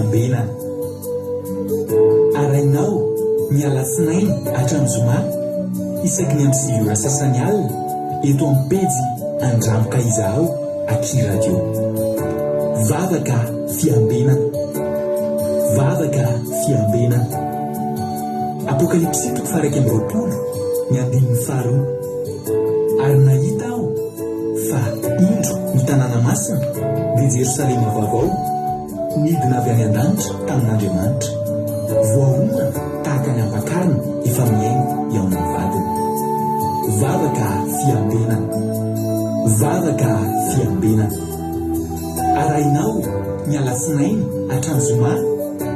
fiambena arainao mialatsinainy atramizoma isaky ny am'sivora sasany alina eto amin'ny pejy andramoka izaho Aki Radio. Vavaka fiambena, vavaka fiambena. Apokalipsy 1:20 ny 15 ary nahita aho fa indro ny tanàna masina dia Jerosalema vaovao midina avy any an-danitra tamin'Andriamanitra, voahomana tahaka ny ampakarina efa miaina eo amin'ny vadiny. Vavaka fiambena, vavaka fiambena. Arainao ny alatsinainy atramizoma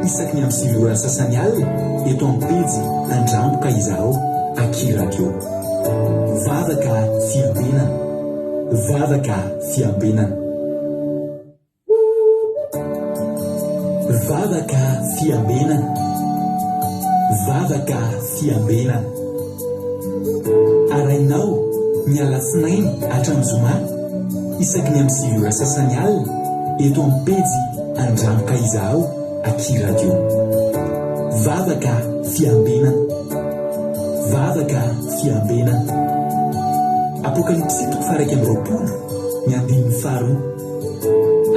isaky ny am'sivora sasany alina eto amin'ny pejy andramboka izaho Aki Radio. Vavaka fiambena, vavaka fiambena. Vavaka fiambena, vavaka fiambena. Arainao ny alatsinainy atramizoma isaky ny am'sivora sasany alina eto amin'ny pejy andramboka izaho Aki Radio. Vavaka fiambena, vavaka fiambena. Apokalipsy 1:20 ny 15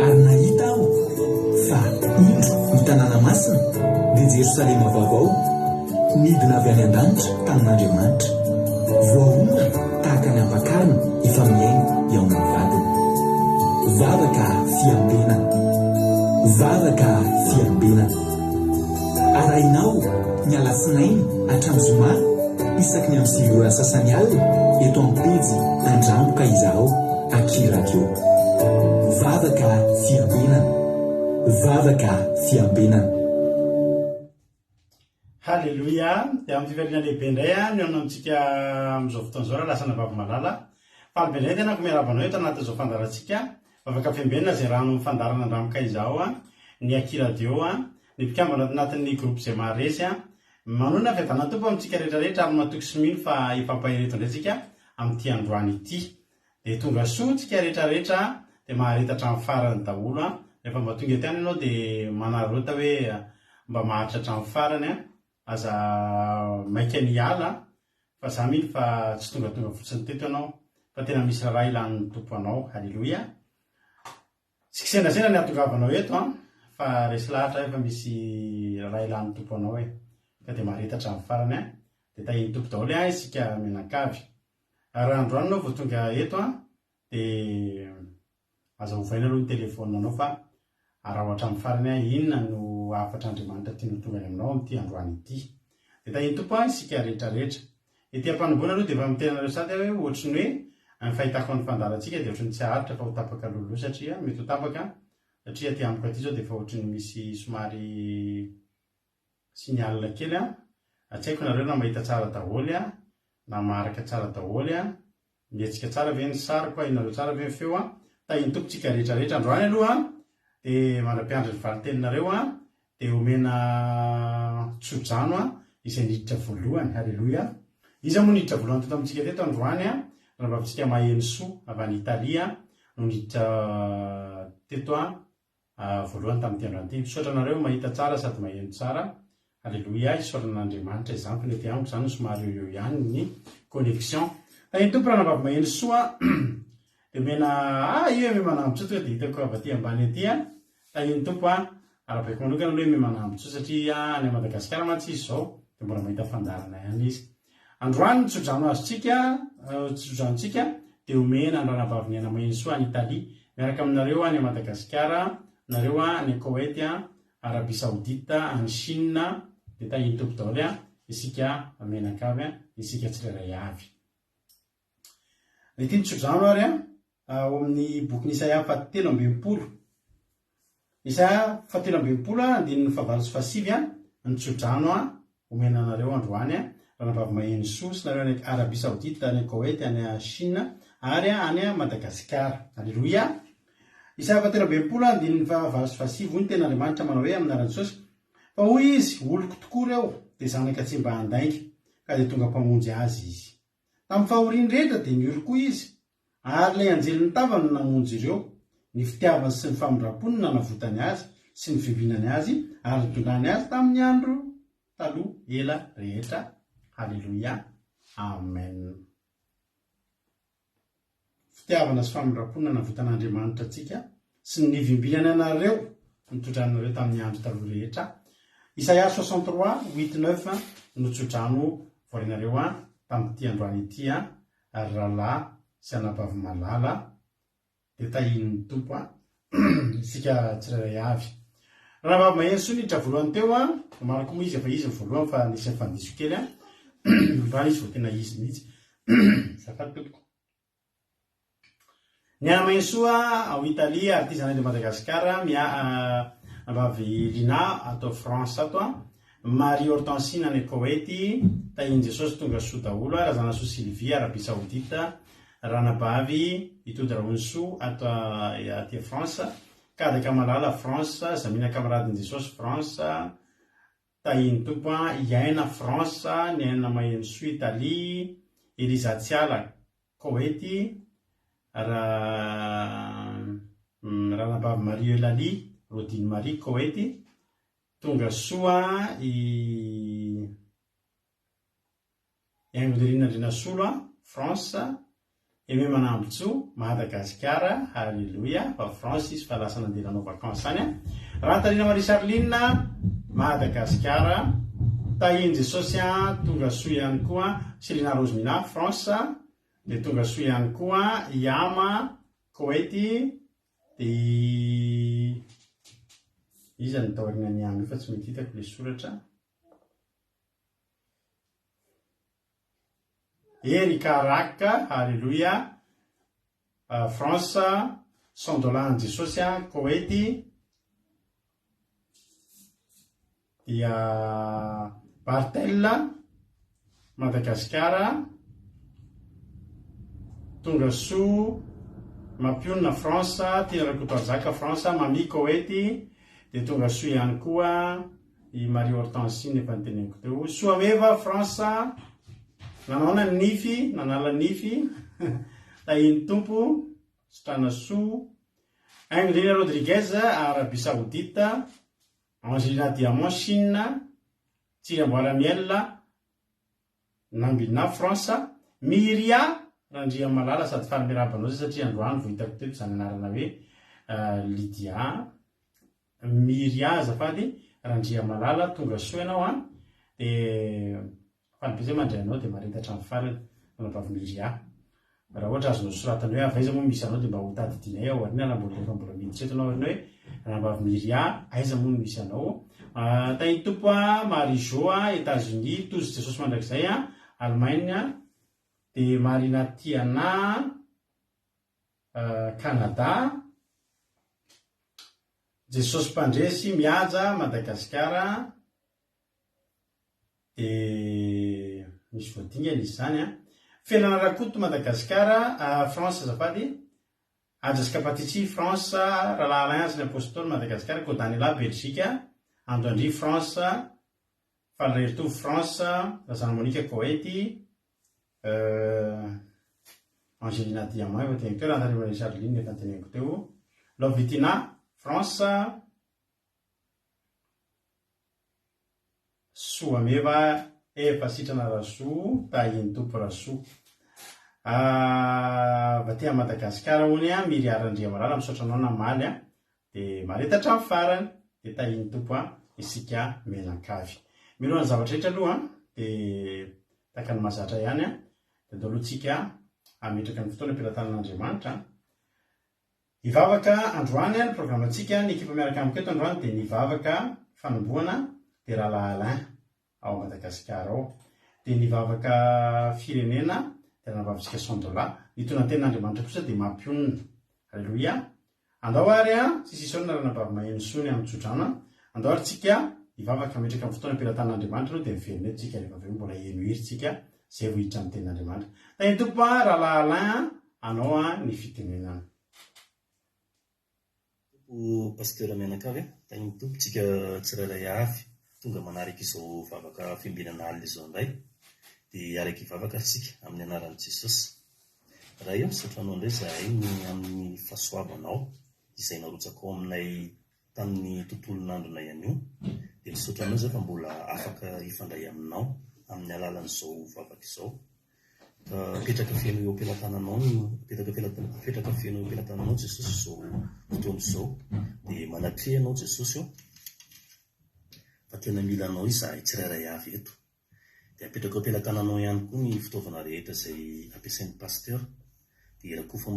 ary nahita aho fa indro ny tanàna masina dia Jerosalema vaovao midina avy any an-danitra tamin'Andriamanitra, voahomana tahaka ny ampakarina efa miaina eo amin'ny vadiny. Vavaka fiambena, vavaka fiambena. Arainao ny alatsinainy atramizoma isaky ny am'sivora sasany alina eto amin'ny pejy andramboka izaho Aki Radio. Vavaka fiambena, vavaka fiambena. Halleluja. Dia amin'ny fivelina lehibe indray ny antsika amin'izao fotoan'izao raha lasana vavy malala. Falibe indray tena miarabanao eto anatin'izao fandarantsika vavaka fiambena izay rano fandarana andramboka izaho ny Aki Radio ny mpikambana anatin'ny groupe izay maharesy manona fiadanana tompo amintsika rehetrarehetra ary matoky sy mino fa ifampahireto indray tsika amin'ity androany ity. Dia tonga soa tsika rehetrarehetra dia maharetatra amin'ny farany daholo rehefa mba tonga eto ihany ianao dia manarota hoe mba mahatratra amin'ny farany aza maika ny ala fa za mino fa tsy tonga fotsiny teto ianao fa tena misy raha ilan'ny tompo anao. Halleluja. Tsy kisenasena ny atongavanao eto fa resy lahatra efa misy raha ilan'ny tompo anao ka dia maharetatra amin'ny farany dia tahiny tompo daholo isika menakavy. Raha androany anao vao tonga eto dia aza hovaina aloha ny telefônina anao fa arahoatra amin'ny farany inona no afatra Andriamanitra tiany tongany aminao amin'ity androany ity. Dia tahiny tompo isika rehetrarehetra. Ety am-panomboana aloha dia efa mitenanareo sady hoe ohatry ny hoe fahitako ny fandarantsika dia ohatry ny tsy haharitra fa ho tapaka loloha satria mety ho tapaka satria aty amiko aty zao dia efa ohatry ny misy somary signal kely tsy haiko nareo na mahita tsara daholo na maharaka tsara daholo mietsika tsara ve ny sary koa inareo tsara ve ny feo tahiny tompotsika rehetrarehetra androany aloha dia manam-piandry ny valiteninareo dia omena tsojano izay niditra voalohany. Halleluja. Izy moa niditra voalohany teto amintsika teto androany raha mbavintsika maheno soa avy any Italia no niditra teto voalohany tamin'ity androany ity. Misaotra anareo mahita tsara sady maheno tsara. Halleluja. Isaoran'Andriamanitra izany fa nety amiko izany somary eo ihany ny connexion. Tahiny tompo raha nambavy maheno soa dia mena io me manambotsotra dia hitako avy aty ambany aty tahiny tompo arabaiko manokana hoe me manambotso satria any Madagasikara mantsy izy izao dia mbola mahita fandarana ihany izy. Androany ny tsodrano azotsika tsodranontsika dia omena ny ranavavy ny maheno soa any Italia miaraka aminareo any Madagasikara, nareo any Koweït, Arabie Saoudite, any Chine dia tahiny tompo daholo isika menakavy isika tsirairay avy. Ity ny tsodrano ary ao amin'ny boky Isaia 7:20. Isaia 7:20 andininy fahavalo sy fahasivy ny tsodrano omena anareo androany ranavavy maheno soa sy nareo any Arabie Saoudite, any Koweït, any Chine ary any Madagasikara. Halleluja. Isaia 7:20 andininy fahavalo sy fahasivy ny ten'Andriamanitra manao hoe amin'ny Jesosy fa hoy izy oloko tokoa reo dia zanaka tsy mba handainga ka dia tonga mpamonjy azy izy. Tamin'ny fahoriany rehetra dia nioroko izy ary ilay anjely ny tavany namonjy ireo ny fitiavany sy ny famindram-pony nanavotany azy sy ny fivinany azy ary nitondrany azy tamin'ny andro taloha ela rehetra. Halleloia, amen. Fitiavana sy famindram-ponina navitan'Andriamanitra atsika sy ny nivimbilany anareo nitondranareo tamin'ny andro taloha rehetra. Isaia 63:8-9 notsodrano voarinareo tamin'ity androany ity ary rahalahy sy anabavy malala dia tahin'ny tompo isika tsirairay avy. Raha maheno soa niditra voalohany teo marako moa izy efa izy voalohany fa nisy fandiso kely raha izy vao tena izy mihitsy sakatoko. Ny anamaheno soa ao Italia artizana de Madagasikara vavy Lina ato France ato Marie Hortensine any Koweity tahiny Jesosy tonga soa daholo razana soa Sylvie Arabie Saoudite ranabavy itody Raonsoa ato aty France Kada Kamalala France Zamina Kamaradin Jesosy France tahiny tompo Iaina France ny aina maheno soa Italie Elisa Tsiala Koweity ranabavy Marie Eulalie Rodine Marie Koweity tonga soa Angoderina Solo France eme manambotso Madagasikara. Halleluia, fa France izy fa lasa nandehanao vacances any Ratarina Marie Charline Madagasikara tahiny Jesosy tonga soa ihany koa Selina Rosemina France dia tonga soa ihany koa Iama Koweity dia izy ny taorina ny Iama fa tsy mety hitako le soratra. Erika Raka, halleluia, France, Sandolan Jesosy Koweity, dia Bartella Madagasikara tonga soa Mampionina France, Tina Rakotoazaka France, Mami Koweity, dia tonga soa ihany koa i Marie Hortensine efa niteneniko teo. Soameva France nanana nify nanala nify tahiny tompo sotrana soa. Angelina Rodriguez Arabie Saoudite, Angelina Diamant Chine, Tsiramboala Miel Nambina France, Miria Randria Malala sady faramirabanao zay satria androany vao hitako teto izany anarana hoe Lydia Miria azafady Randria Malala tonga soa ianao dia fanipezay mandray anao dia maretatra amin'ny farany manabavy Miria. Raha ohatra azonao soratany hoe avaiza moa misy anao dia mba ho tadidinay ao arina mbola miditra eto anao arina hoe manabavy Miria aiza moa misy anao. Tahiny tompo Marijo États-Unis tozy Jesosy mandrakizay Allemagne, dia Marina Tiana Canada, Jesosy Mpandresy mihaja Madagasikara, dia misy voadingana izy zany Felana Rakoto Madagasikara, France azafady, Ajaska Patitsi France, Rahalahy Alain ny apôstôly Madagasikara, Kodanila Belgique, Andoandry France, Falreto France, Razana Monika Koweity, Angelina Diamant efa teneniko teo, Rahatary Marie Charline efa teneniko teo, Lovitina France, Soameva efa sitrana Rasoa, tahiny tompo Rasoa. Vatea Madagasikara hony Miria Randria Malala misaotra anao namaly dia maretatra amin'ny farany dia tahiny tompo isika menankavy. Miloha ny zavatra rehetra aloha dia tahaka ny mahazatra ihany dia dalohantsika ametraka ny fotoana ampilatanan'Andriamanitra. Hivavaka androany ny programantsika ny ekipa miaraka amiko eto androany dia nivavaka fanombohana dia Rahalahy Alain ao Madagasikara ao, dia nivavaka firenena dia navavitsika Sandola. Ny tonanten'Andriamanitra kosa dia mampionina. Halleluia. Andao ary sisisona ranabavy maheno sony amin'ny tsodrana. Andao ary tsika hivavaka metraka amin'ny fotoana ampilatan'Andriamanitra dia miverina eto tsika rehefa aveo mbola heno hery tsika zay vohiditra amin'ny tenin'Andriamanitra. Tahiny tompo Rahalahy Alain anao ny fitenenana. Pasteur Menakavy, tahiny tompo tsika tsirairay avy tonga manaraka izao vavaka fiambinana alina izao indray dia araka hivavaka sika amin'ny anaran'i Jesosy. Raha io misaotra anao indray zahay ny amin'ny fahasoavanao izay narotsaka ao aminay tamin'ny tontolon'androna ihany io, dia misaotra anao zay fa mbola afaka hifandray aminao amin'ny alalan'izao vavaka izao. Ka petraka feno eo ampelantananao petraka feno eo ampelantananao Jesosy izao fotoana izao, dia manatreha anao Jesosy eo fa tena mila anao izahay tsirairay avy eto. Dia apetraka eo ampelantananao ihany koa ny fitaovana rehetra izay ampiasain'ny pasteur, dia rakofo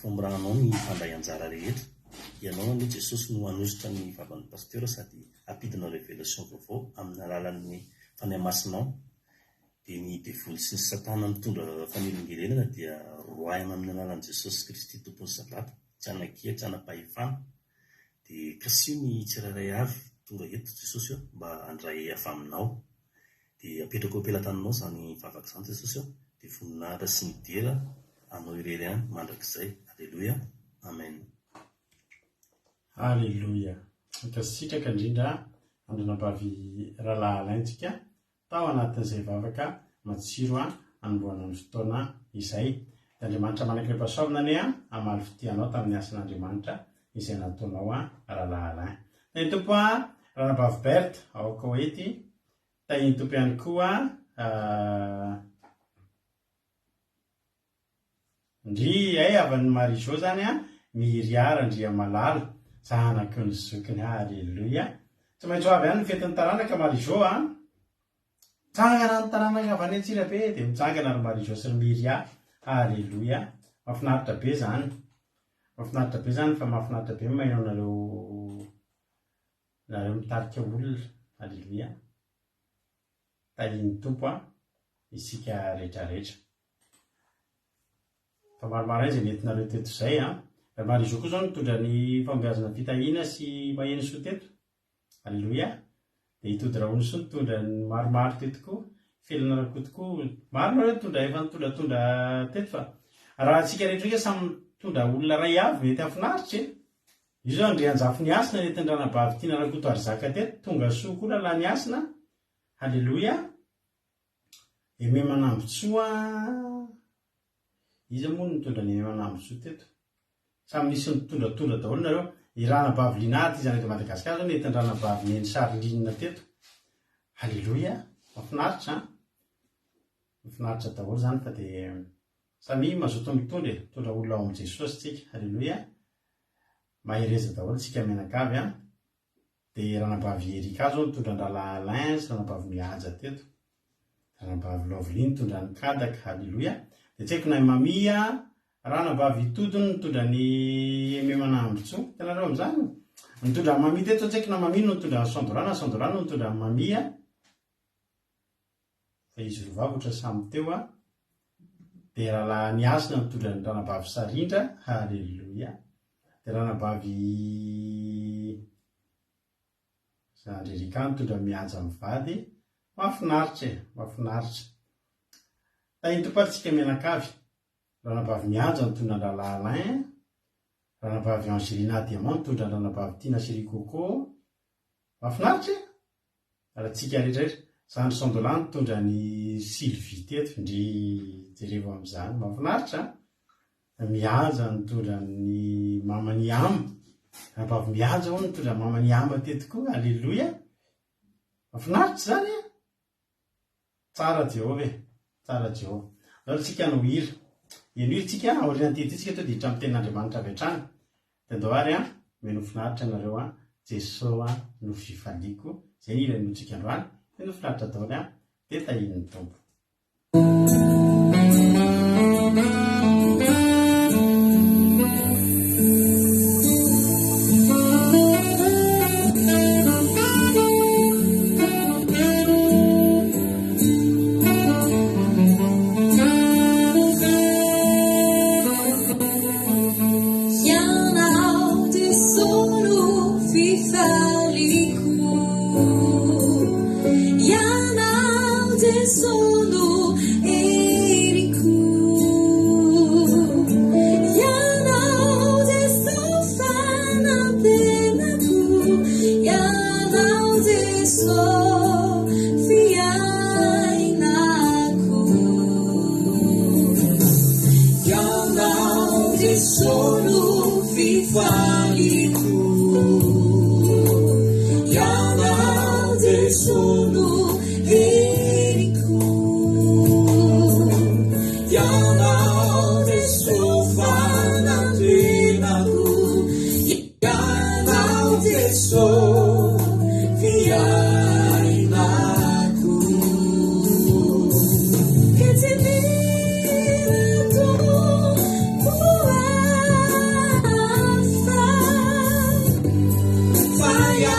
amirahanao ny fandray anjara rehetra. Ianao aloha Jesosy no hanositra ny vavan'ny pasteur sady ampidina révélation vaovao amin'ny alalan'ny fanahy masinao. Dia ny devoly sy ny satana mitondra fanelingerenana dia roahina amin'ny alalan'i Jesosy Kristy tompon'ny sabata, tsy anakia, tsy anam-pahefana. Dia kasio ny tsirairay avy tonga eto Jesosy eo mba handray avy aminao. Dia apetraka eo ampelantananao izany vavaka izany Jesosy eo, dia voninahitra sy ny dera anao irery ihany mandrakizay. Alleluia, amen. Alleluia. Sitraka indrindra andrinam-bavy rahalahy alaintsika tao anatin'izay vavaka matsiro anomboana ny fotoana izay. Dia Andriamanitra manaiky pasoavina ane amaly fitianao tamin'ny asan'Andriamanitra izay nataonao rahalahy alain. Tany tompo ranabavy Berta ao Koety, tany tompo ihany koa ndry avan'ny Marie-Jo zany miriara ndria malala zanaky ny zokiny. Alleluia. Tsy maintsy ho avy ihany ny fetin'ny taranaka Marie-Jo tsangana ny taranaka avy any Antsirabe dia mitsangana ry Marie-Jo sy ny Miria. Alleluia. Mahafinaritra be zany. Mahafinaritra be zany fa mahafinaritra be mahaino nareo mitarika olona. Alleluia. Tahiny tompo isika rehetrarehetra. Fa maromaro izay nentinareo teto izay Marie-Jo koa zao nitondra ny fambeazana fitahiana sy maheno soa teto. Alleluia. Dia hitody Rahono soa nitondra ny maromaro teto koa, felana rakoa tokoa maromaro nitondra efa nitondratondra teto. Fa raha antsika rehetra samy mitondra olona ray avy mety hafinaritra. Io zao ndre anjafo ny asina nentin-dranabavy tiana rakoto arzaka teto, tonga soa koa raha ny asina. Alleluia. Eme manambotsoa izy moa nitondra ny eme manambotsoa teto. Samy nisy nitondratondra daholo nareo. I ranabavy Linady izany eto Madagasikara zao nentin'ny ranabavy neny Sarolinina teto. Alleluia. Mahafinaritra. Mahafinaritra daholo zany fa dia samy mazoto mitondra olona ao amin'ny Jesosy tsika. Alleluia. Mahereza daholo tsika menakavy dia ranabavy Erika zao nitondra ny rahalahy Alain sy ranabavy Mihaja teto. Ranabavy Lovely nitondra ny Kadaka. Alleluia. Dia tsy haiko na Mamia ranabavy Todiny nitondra ny eme manambotsoa. Hitanareo amin'izany nitondra ny Mamia teto, tsy haiko na Mamia no nitondra ny Sandorana, Sandorana no nitondra ny Mamia. Fa izy roa vavy ohatran'ny samy teo dia rahalahy Niasina nitondra ny ranabavy Sarindra. Alleluia. Dia ranabavy Zandrerika nitondra ny Mihaja mivady. Mahafinaritra. Mahafinaritra. Tahiny tomparitsika menakavy. Ranabavy Mihaja nitondra ny rahalahy Alain, ranabavy Angelina Diamant nitondra ny ranabavy Tina Chérie Coco. Mahafinaritra. Rahantsika rehetrarehetra. Zandry Sandola nitondra ny Sylvie teto, ndry jerevo amin'izany. Mahafinaritra. Mihaja nitondra ny Mamany Ama. Ranabavy Mihaja ho nitondra Mamany Ama teto koa. Alleluia. Mahafinaritra zany. Tsara Jehova. Tsara Jehova. Tsika no hira. Eno tsika aoriana tetitsika to dia hitra amin'ny tenin'Andriamanitra avy hatrany. Dia andohary meno finaritra nareo Jesosy no fifaliako. Izay ny hirany tsika androany. Meno finaritra daholo dia tahin'ny tompo. Sono fifalico sono heniko ianao de sofanantenako ianao de so fiainako ketimilato kuafa faya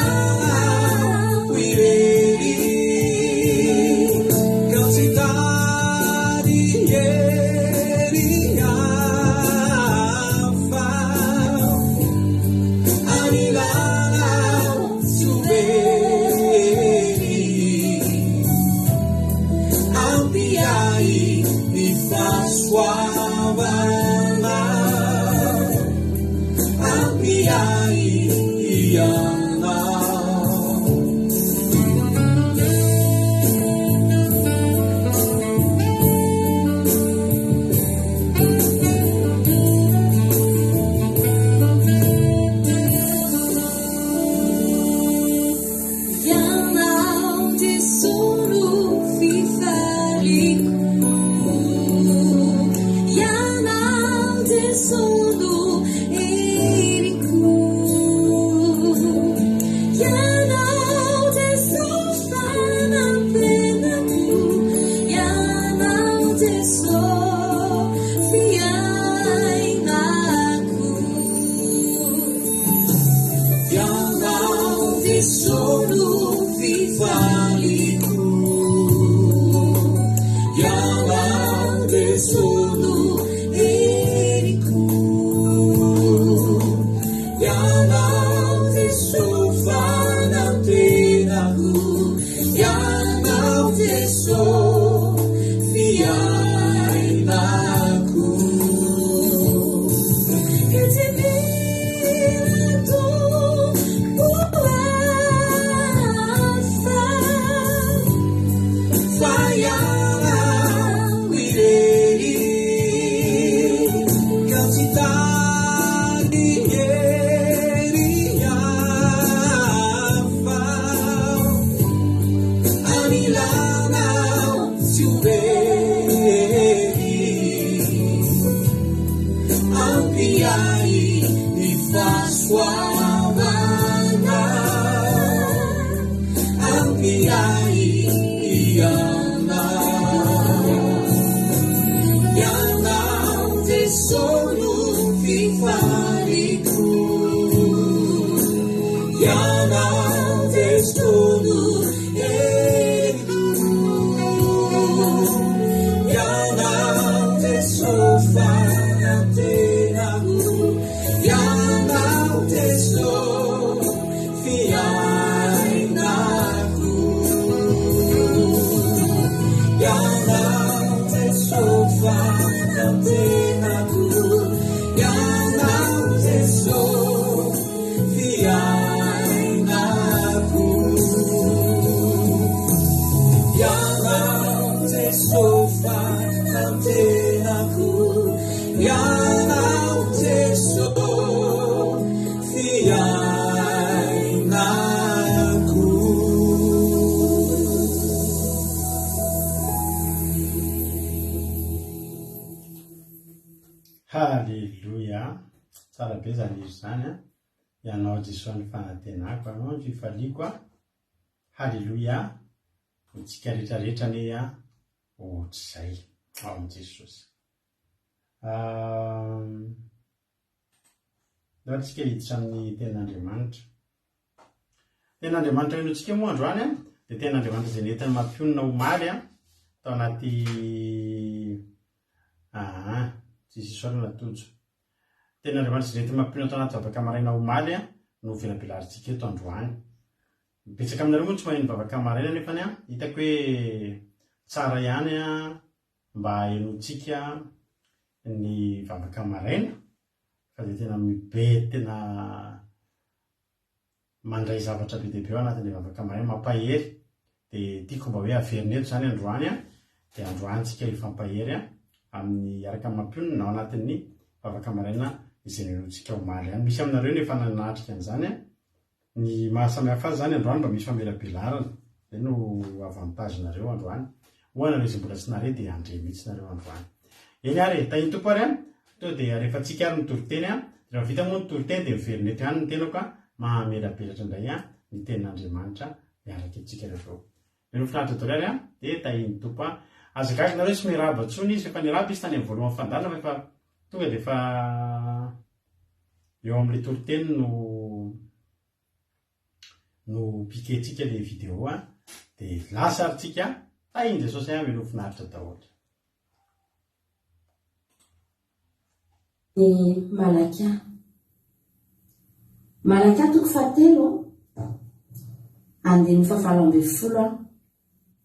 Halleluja, tsara be zany izy zany a, ianao Jesosy ny fanatenako, anao ny fifaliako a, halleluja, tsika rehetrarehetra ane a, ohatr'izay, ao amin'i Jesosy. Raha tsika hiditra amin'ny ten'Andriamanitra. Ten'Andriamanitra inoantsika moa androany a, dia ten'Andriamanitra izay nentin'ny mampionona omaly a, tao anaty Jesosy natojo. Ten'Andriamanitra izay nentin'ny mampionona tao anaty vavaka maraina omaly a, no velabelarintsika eto androany. Betsaka aminareo moa tsy maheno vavaka maraina nefany a, hitako hoe tsara ihany a mba hainontsika ny vavaka maraina, fa dia tena mibe, tena mandray zavatra be dia be ao anatin'ny vavaka maraina, mampahery. Dia tiako mba hoe averina eto zany androany a, dia androantsika hifampahery a amin'ny araka amin'ny mampionona ao anatin'ny vavaka maraina izay nenontsika omaly ihany. Misy aminareo nefa nanatrika an'izany a, ny mahasamihafa azy zany androany mba misy famelabelarana, Zay no avantagenareo androany. Hoana izy mbola tsy nare dia andre mihitsy nareo androany. Eny ary tahiny tompo ary to dia rehefa tsika ary nitoriteny rehefa vita moa nitoriteny dia miverina eto ihany ny tenako mamelabelatra indray ny tenin'Andriamanitra miaraka itsika rehefa. Ny finaritra dorary dia tahiny tompo azagaga nareo tsy miraba tsony izy efa niraba izy tany amin'ny voalohany fandarana fa tonga dia efa eo amin'ilay toriteny no piquetsika ilay vidéo dia lasa ary tsika tahiny Jesosy mino finaritra daholo. Malaka toko fahatelo andiny 7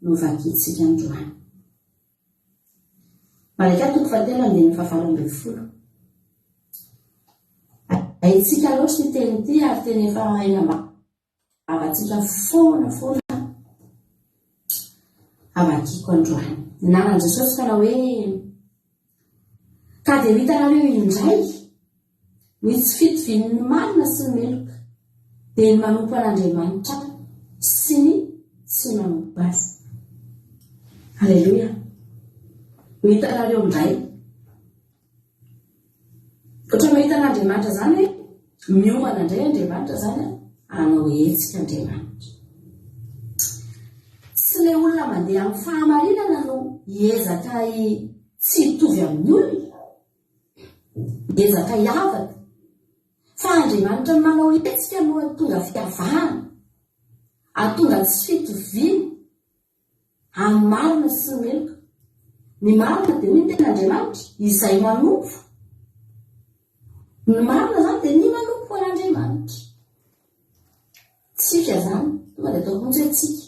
no vakitsika androany. Malaka toko fahatelo andiny 7. Aitsika loatra ny teny ity ary teny efa aina avatsika foana avakiko androany. Nanan Jesosy kana hoe ka dia hitanareo indray ny tsy fitovin'ny marina sy ny meloka dia ny manompo an'Andriamanitra sy ny manompo azy. Halleluja. Hitanareo indray ohatra mahita an'Andriamanitra zany hoe miomana indray Andriamanitra zany anao hetsika Andriamanitra. Tsy ilay olona mandeha amin'ny fahamarinana no hiezaka tsy hitovy amin'ny olona, hiezaka hiavaka, fa Andriamanitra manao hetsika no atonga fiavahana, atonga tsy fitoviana amin'ny marina sy ny meloka. Ny marina dia hoe ny ten'Andriamanitra izay manompo. Ny marina zany dia ny manompo an'Andriamanitra. Tsika zany tonga dia atao kontsy tsika.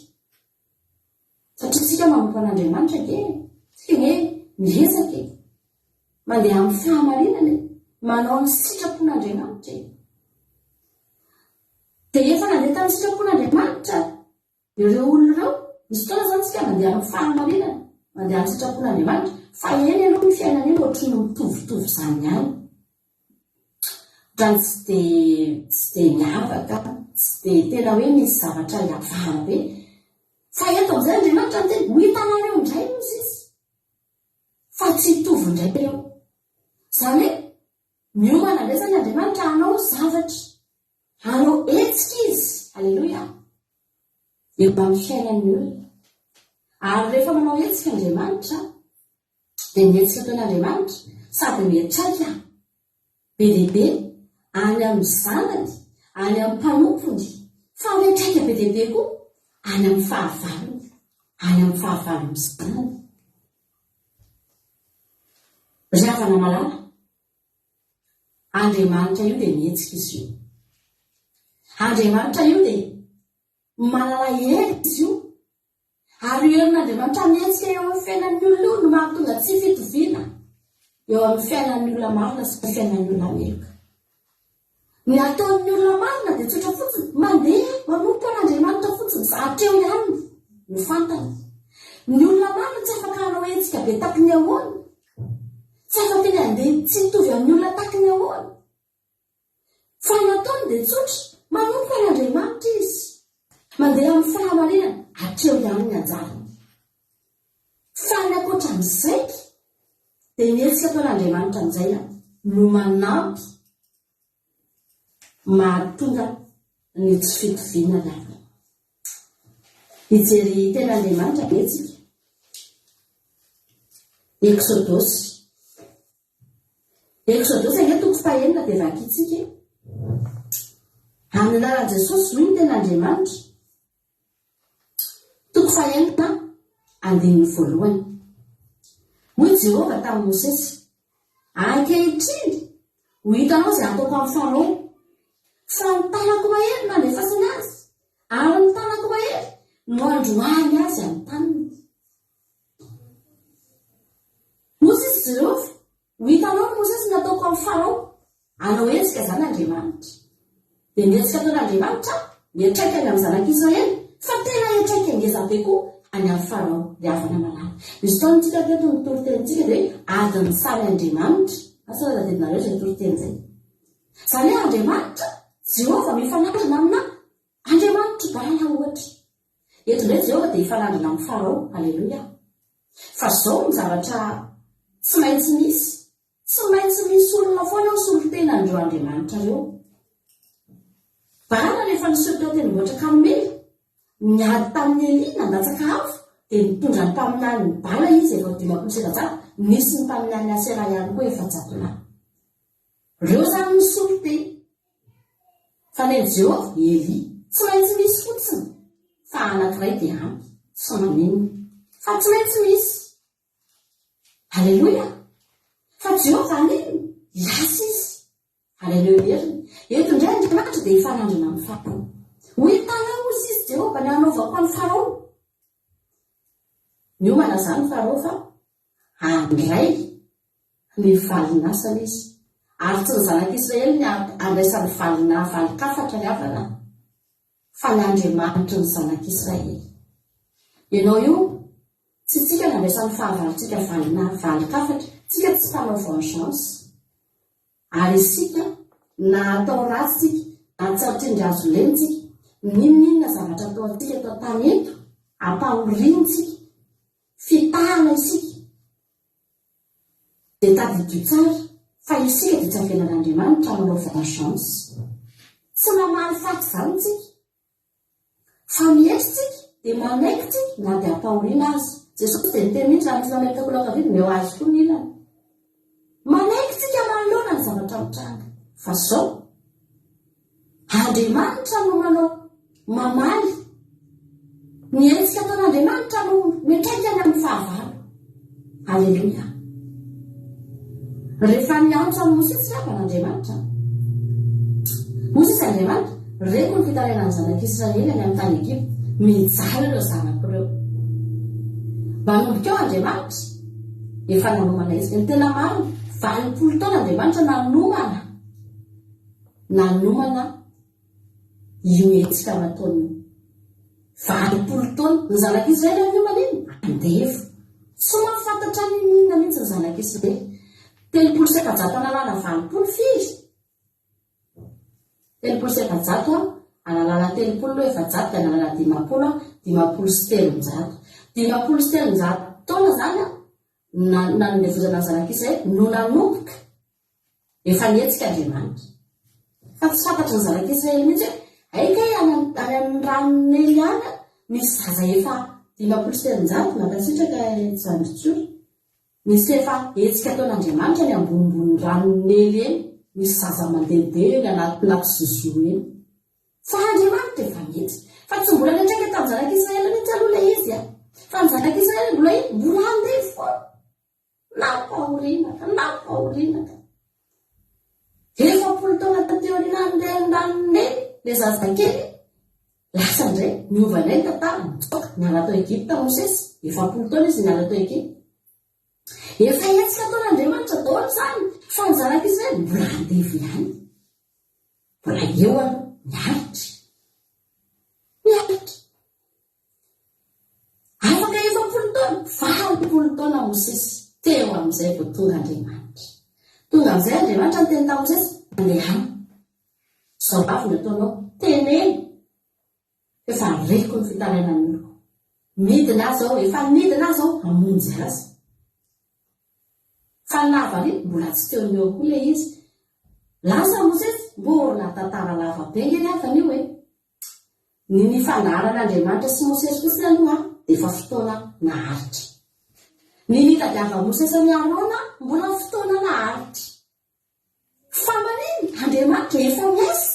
Satria tsika manompo an'Andriamanitra ke, tsika hoe miezaka mandeha amin'ny fahamarinana, manao amin'ny sitrapon'Andriamanitra. Dia efa nandeha tamin'ny sitrapon'Andriamanitra ireo olona ireo, misy fotoana zany tsika mandeha amin'ny fahamarinana, mandeha amin'ny sitrapon'Andriamanitra, fa eny aloha ny fiainana eny ohatry ny mitovitovy izany ihany. Ohatrany tsy dia miavaka, tsy dia tena hoe misy zavatra hiavahana be. Fa eto amin'izay Andriamanitra ny teny, ho hitanareo indray izy fa tsy hitovy indray ireo. Izany hoe miomana indray zany Andriamanitra hanao zavatra, hanao hetsika izy. Halleluja. Eo amin'ny fiainan'ny olona. Ary rehefa manao hetsika Andriamanitra dia mihetsika taon'Andriamanitra sady mihetraika be dia be any amin'ny zanany, any amin'ny mpanompony, fa mihetraika be dia be koa any amin'ny fahavalony, any amin'ny fahavalony zanany. Ravana malala, Andriamanitra io dia mihetsika izy io. Andriamanitra io dia manala hery izy io. Ary io herin'Andriamanitra mihetsika eo amin'ny fiainan'ny olona io no mahatonga tsy fitoviana eo amin'ny fiainan'ny olona marina sy ny fiainan'ny olona meloka. Ny ataon'ny olona marina dia tsotra fotsiny mandeha manompo an'Andriamanitra fotsiny, hatreo ihany no fantany. Ny olona marina tsy afaka hanao hetsika be taky ny ahoana, tsy afaka teny andeha tsy hitovy amin'ny olona taky ny ahoana. Fa ny ataony dia tsotra, manompo an'Andriamanitra izy, mandeha amin'ny fahamarinana, hatreo ihany ny anjarany. Fa ny ankoatran'izay dia mihetsika taon'Andriamanitra amin'izay no manampy mahatonga ny tsy fitoviana lava. Hijery ten'Andriamanitra mihetsika. Exodosy ane toko fahaenina dia vakitsika amin'ny anaran'i Jesosy hoy ny ten'Andriamanitra. Toko fahaenina andininy 1. Hoy Jehovah tamin'i Mosesy, ankehitriny ho hitanao izay ataoko amin'ny Farao, fa ny tanako mahery nandefasana azy, ary ny tanako mahery no androany azy amin'ny taniny. Mosesy Jehovah, ho hitanao ny Mosesy nataoko amin'ny Farao, anao hetsika zany Andriamanitra. Dia mihetsika taon'Andriamanitra mihetraikany amin'ny zanak'Israely, fa tena hetraika ngeza be koa any amin'ny Farao dia avana malala. Misy taontsika teto ny toritentsika dia adiny sary Andriamanitra. Asa tadidinareo izay toriteny izay. Izany hoe Andriamanitra, Jehovah mifanarina amina Andriamanitra bala ohatra. eto ndray Jehova dia ifanandrina amin'ny Farao. Aleloia. Fa zao ny zavatra tsy maintsy misy olona foana sy olon-tena andreo Andriamanitra reo. Bana rehefa nisoritra teny voatra Karmely, niady tamin'ny Eli nandatsaka afo, dia nitondra ny mpaminany ny bala izy efa 500 nisy ny mpaminany Asera ihany koa 100. Reo zany nisorite. Fa ny Jehova Eli tsy maintsy misy fotsiny, fa anankiray dia ampy tsy maninona, fa tsy maintsy misy. Aleloia. Fa Jehova anino lasa izy. Aleloia. Eto indray Andriamanitra dia ifanandrina amin'ny Farao. Hoentanao ozy izy Jehova ny hanaovako an'ny Farao. Miomana zany Farao fa andray ny valinasana izy. Ary tsy ny zanak'Israely ny andraisany valikafatra ny avana, fa ny Andriamanitra ny zanak'Israely. Ianao io, tsy tsika ny andraisany fahavalitsika valikafatra, tsika tsy mpanao vengeance. Ary isika na atao ratsy tsika, na tsy atindry azo lentsika, ninona zavatra atao antsika atao tany eto, ampahoriantsika, fitahana isika, dia tadidio tsara. Fa isika dia tsy havenan'Andriamanitra manao vengeance. Tsy mamaly faty zany tsika, fa mihetry tsika dia manaiky tsika na dia ampahoriana azy. Jesosy dia niteny mihitsy raha misy mametraka olaka-vidy meo azy koa nilana. Manaiky tsika manoloana ny zavatra mitranga. Fa zao Andriamanitra no manao mamaly. Ny hetsika ataon'Andriamanitra no mitraikany amin'ny fahavalo. Aleluia. Rehefa niantso amin'ny Mosesy Andriamanitra, Mosesy Andriamanitra, reko ny fitarainany zanak'Israely any amin'ny tany Egypta, mijaly ireo zanako ireo. Manomboka eo Andriamanitra, efa nanomana izy. Ny tena marina, 20 taona Andriamanitra nanomana io hetsika nataony. 20 taona ny zanak'Israely nanomana iny, andefo. Tsy mahafantatra ny inona mihitsy ny zanak'Israely. 30 analala 20 firy. 30 analala 30 efajatoko analala 50 sy 300. 50 sy 300 taona zany nanonevozana ny zanak'Israely no nanomboka efa nihetsika Andriamanitra. Fa tsy fantatra ny zanak'Israely mihitsy hoe aika any amin'ny ranon'Ely any misy zaza efa 50 sy 300 makasitraka zanitsoro. Misy efa hetsika ataon'Andriamanitra ny ambonimbony ranon'Ely eny, misy zaza mandehandeha eny anaty zozo eny. Fa Andriamanitra efa mihetsy. Fa tsy mbola niantraika tamin'ny zanak'Israely mihitsy aloha ilay izy. Fa ny zanak'Israely mbola andeha foana. Nampahoriana. Efa 10 taona tateoriana andeha ranon'Ely ilay zaza kely. Lasa indray miovana eny tantara mitsoka niala tao Egypta Mosesy. Efa 10 taona izy niala tao Egypta. Efa hetsika ataon'Andriamanitra daholo zany, fa ny zanak'Israely mbola andevy ihany. Mbola eo aloha miaritra. Afaka efa 10 taona, 20 taona Mosesy teo amin'izay vao tonga Andriamanitra. Tonga amin'izay Andriamanitra niteny tamin'i Mosesy, andeha any. Zao avy ny ataonao, teneny. Efa reko ny fitarainan'ny oloko. Midina azy ao, efa midina azy ao, hamonjy azy. Fa navany mbola tsy teo ny eo koa ilay izy. Lasa Mosesy mbola tantara lava be ngeny afany io hoe. Ny nifandaharan'Andriamanitra sy Mosesy kosa aloha dia efa fotoana naharitra. Ny nitadiava Mosesy ny Arona mbola fotoana naharitra. Fa maniny Andriamanitra efa miasa.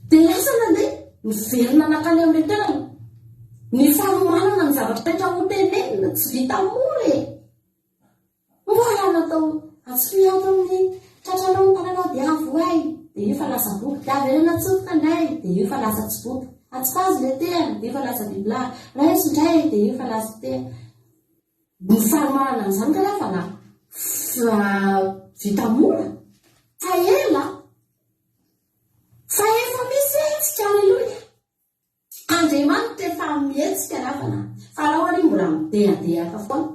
Dia lasa nandeha miverina nakany amin'ny tenany. Ny fanomanana ny zavatra rehetra ho tenenina tsy vita mory. Mbola natao atsy atao ny tratranao ny tananao dia avo ay, dia io fa lasa boky. Averena tsofoka indray, dia io fa lasa tsy boky. Atsikazy ilay tena, dia io fa lasa bibilary. Raiso indray, dia io fa lasa tena. Ny fanomanana an'izany kanefa na vita mora. Fa ela. Fa efa misy hetsika, aleluia. Andriamanitra efa mihetsika nafana. Farao ary mbola midehandehaka foana.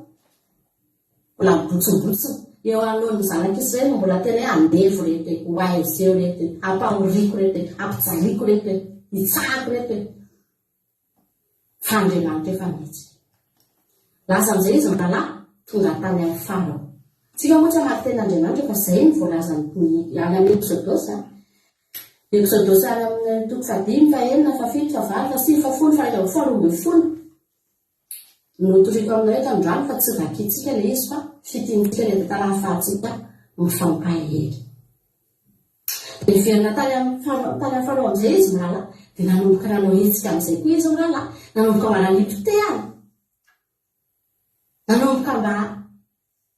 Mbola mibotsobotsoka. Eo anoloan'ny zanak'Israely mbola tena andefo rehetra, ho aizy eo rehetra, ampahoriko rehetra, ampijaliako rehetra. hitsahako reto hoe fa Andriamanitra efa mihitsy. Lasa amin'izay izy mrahalahy tonga tany amin'ny Farao. Tsika moa tsy hamaky ten'Andriamanitra fa izay ny voalaza any amin'ny Exodosy. Exodosy any amin'ny toko 5, 4, 7, 8, 9, 10, 11, no toriko aminay eto androany fa tsy vakitsika le izy fa fitiantsika le tarafahatsika mifampahely. Dia verina tany amin'ny Farao amin'izay izy mirahalahy dia nanomboka nanao hetsika amin'izay koa izy mirahalahy, nanomboka manalipite any, nanomboka mba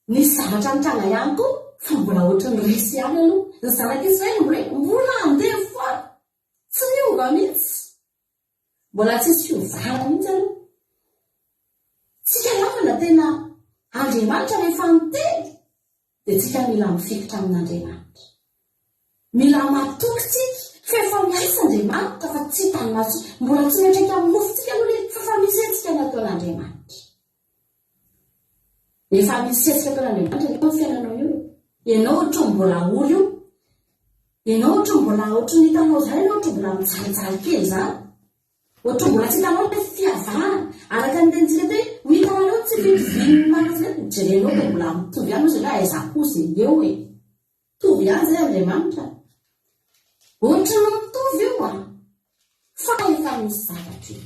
nisy zavatra nitranga ihany koa fa mbola ohatran'ny resy ihany aloha. Ny zanak'Israely mbola handeha foana, tsy niova mihitsy, mbola tsisy fiovana mihitsy aloha. Tsika lafana tena Andriamanitra rehefa miteny dia tsika mila mifikitra amin'Andriamanitra, mila matoky tsika fa efa miasa Andriamanitra fa tsy hitany maso, mbola tsy metraka amin'ny nofontsika aloha fa misy hetsika nataon'Andriamanitra. Efa misy hetsika nataon'Andriamanitra ny fiainanao io. Ianao ohatra mbola ory io, ianao ohatra mbola ohatra ny hitanao izany, ianao ohatra mbola mijalijali kely izany, ohatra mbola tsy hitanao hoe fiavana araka ny tenitsika hoe ho hitanareo tsy vidivininy manazy hoe jerenao dia mbola mitovy ihany ozy hoe aiza kozy eo hoe mitovy ihany izay Andriamanitra. Ohatra no mitovy io fa efa misy zavatra io.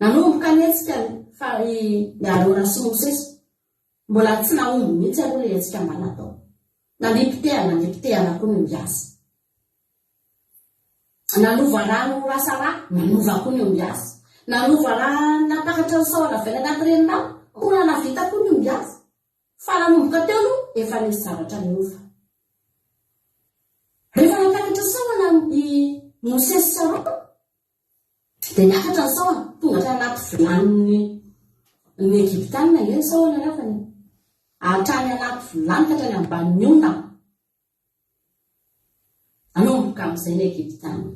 Nanomboka netsika fa Arona sy Mosesy mbola tsy naomby mihitsy aloha le hetsika mba natao. Nanipitehana koa ny mbiasa. Nanova rano rasara, nanova koa ny mbiasa. Nanova rano napakatra ny saona avy anaty renina, mbola navita koa ny mbiasa. Fa nanomboka teo aloha efa nisy zavatra niova. Rehefa napakatra ny saona i Mosesy sy Arona dia niakatra ny saona tonga tany anaty vilany ny Egyptianina ny saona lafany. Hatrany anaty vilany ka hatrany amban'ny ondana. Nanomboka amin'izay ny Egyptianina.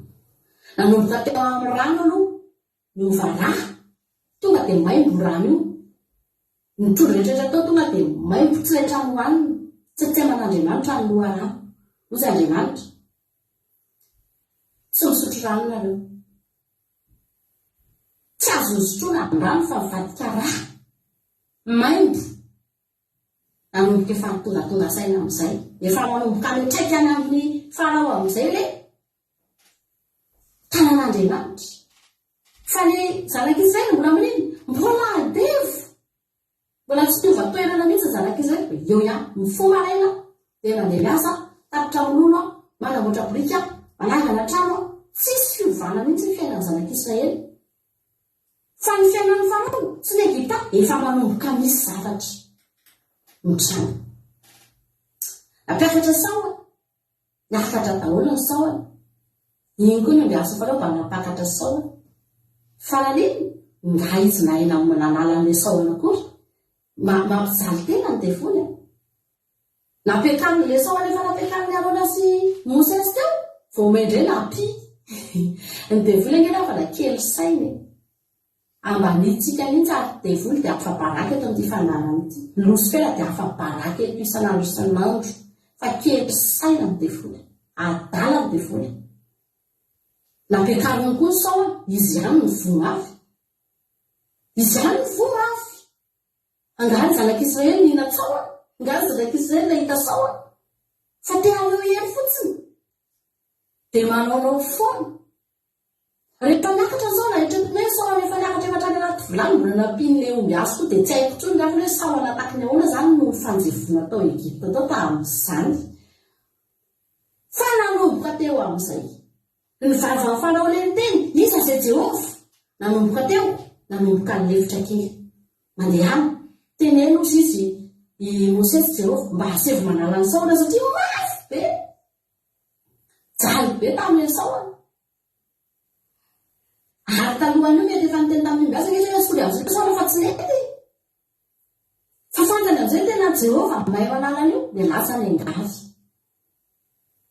Nanomboka teo amin'ny rano aloha niova rà, tonga dia maimbo rano io. Ny trondro rehetrarehetra tao tonga dia maimbo tsy rehetra nohaniny, tsy man'Andriamanitra ny loha rano. Ozy Andriamanitra tsy misotro rano nareo, tsy azo sotroina amin'ny rano fa mivadika rà, maimbo. Nanomboka efa tonga saina amin'izay, efa manomboka mitraika any amin'ny Farao amin'izay le tanàn'Andriamanitra. Fa ny zanak'Israely mbola amin'iny mbola adevo, mbola tsy tova toerana mihitsy ny zanak'Israely. Eo ihany mifoha maraina dia mandeha miasa, tapitra ronono, manamboatra biriky, manangana trano, tsisy fiovana mihitsy ny fiainan'ny zanak'Israely. Fa ny fiainan'ny Farao sy ny Egipta efa manomboka misy zavatra mitranga. Napiakatra saona, niakatra daholo ny saona. Iny koa ny mbiasa Farao mba napakatra saona. Faran'iny nga izy naina nanàlan'ilay saona kory, mampijaly tena ny devoly. Nampiakan'ilay saona efa nampiakan'ny Arona sy Mosesy teo, vao mendray nampi. Ny devoly angena fa nakely sainy. Ambanitsika mihitsy ary devoly dia afa-baraka eto amin'ity fandarana ity. Losifera dia afa-baraka eto isan'andro isan'andro. Fa kely saina ny devoly, adala ny devoly. Nampiakariny koa ny saona, izy ihany ny vomafy. Izy ihany ny vomafy. Angany zanak'Israely nihina saona, angany zanak'Israely nahita saona. Fa tena eo eny fotsiny. Dia manaonao foana. Rehefa niakatra zao na hitretina hoe saona efa niakatra efa hatrany anaty vilany mbola nampian'ilay omby azy koa dia tsy haiko intsony ngafy hoe saona takiny ahoana izany no fanjevona tao Egipta tao tamin'izany. Fa nanomboka teo amin'izay. Ny varavarany Farao ilay teny, iza izay Jehova, nanomboka teo, nanomboka ny lefitra kely. Mandeha any, teneno ozy izy i Mosesy Jehova mba hasevo manala ny saona satria mafy be. Jaly be tamin'ilay saona. Ary talohan'io mety efa niteny tamin'ny mbiasa izy hoe soly amin'izay saona fa tsy nety. Fa fantany amin'izay tena Jehova mahay manala an'io dia lasa ny angavy.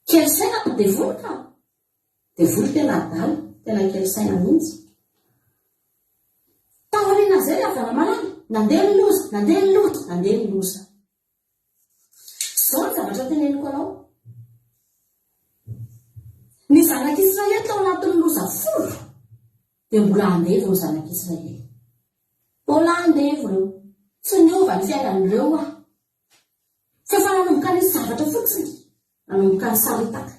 Kely saina ny devoly ka. Devoly tena adala, tena kely saina mihitsy. Taoriana izay ny avana malala, nandeha ny loza, nandeha ny loza, nandeha ny loza. Izao ny zavatra teneniko anao. Ny zanak'Israely tao anatin'ny loza folo dia mbola andevo ny zanak'Israely. Mbola andevo ireo. Tsy niova ny fiainan'ireo fa efa nanomboka ny zavatra fotsiny, nanomboka ny saritaka.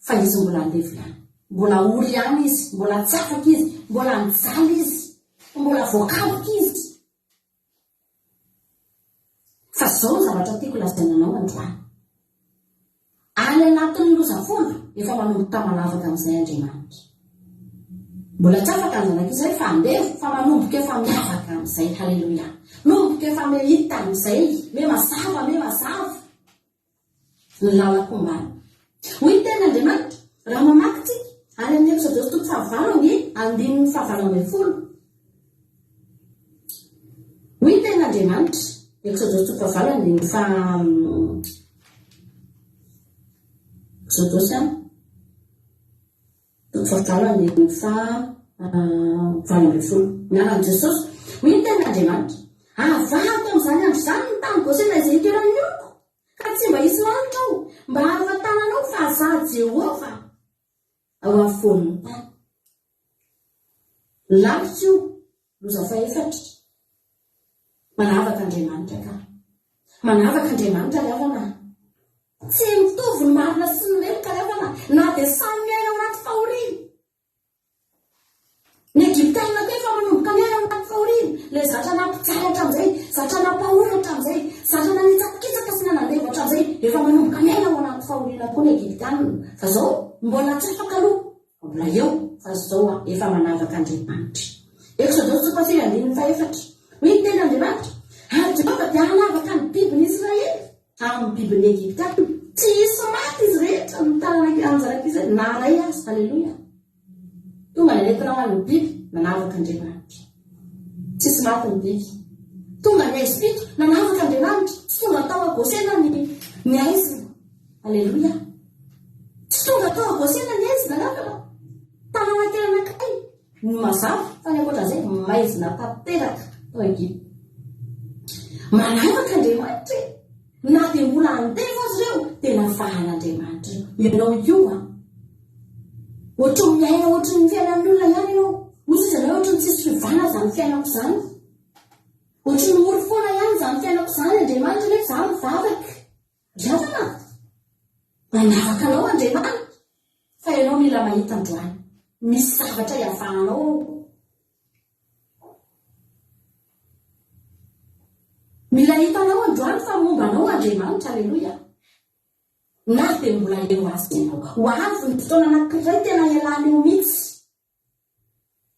Fa izy mbola andevo ihany. Mbola oly ihany izy, mbola tsy afaka izy, mbola mijaly izy, mbola voakaboka izy. Fa zao zavatra tiako lazaina anao androany. Any anatin'ny loza folo efa manomboka manavaka amin'izay Andriamanitra. Mbola tsy afaka ny zanak'Israely fa andevo, fa manomboka efa miavaka amin'izay. Haleloia. Nomboka efa mehita amin'izay, mazava. Ny lalako ombany. Hoy tena Andriamanitra, raha mamaky tsika any amin'ny Exodus 5:9-10. Hoy tena Andriamanitra, Exodus 5:9. Exodus 5:9. Miaran'i Jesosy, hoy tena Andriamanitra, avako amin'izany andro izany ny tany Gosena izay itoeran'ny oloko, ka tsy mba hisy lanitra ao, mba ahafantananao fa azaho Jehova ao afovoan'ny tany. Lavitra io, loza faefatra. Manavaka Andriamanitra ka. Manavaka Andriamanitra levana. Tsy mitovy ny marina sy ny reloka levana, na dia samy miaina ao anaty fahoriana. Ny Egyptianina koa efa manomboka miaina ao anaty fahoriana. Ilay zatra nampitsahatra amin'izay, zatra nampahoratra amin'izay, zatra nanitsakitsaka sy nanandevatra amin'izay, efa manomboka miaina ao anaty fahoriana koa ny Egyptianina. Fa zao mbola tsy afaka aloha, mbola eo, fa zao efa manavaka Andriamanitra. Exodus 5:4. Hoy tena Andriamanitra, ary Jehova dia hanavaka ny bibin'ny Israely amin'ny bibin'ny Egyptianina. Tsy hisy maty izy rehetra ny tanana anjarak'Israely na ray azy. Haleloia. Tonga ny aretina ho an'ny biby, nanavaka Andriamanitra. Tsy hisy maty ny biby. Tonga ny Ezipito, nanavaka Andriamanitra. Tsy tonga tao Gosena ny aizina. Haleloia. Tsy tonga tao Gosena ny aizina lafana. Tanana kely anankiray ny mazava, fa ny ankoatran'izay maizina tanteraka tao Egypte. Manavaka Andriamanitra. Na dia mbola andevo azy ireo, dia nafahan'Andriamanitra. Ianao io ohatry ny miaina ohatry ny fiainan'ny olona ihany ianao. Ozy izy anao ohatry ny tsisy fivana izany fiainako izany. Ohatry ny moro foana ihany izany fiainako izany. Andriamanitra ilay izaho mivavaka. Ravana. Manavaka anao Andriamanitra. Fa ianao mila mahita androany. Misy zavatra iafahanao. Mila hitanao androany fa mombanao Andriamanitra. Haleloia. Na dia mbola eo azy ianao. Ho avy ny fotoana anankiray tena ialana eo mihitsy.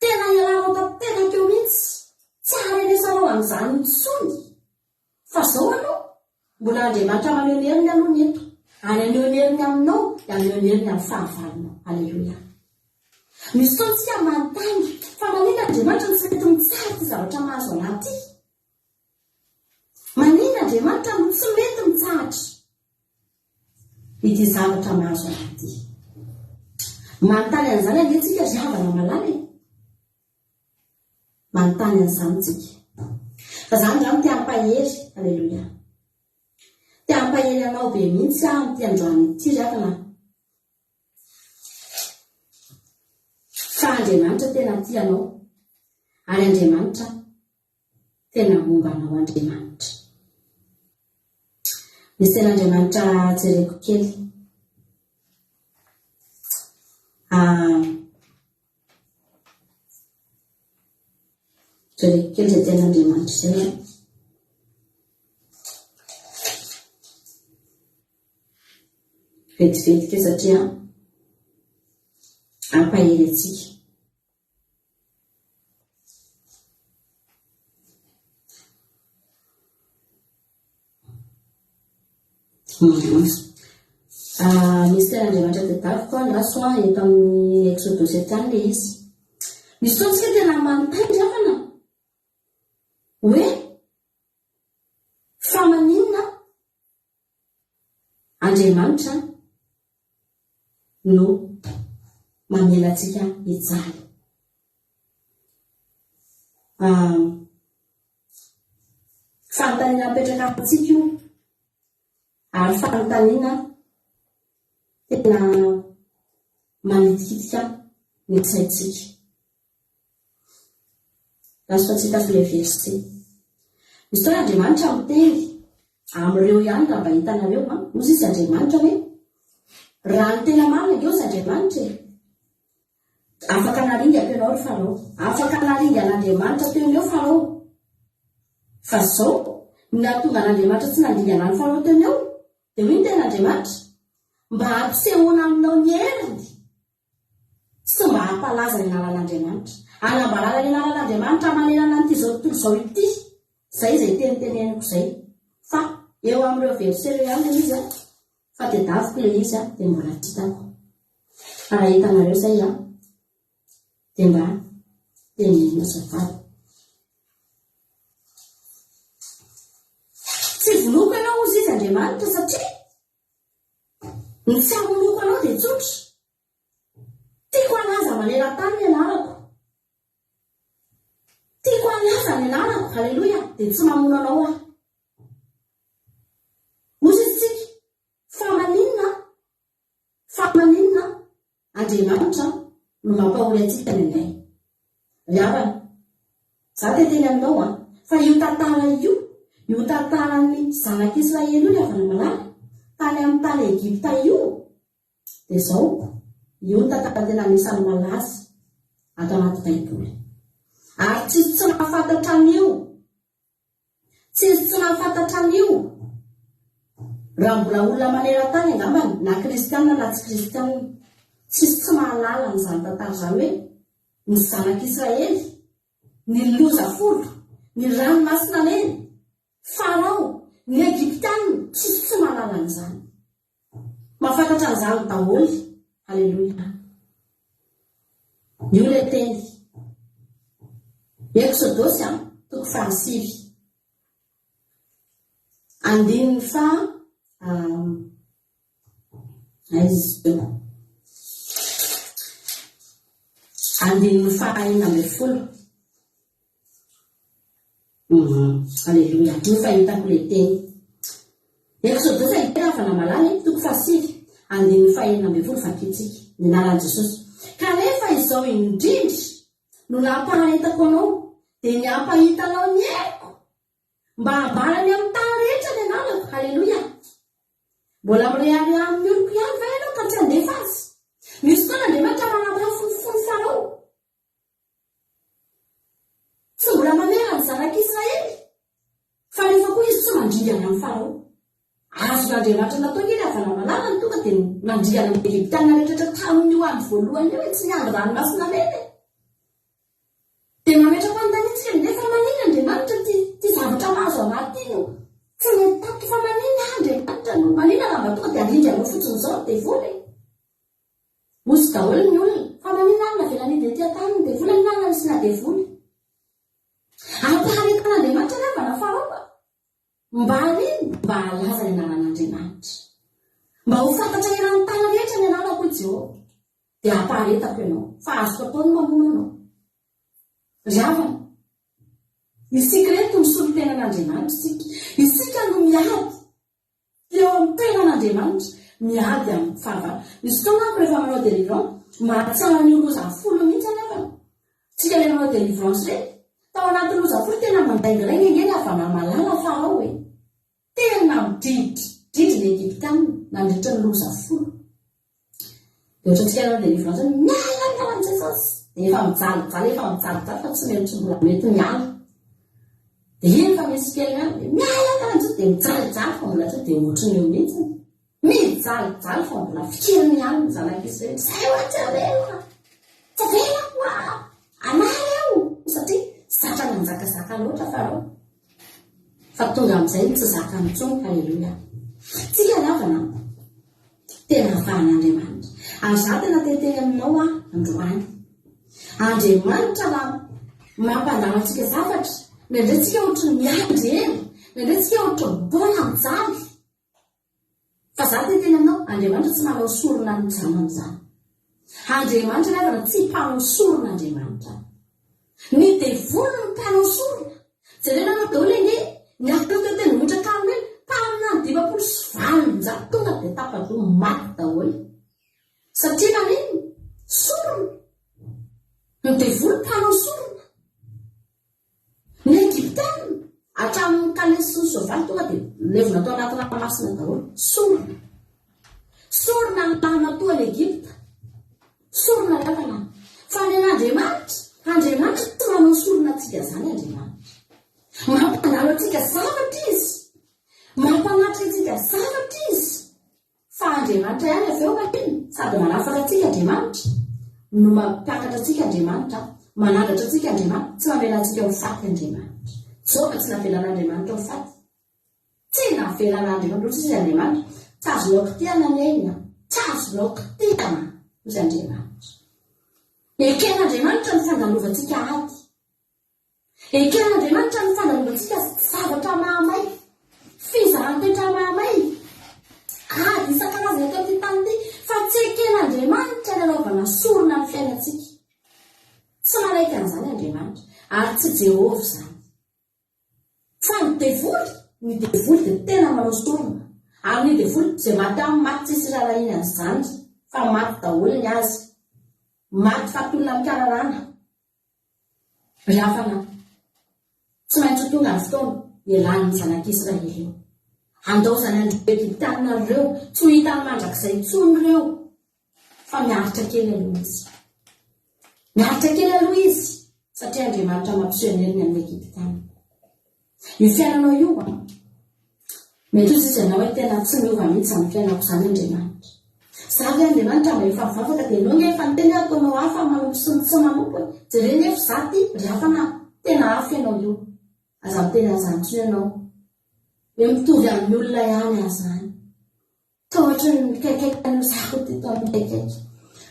Tena ialanao tanteraka eo mihitsy. Tsy harenesanao amin'izany intsony. Fa zao anao, mbola Andriamanitra maneho ny heriny aloha ny eto. Any aneho ny heriny aminao, dia aneho ny heriny amin'ny fahavalonao. Haleloia. Misy fotoantsika manontany fa maninona Andriamanitra ny tsy mety mitsara ty zavatra mahazo anaty? Maninona Andriamanitra no tsy mety mitsahatra ity zavatra mahazo anaty? Manontany an'izany anetsika ry havana malala. Manontany an'izany tsika. Fa zany zany te hampahery. Haleloia. Te hampahery anao be mihitsy ty androany ity rakana. Fa Andriamanitra tena tianao. Ary Andriamanitra tena mombanao Andriamanitra. Misy tena Andriamanitra jereko kely. Jereko kely izay tena Andriamanitra izay. Vetivetika satria ampahery antsika. Misy tena Andriamanitra tedavy koa laso eto amin'ny Exodus 7 le izy. Misy fotoantsika tena manontany ravana hoe fa maninona Andriamanitra no mamela antsika hijaly. Fanontaniana mipetraka amintsika io. Ary fanontaniana tena manitikitika ny saitsika. Lasoatsika file verset. Misy toa Andriamanitra miteny amin'ireo ihany raha mba hitanareo ozy izy Andriamanitra hoe raha ny tena marina eo izy Andriamanitra afaka naringa ampianao ry Farao, afaka naringa an'Andriamanitra teo eo Farao. Fa zao natonga an'Andriamanitra tsy nandingana ny Farao teo eo dia hoe ny tena Andriamanitra mba hampisehoana aminao ny heriny sy mba hampalaza ny anaran'Andriamanitra, hanambarana ny anaran'Andriamanitra manerana n'ity zao tontolo zao ity. Zay izay teniteneniko zay. Fa eo amin'ireo verset ireo ihany izy fa tedaviko ilay izy dia mbola titako. Raha hitanareo zay dia mba tenenina azafady. Tsy voloko ianao ozy izy Andriamanitra satria ny tsy hamonoko anao dia tsotra. Tiako halaza maneran-tany ny anarako. Tiako halaza ny anarako. Halleloja. Dia tsy mamono anao aho. Ozy isika fa maninona Andriamanitra no mampahory antsika ny indray. Riavana. Za teteny aminao fa io tantara io tantaran'ny zanak'Israely io ny avana malala tany amin'ny tany Egipta io. Dia zao io tantara tena anisan'ny malaza ato anaty Baiboly. Ary tsy mahafantatra an'io. Tsy mahafantatra an'io. Raha mbola olona maneran-tany angambany na kristianina na tsy kristianina tsy mahalala n'izany tantara izany hoe ny zanak'Israely, ny loza folo, ny ranomasina mena, Farao, ny Egiptianina tsy mahalala an'izany. Mahafantatra an'izany daholo. Halleluja. Io ilay teny Exodosy 6 andininy fa andininy fa 40. Halleluja. Io fa hitako ilay teny Exodosy hitena fa namalany 6 andininy fa 40 fakitsika ny anaran'i Jesosy. Kanefa izao indrindra no nampaharetako anao dia ny ampahitanao ny haiko mba hambarany amin'ny tany rehetra ny anarako. Halleluja. Mbola mirehary amin'ny oloko ihany fa ianao ka tsy handefa azy. Misy fotoana Andriamanitra manamora fonofony Farao. Tsy mbola mamera ny zanak'Israely fa rehefa koa izy tsy mandringana amin'ny Farao. Azo Andriamanitra natao kely avana malala ny tonga dia mandringana amin'ny Egiptianina rehetra tamin'io andro voalohany eo tsy niandry ranomasina mena. Dia mametraka an-tanitsika nefa maninona Andriamanitra ty zavatra mahazo anatiny tsy netaky fa maninona Andriamanitra no maninona raha mba tonga dia arindranao fotsiny zao dia vola. Ozy daholo ny olona fa maninona any navelany dia ety an-taniny dia vola ninana sy na dia vola. Ampaharetan'Andriamanitra ny avana Farao mba halaza ny ananan'Andriamanitra, mba ho fantatra eran'ny tany rehetra ny anarako i Jehovah. Dia ampaharetako ianao fa azoko ataony mamono anao. Riavana. Isika reto misolo tenan'Andriamanitra isika no miady eo amin'ny tenan'Andriamanitra, miady amin'ny fahavalo. Misy fotoana rehefa manao délivrance mahatsara ny loza folo mihitsy any avana. Tsika ilay manao délivrance ireny tao anaty loza folo tena mandaingiray ngeny avana malala Farao tena midridry ny Egiptianina nandritra ny loza folo. Dia ohatra tsika manao délivrance miala Jesosy efa mijaly fa tsy mety mbola mety miala. Dia iny fa misy kely ihany miala karantsy dia mijaly fa mbola tsy dia ohatrany eo mihitsy. Mijaly fa mbola fikiriny ihany ny zanak'Israely. Zay ohatsy avela. Tsy avela koa. Anary eo satria zatra nanjakazaka loatra Farao. Fa tonga amin'izay tsy zaka mitsony. Halleluja. Tsika lavana tena afahan'Andriamanitra. Ary za tena teteny aminao androany. Andriamanitra raha mampandalantsika zavatra nendray tsika ohatry miandry eny, nendray tsika ohatry mbola mijaly. Fa za teteny aminao Andriamanitra tsy manao sorona ny zaman'izany. Andriamanitra lavana tsy mpanao sorona Andriamanitra. Ny devoly no mpanao sorona. Jerena anao daholo eny ny atototeny mitraka aminy tamina 520 tonga dia tapa-doha maty daholo. Satria maninona? devoly mpanao sorona ny Egyptiana hatramin'ny kalesy sovaly tonga dia levona tao anaty ranomasina daholo sorona sorona ny tanatoa ny Egypta sorona lefana fa ny Andriamanitra tsy manao sorona antsika zany Andriamanitra mampanalo antsika zavatra izy mampanatra antsika zavatra izy fa Andriamanitra ihany avy eo matiny sady manafaka antsika Andriamanitra no mampiakatra antsika Andriamanitra manandratra antsika Andriamanitra tsy mamela antsika ho faty Andriamanitra zao tsy navelan'Andriamanitra ho faty tsy navelan'Andriamanitra ozy izy Andriamanitra tsy azo laoka tiana nena tsy azo laoka tiana ozy Andriamanitra eken'Andriamanitra ny fandalovantsika ady eken'Andriamanitra ny fandalovantsika zavatra mahamay fizahan-toetra mahamay ady isan-karazany eto amin'ity tany ity fa tsy eken'Andriamanitra ny anaovana sorona ny fiainantsika tsy manaiky an'izany Andriamanitra ary tsy Jehovah zany fa ny devoly dia tena manao sorona ary ny devoly izay maty amin'ny maty tsisy rarahina an'izany fa maty daholo ny azy maty fatolona mikararana ry hafana tsy maintsy tonga ny fotoana ialany zanak'Israely eo andaozany andro Egyptiana ireo tsy ho hitany mandrakizay intsony ireo fa miaritra kely aloha izy miaritra kely aloha izy satria Andriamanitra mampiseho ny heriny amin'ny Egyptiana io fiainanao io mety ozy izy ianao hoe tena tsy miova mihitsy amin'ny fiainako zany Andriamanitra zavy Andriamanitra mba efa mivavaka dia ianao nefa ny tena ataonao hafa manompo sy ny tsy manompo jereny efa zaty ry hafana tena hafa ianao io aza miteny azantsony ianao hoe mitovy amin'ny olona ihany azany tao ohatra ny kaikaiky ny zako ty tao amin'ny kaikaiky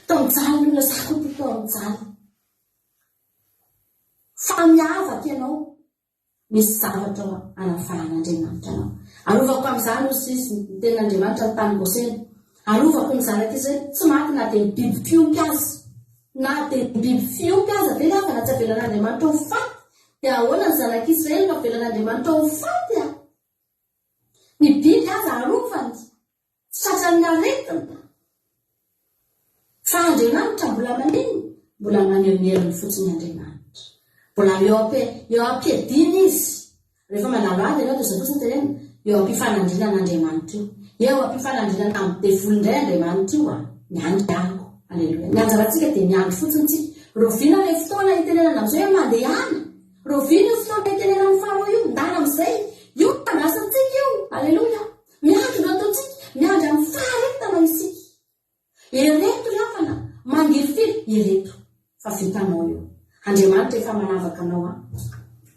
tao mijaly ny olona zako ty tao mijaly fa miavaka ianao misy zavatra anafahan'Andriamanitra anao arovako amin'izany ozy izy ny ten'Andriamanitra ny tany Goseny arovako ny zanak'izy tsy maty na dia ny biby fiompy azy na dia ny biby fiompy azy avy hafa na tsy avelan'Andriamanitra ho faty dia ahoana ny zanak'Israely no avelan'Andriamanitra ho faty ny biby azy arovany satrany aretina fa Andriamanitra mbola manino mbola maneho ny heriny fotsiny Andriamanitra mbola eo ampiadina izy rehefa manalo ady ianao dia zao tenena eo ampifanandrinan'Andriamanitra io eo ampifanandrinana amin'ny devoly indray Andriamanitra io miandry ako aleloia ny anjarantsika dia miandry fotsiny tsika rovina ilay fotoana hitenenana amin'izay hoe mandehana rovina io fotoana hitenenana ny farao io ndana amin'izay io tandrasantsika io aleloia miandry no ataontsika miandry amin'ny faharetana isika ereto ry hafana mangifiry ereto fa vitanao io Andriamanitra efa manavaka anao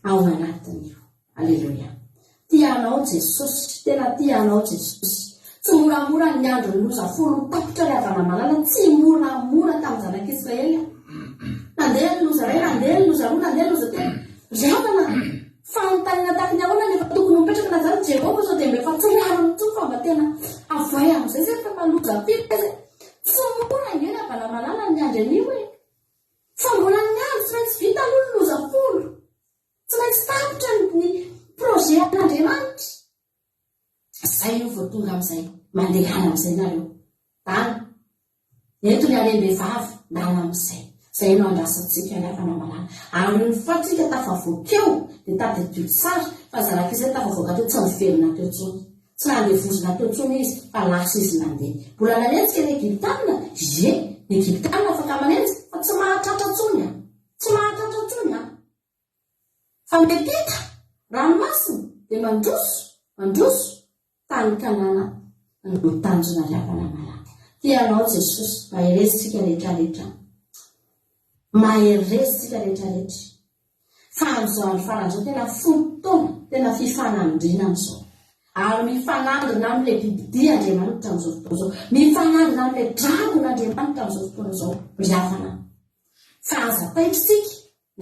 ao anatiny io aleloia tianao Jesosy tena tianao Jesosy tsy moramora ny andro ny loza folo tapitra ry havana malala tsy moramora tamin'ny zanak'Israely nandeha ny loza ray nandeha ny loza roa nandeha ny loza telo ry havana fanontaniana tahakiny ahoana nefa tokony mipetraka na zany Jehovah sao dia mbefa tsy rariny toa fa mba tena avay amin'izay zay fa maloza firy zay tsy mora ingeny havana malala ny andro anio hoe fa mbola ny andro tsy maintsy vita aloha ny loza folo tsy maintsy tapitra ny projet an'Andriamanitra zay io vao tonga amin'izay mandehana amin'izay nareo tany eto ny alem-behivavy ndana amin'izay zay no andrasantsika ny hafana malala ary ny fatsika tafavoakeo dia tadedio tsara fa zanak'izay tafavoaka teo tsy niverina teo tsony tsy nandevozina teo tsony izy fa lasa izy nandeha mbola nanenjika ny Egyptiana ye ny Egyptiana afaka manenjika fa tsy mahatratra tsony tsy mahatratra tsony fa mepita ranomasina dia mandroso tany Kanana no tanjona ry havana malala tianao Jesosy maherezitsika rehetrarehetra maherezitsika rehetrarehetra fa amin'izao andro faran'izao tena fotoana tena fifanandrinana izao ary mifanandrina amin'ilay bibidia Andriamanitra amin'izao fotoana izao mifanandrina amin'ilay dragon'Andriamanitra amin'izao fotoana izao ry havana fa aza taitsika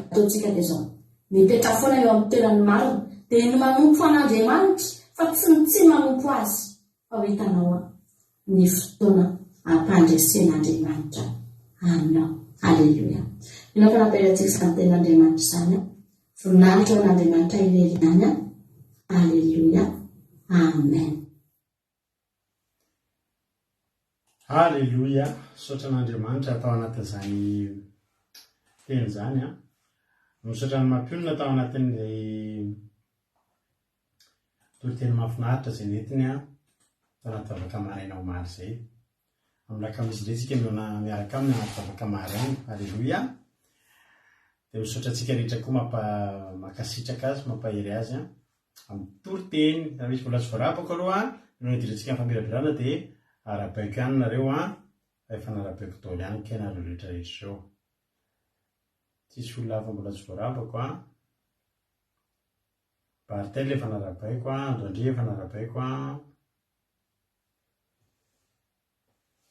ataontsika dia izao mipetra foana eo amin'ny toerany marina dia ny manompo an'Andriamanitra fa tsy manompo azy fa ho hitanao ny fotoana ampandresen'Andriamanitra aminao aleluia inao fa nampiaratsika izany ten'Andriamanitra izany voninahitra ao an'Andriamanitra irery any aleluia amen aleluia saotra an'Andriamanitra atao anatin'izany teny zany a misaotra ny mampionona tao anatin'izay toriteny mahafinaritra zay netiny a tao anaty vavaka maraina ho maro zay amin'nylakamisy ndray tsika miaraka aminy anaty vavaka maraina. Alleloia. Dia misaotra antsika rehetra koa makasitraka azy mampahery azy a amin'ny toriteny. Raha misy vola tsy voarapako aloha no idirantsika amin'ny famirabirana dia arabaiko ihany nareo a efa narabaiko taolo ihany ka nareo rehetrarehetra zao. Tsisy olona hafa mbola tsy voarapako a. Bartel efa narabaiko a, Andrandre efa narabaiko a.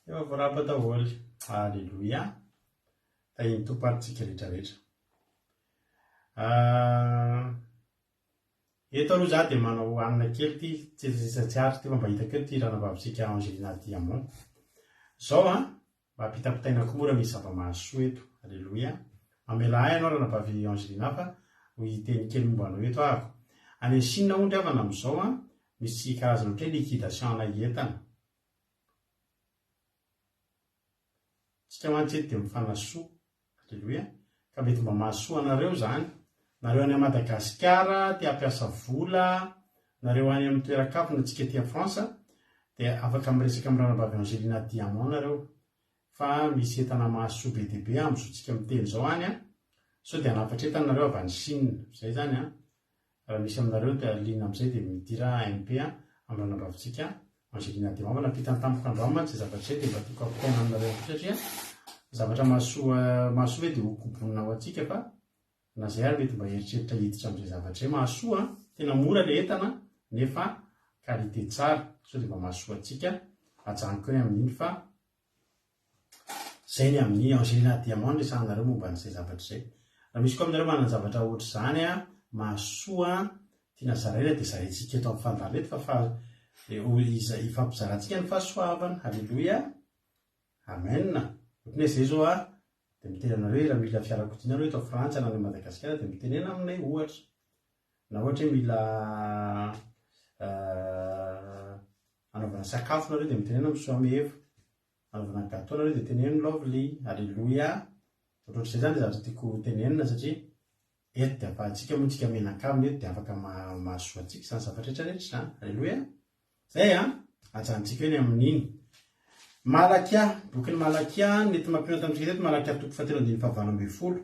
Efa voarapa daholo. Alleluia. Tahiny tomparintsika rehetrarehetra. Eto aloha za dia manao anina kely ty tsy ary ty mba hitako ty ranavavitsika Angelina Diamond. Zao a mampitapitaina koa mora misy zava-mahasoa eto. Alleluia. Amela ay ianao ranavavy Angelina fa ho iteny kely momba anao eto ahako. Any Chine ondry avana amin'izao a misy karazana ohatray liquidation ana entana. Tsika mantsy eto dia mifanasoa. Alleluia. Ka mety mba mahasoa anareo zany. Nareo any Madagasikara tia hampiasa vola, nareo any amin'ny toeran-kafona antsika tia France dia afaka miresaka amin'ny ranavavy Angelina Diamond nareo. Fa misy entana mahasoa be dia be amin'izao tsika miteny zao any a. So dia hanafatra entana nareo avy any Chine. Zay zany a. Raha misy aminareo dia liana amin'izay dia midira MP a amin'ny ranavavitsika Angelina Diamond. Nampitany tampoka andro aminy izay zavatra izay dia mba tiako ampitaina aminareo satria zavatra mahasoa hoe dia hokobonina ho antsika fa na zay ary mety mba heritreritra hiditra amin'izay zavatra izay mahasoa. Tena mora ilay entana nefa qualité tsara. So dia mba mahasoa antsika ajanoko hoe amin'iny fa zay ny amin'ny Angelina Diamond resahanareo momba n'izay zavatra izay. Raha misy koa aminareo manana zavatra ohatr' izany a mahasoa tiana zaraina dia zaraintsika eto amin'ny fandarana eto fa ifampizarantsika ny fahasoavana. Alleluia. Amen. Ohatran'ny hoe zay zao a dia miteny anareo raha mila fiarakodia eto Frantsa na any Madagasikara dia mitenena aminay ohatra. Na ohatra hoe mila anaovana sakafo nareo dia mitenena amin'ny Soamevo. Anaovana gâteau nareo dia tenena Lovely. Alleluia. Ohatr'izay zany zavatra tiako tenenina satria eto dia afahantsika moa tsika menakavina eto dia afaka mahasoa antsika izany zavatra rehetrarehetra izany. Alleluia. Zay a ajanontsika hoe ny amin'iny. Malakia, bokin'ny Malakia nety mampiona tamintsika teto Malakia 7:20.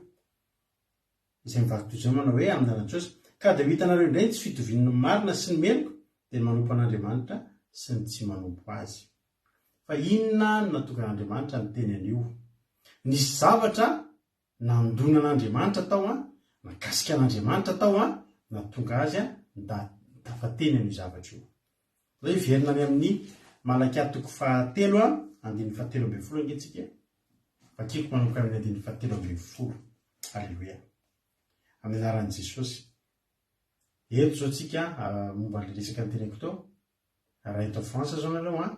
Izay mivaky toy izao manao hoe amin'ny anatr'Jeosy ka dia hitanareo indray tsy fitoviany ny marina sy ny meloko dia ny manompo an'Andriamanitra sy ny tsy manompo azy. Fa inona no natokan'Andriamanitra ny teny an'io? Nisy zavatra nandona an'Andriamanitra tao a, nakasika an'Andriamanitra tao a, natonga azy a tafateny an'io zavatra io. Zay verina any amin'ny Malakia 7:17 angetsika. Vakiko manomboka amin'ny 7:17. Alleluia. Amin'ny anaran'i Jesosy. Eto zao tsika momba ny resaka nyteneko tao. Raha eto France zao nareo a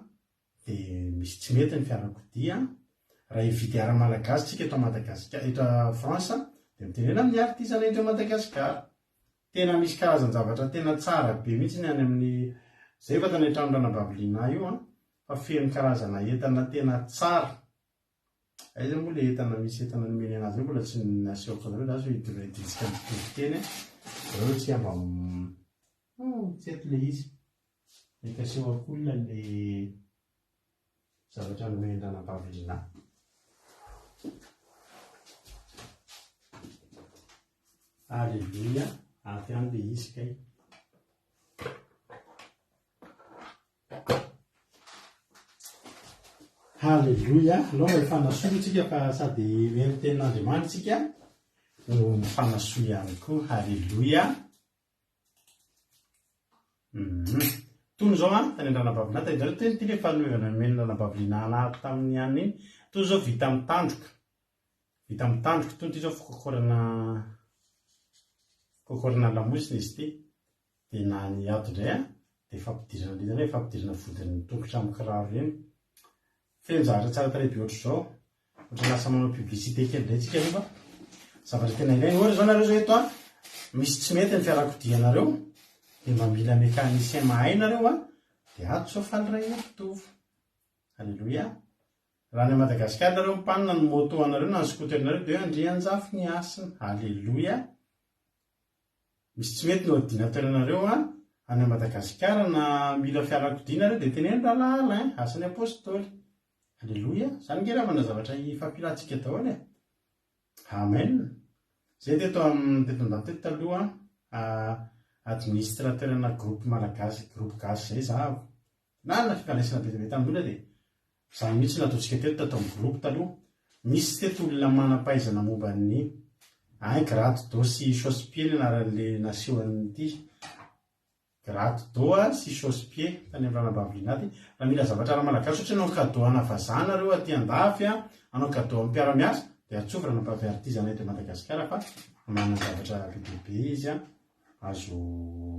dia misy tsy mety ny fiarakodia. Raha hividy ara-malagasy tsika eto Madagasikara, eto France dia mitenena amin'ny artisana eto Madagasikara. Tena misy karazana zavatra tena tsara be mihitsy ny any amin'ny zay efa tany an-trano ranavaviliana io a fa feno karazana entana tena tsara. Aiza moa ilay entana misy entana nomeny anazy mbola tsy nasehoko anareo za iditsika miteny reo tsy amba tsy eto ilay izy ekasehoko olona ilay zavatra nomeny ranavaviliana. Alleluia. Aty any ilay izy kay. Halleluia. Aloha mifanasoa tsika fa sady meno tenin'Andriamanitra tsika no mifanasoa ihany koa. Halleluia. Tony zao a tany an-dranam-bavilina tany zareo teny ty le fanomevana meno ranam-bavilina anaty tamin'ny any iny. Tony zao vita amin'ny tandroka. Vita amin'ny tandroka tony ty zao fikokorana lamosina izy ty. Dia na ny ato indray a dia fampidirana lidana hoe fampidirana vodin'ny tongotra amin'ny kiraro ireny. Feno zavatra tsara tarehy be ohatr' izao. Ohatry lasa manao publicité kely indray tsika rehefa zavatra tena ilaina. Ohatra zao nareo zao eto a misy tsy mety ny fiarakodia-nareo dia mba mila mécanicien mahay nareo a dia ato zao faly iray mitovy. Alleluia. raha ny Madagasikara nareo mpanina ny moto anareo na ny skooterinareo dia andrianjafy ny asina. Aleloia. Misy tsy mety no ordinateur anareo any Madagasikara na mila fiarakodia nareo dia teneno rahalahala asan'ny apôstôly. Aleloia. Zany ngeravana zavatra ifampilantsika daholo e. Amen. Zay teto teto taloha administrateur ana groupe malagasy, groupe gasy zay zaho. Na fifandraisana bebe tamin'olona dia zany mihitsy nataontsika teto tato amin'ny groupe taloha. Misy teto olona manam-pahaizana momba ny gratte d'eau sy chausse-pied ny anaran'le nasehoan'ity. Gratte d'eau sy chausse-pied tany amin'ny ranam-bavinaty. Raha mila zavatra raha malagasy ohatra anao cadeau ana vazana reo aty andafy anao cadeau amin'ny mpiara-miasa dia atsofa raha nampaviaritizana eto Madagasikara fa manana zavatra bebe izy azo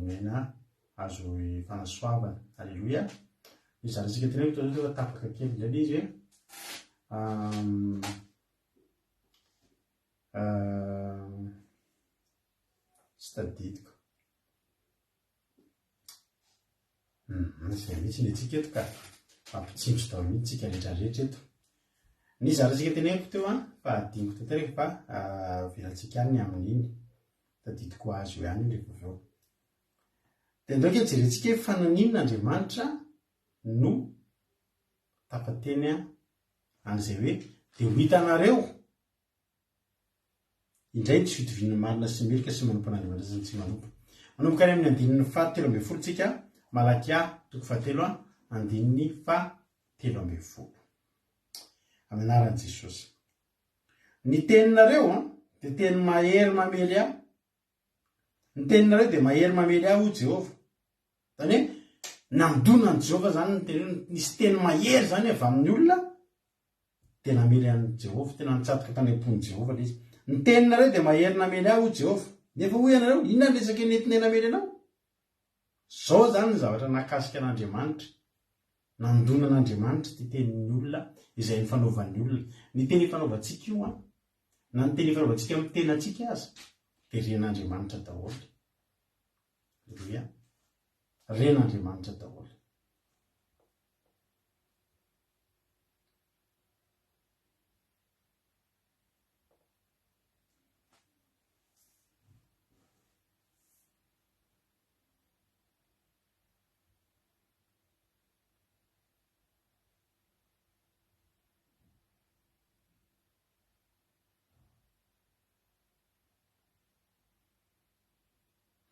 mena azo fanasoavana. Aleloia. Izy resika teneno toa tapaka kely indray izy tsy tadidiko zay mihitsy ny atsika eto ka ampitsinjo dao mihitsy tsika rehetrarehetra eto. Ny zaresika teneniko teo fa adiniko teo tereka fa velantsika any amin'iny tadidiko azo ihany rehefa avy eo. Dia andao ke jerentsika hoe fananin'Andriamanitra no tapateny an'izay hoe dia ho hitanareo indray tsy fitoviana marina sy melika sy manompo an'Andriamanitra sy tsy manompo. Manomboka any amin'ny andininy 7:30 tsika Malakia 7:30 amin'ny anaran'i Jesosy. Ny teninareo dia teny mahery mamely aho. Ny teninareo dia mahery mamely aho Jehovah. Zany hoe namdona an Jehovah zany ny teny. Nisy teny mahery zany avy amin'ny olona dia namely an'i Jehovah, tena nitsatoka tany am-pon'i Jehovah ilay izy. Ny teninareo dia mahery namely aho Jehovah. Nefa hoy ianareo inona ny resaka nentinay namely anao? Zao zany ny zavatra nakasika an'Andriamanitra. Nandona an'Andriamanitra ty tenin'ny olona izay ny fanaovan'ny olona. Ny teny fanaovantsika io na ny teny fanaovantsika amin'ny tenantsika aza dia ren'Andriamanitra daholo. Aleluia. Ren'Andriamanitra daholo.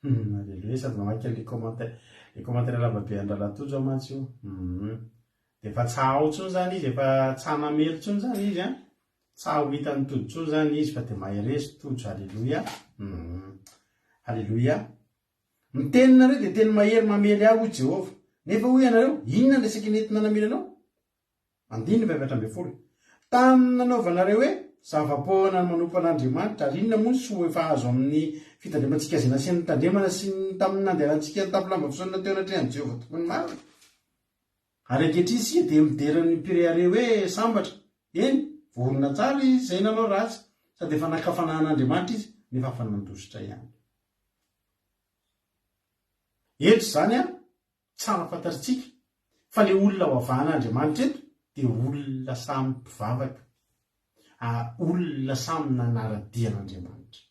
Aleluia. Sady mamaky le commentaire lavabe Andralatojo mantsy io. Dia efa tsaho tsony zany izy, efa tsanamely tsony zany izy tsaho hitany tojo tsony zany izy fa dia maheresy tojo. Aleluia. Aleluia. Ny teninareo dia teny mahery mamely aho Jehovah. Nefa hoy ianareo inona ny resaky nentina namely anao? 9:20. Tamin'ny nanaovanareo hoe zava-pohana ny manompo an'Andriamanitra ary inona moa sy ho efa azo amin'ny fitandremantsika izay nasian'ny tandremana sy ny tamin'ny nandehanantsika tapilamba fisaonana teo anatrehan'i Jehovah tokony marina. Ary ankehitriny isika dia mideran'ny mpireare hoe sambatra. Eny, vorona tsara izy izay nanao ratsy sady efa nakafanan'Andriamanitra izy nefa afa nandositra ihany. Eto zany tsara fantatritsika fa le olona ho avahan'Andriamanitra eto dia olona samy mpivavaka. Olona samy nanaradian'Andriamanitra.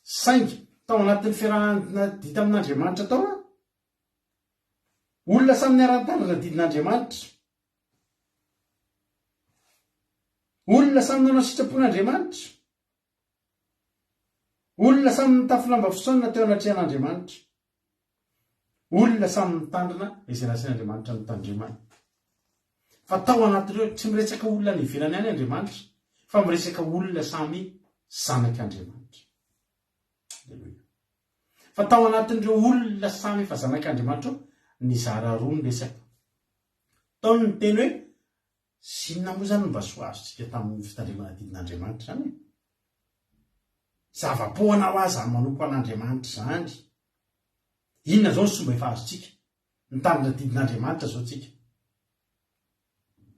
Saingy tao anatin'ny fiarahana dita amin'Andriamanitra tao olona samy niaran-tany didin'Andriamanitra. Olona samy nanao sitrapon'Andriamanitra. Olona samy nitafy lamba fisaonana teo anatrehan'Andriamanitra. Olona samy mitandrina izay nasian'Andriamanitra mitandremana. Fa tao anatin'ireo tsy miresaka olona ny ivelany any Andriamanitra fa miresaka olona samy zanak'Andriamanitra. Aleluia. Fa tao anatin'ireo olona samy efa zanak'Andriamanitra ny zara roa ny resaka. Tao ny teny hoe sinona moa zany mba soazontsika tamin'ny fitandremana didin'Andriamanitra zany. Zava-pohana ho azy manompo an'Andriamanitra zany. Inona zao ny somba efa azontsika? Mitandrina didin'Andriamanitra zao tsika.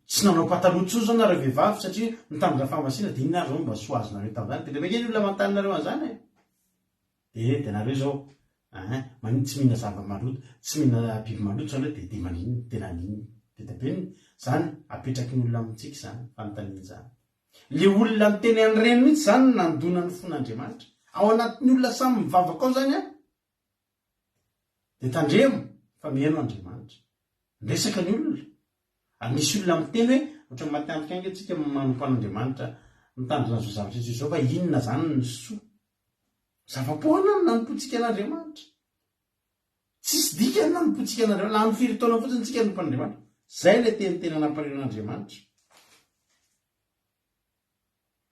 Tsy nanao pataloha tsony zao nareo vehivavy satria mitandrina famasiana dia inona zao mba soazonareo tamin'izany. Dia rehefa kely olona mantanonareo an'izany dia nareo zao manino tsy mihina zava-maloto, tsy mihina biby maloto zany dia maninona tena ninona. betabe zany apetraky ny olona amintsika zany fanontaniana zany le olona miteny an'ireny mihitsy zany nandona ny fon'Andriamanitra ao anatin'ny olona samy mivavaka ao zany de tandremo fa mihaino Andriamanitra ndresaka ny olona ary misy olona miteny hoe ohatra mateantika ange tsika manompo an'Andriamanitra mitandrina zao zavatra zao fa inona zany ny soa zava-poana ny nanompontsika an'Andriamanitra tsisy dikany nanompontsika an'Andriamanitra la amin'ny firitaona fotsiny tsika nompo an'Andriamanitra zay le tena nampareon'Andriamanitra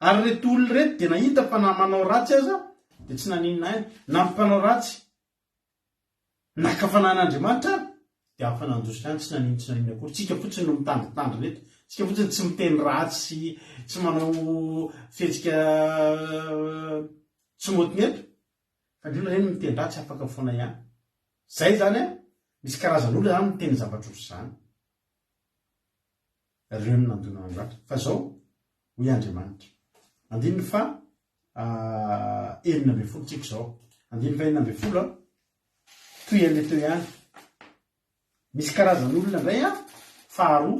ary reto olona reto dia nahita fa na manao ratsy aza dia tsy naninona ainy na mpanao ratsy nakafanan'Andriamanitra dia afa nandositra any tsy nanina akory tsika fotsiny no mitandritandry reto tsika fotsiny tsy miteny ratsy tsy manao fihetsika tsy motiny eto fa ny olona reny miteny ratsy afaka foana ihany zay zany misy karazan'olona zany miteny zavatra ozy zany reo ny nandona Andriamanitra fa zao hoy Andriamanitra andininy fa 19 tsika zao andininy fa 19 toy an'le teo ihany misy karazan'olona indray faharoa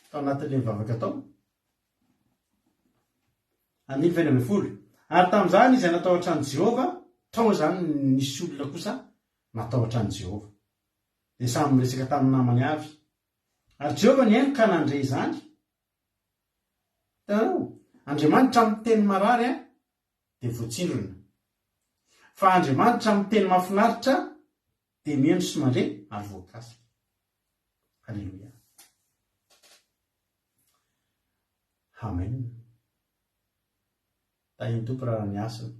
tao anatin'le mivavaka tao andininy fa 19 ary tamin'izany izay natahotra an' Jehova tao zany nisy olona kosa natahotra an' Jehova dia samy miresaka tamin'ny namany avy ary Jehova niaino ka nandre izany tanao Andriamanitra amin'ny teny marary dia voatsindrona fa Andriamanitra amin'ny teny mahafinaritra dia mihaino sy mandre ary voakasika. Halleluia. Amen. Tahiny tompo raha ny asiny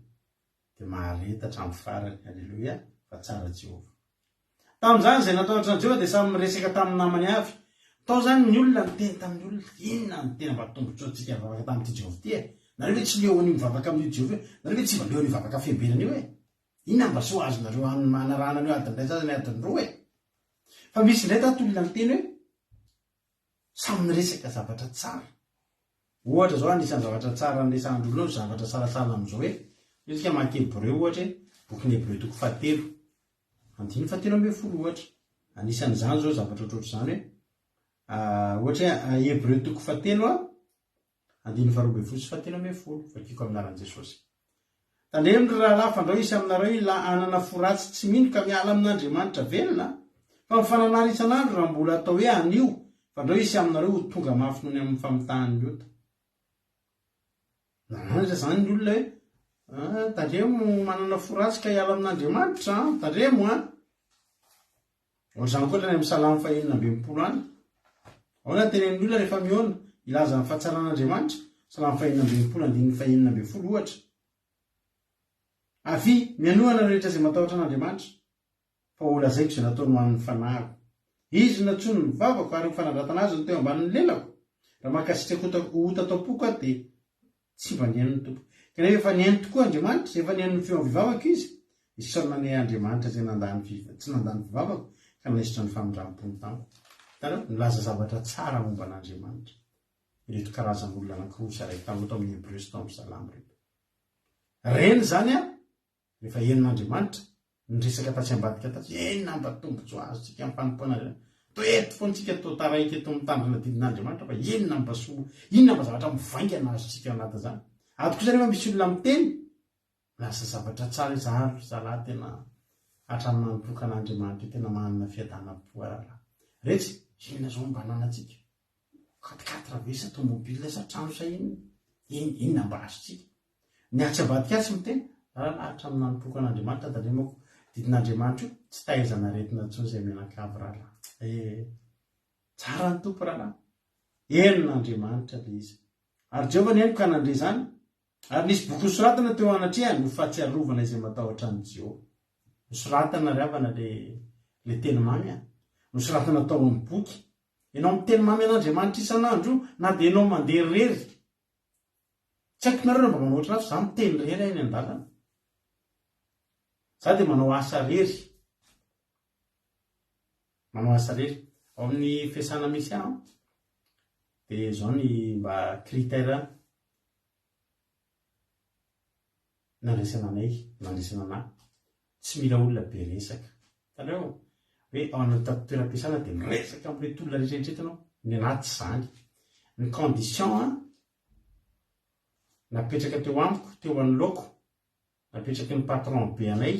dia mahareta hatramin'ny farany. Halleluia. Fa tsara Jehova. Tamin'izany izay natahotra an' Jehova dia samy miresaka tamin'ny namany avy. Tao zany ny olona niteny tamin'ny olona inona ny tena mbatombotra antsika mivavaka tamin'ity Jehova ity nareo hoe tsy leo ny mivavaka amin'io Jehova nareo hoe tsy valeo ny mivavaka fiambenana io inona mba soa azonareo manarana an'io adiny ray zany adiny roa fa misy indray tato olona niteny hoe samy miresaka zavatra tsara ohatra zao anisan'ny zavatra tsara nresandrolona ao zavatra tsaratsara amin'izao hoe isika maka Hebreo ohatra bokyny Hebreo 7 andiny 7 ohatra anisan'izany zao zavatra ohatroatra zany hoe ohatra Hebreo 7 andiny 12 sy 7 vakiko aminaran'i Jesosy tandremony rahalahy fandrao isy aminareo ila anana foratsy tsy mino ka miala amin'Andriamanitra velona fa mifananary isan'andro raha mbola atao hoe anio fandrao isy aminareo ho tonga mafy noho ny amin'ny famitahany ota nananatra zany ny olona hoe tandremo manana foratsy ka hiala amin'Andriamanitra tandremo ohatr'izany koa lany amin'ny Salamo 120 any ao na tenen'ny olona rehefa mihoana ilaza ny fahatsaran'Andriamanitra Salamo 120 andiny 120 ohatra avy mianohana rehetra izay matahotra an'Andriamanitra fa olazaiko izay nataony ho an'ny fanahiko izy natsony mivavako ary mifanandratana azy no teo ambanin'ny lelako raha mahakasitraka ho tatao-poko dia tsy mba niaino ny tompo kanefa efa niaino tokoa Andriamanitra efa niaino ny fivavaka izy isaona ny Andriamanitra izay tsy nandany fivavako ka naisitra ny famindram-pony tamiko tareo nilaza zavatra tsara momba an'Andriamanitra ireto karazan'olona anankiroa sy araiky tamin'ny amin'ny Hebreo sy tao amin'ny Salamo reto reny zany rehefa henon'Andriamanitra nyresaka tatsy ambadika tatsy enina mba tombontso azo tsika amin'ny fanompoana to eto foana tsika to taraiky eto mitandrina didin'Andriamanitra fa enina mba soa inona mba zavatra mivaingana azo tsika anaty zany ato kosa rehefa misy olona miteny lasa zavatra tsara izaharo zalahy tena hatramin'ny nanompoka an'Andriamanitra tena manana fiadanam-po arara retsy inona zao mba nanantsika 4 vesa tomobile sa trano sa inona mba azo tsika ny atsy ambadika atsy miteny rahalahatra amin'ny nanompoka an'Andriamanitra tandremako didin'Andriamanitra io tsy taizana retina intsony izay menakavy rahalahy tsara ny tompo rahalahy henon'Andriamanitra le izy ary Jehova niaino ka nandre zany ary nisy boky nosoratana teo anatrehany ho fahatsiarovana izay matahotra an' Jehova nosoratana ry havana le teny mamy nosoratana tao amin'ny boky ianao miteny mamy an'Andriamanitra isan'andro na dia ianao mandeha rery tsy haiko nareo mba manao ohatranazy za miteny rery ainy an-dalana za dia manao asa rery ao amin'ny fiasana misy dia zao ny mba critère nandresana anay tsy mila olona be resaka tanao hoe ao anaty toeram-piasana dia miresaka amin'ilay olona rehetrarehetra itanao ny anaty zany ny condition napetraka teo amiko teo anoloko napetraky ny patron be anay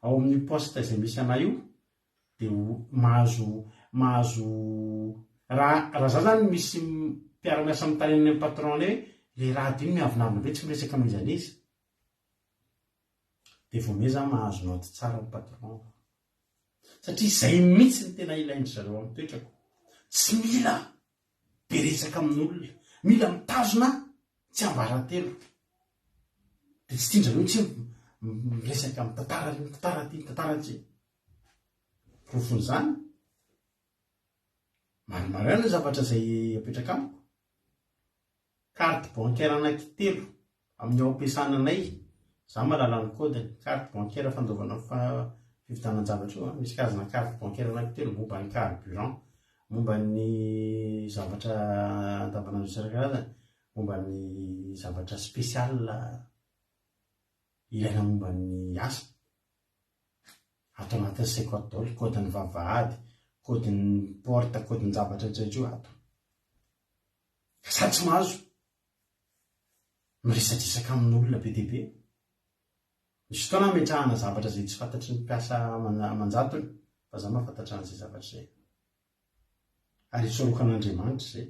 ao amin'ny poste izay misy anay io dia mahazo raha za zany misy mpiara-miasa mitaneniny amin'ny patron le raha diny miavinavina be tsy miresaka amin'izany izy dia vome za mahazo noty tsara ny patron satria izay mihitsy ny tena ilaindry zareo amin'ny toetrako tsy mila beresaka amin'olona mila mitazona tsy ambaratelo dia tsy tianjareo tsy miresaka amin'ny tantara ty profony zany maromaro ny zavatra izay apetraka amiko carte bancaire anankitelo amin'ny ao ampiasananay za malala ny kodiny carte bancaire fandaovana fividianan-javatra io misy karazana carte bancaire anankitelo momba ny carburant momba ny zavatra andavanandro isan-karazany momba ny zavatra spécial ilaina momba ny asa ato anatin'ny sekoatôly kodiny vavahady kodiny porte kodiny zavatra tsaitrio ato sady tsy mahazo miresadresaka amin'olona be dia be misy fotoana metrahana zavatra zay tsy fantatry ny mpiasa manjatony fa za mahafantatra an'izay zavatra zay ary isorokan'Andriamanitra zay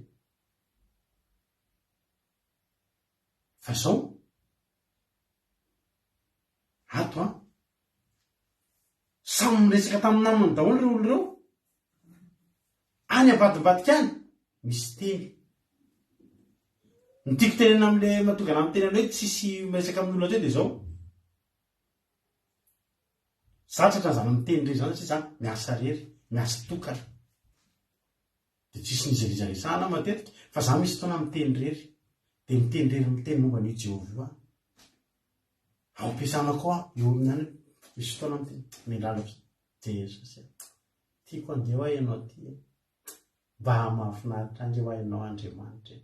fa zao ato samy miresaka tamin'ny namany daholo reo olo reo any ambadimbadika any misy teny ny tiako tenena amin'le mahatonga ana amin'ny teny hoe tsisy miresaka amin'olona zay dia zao zatratra zany miteny rery zany satria za miasa rery miasa tokana dia tsisy nizarizaritsahana matetika fa za misy fotoana miteny rery dia miteny rery miteny momba ny Jehovah io ao ampiasanako eo amin'any misy fotoana miteny milalako Jesosy tiako andeo ahy ianao ty mba mahafinaritra andeo ahy ianao Andriamanitra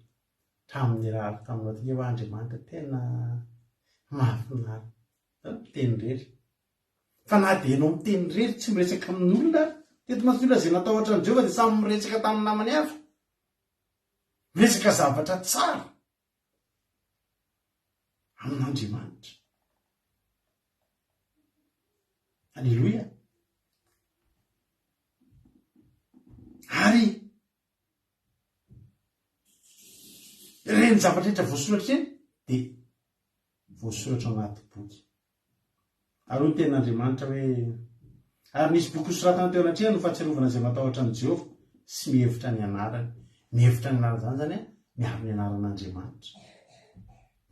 tamin'ny raha taminao ty eo Andriamanitra tena mahafinaritra miteny rery fa na dia ianao miteny rery tsy miresaka amin'olona teto masy olona zay natao ohatra ny Jehovah dia samy miresaka tamin'ny namany hafa miresaka zavatra tsara amin'Andriamanitra. Alleluia. Ary reny zavatra rehetra voasoratra eny dia voasoratra anaty boky. Ary ny tenin'Andriamanitra hoe ary nisy boky soratana teo anatrehany no fahatsiarovana izay matahotra ny Jehovah sy mihevitra ny anarany. Mihevitra ny anarany zany miaro ny anaran'Andriamanitra.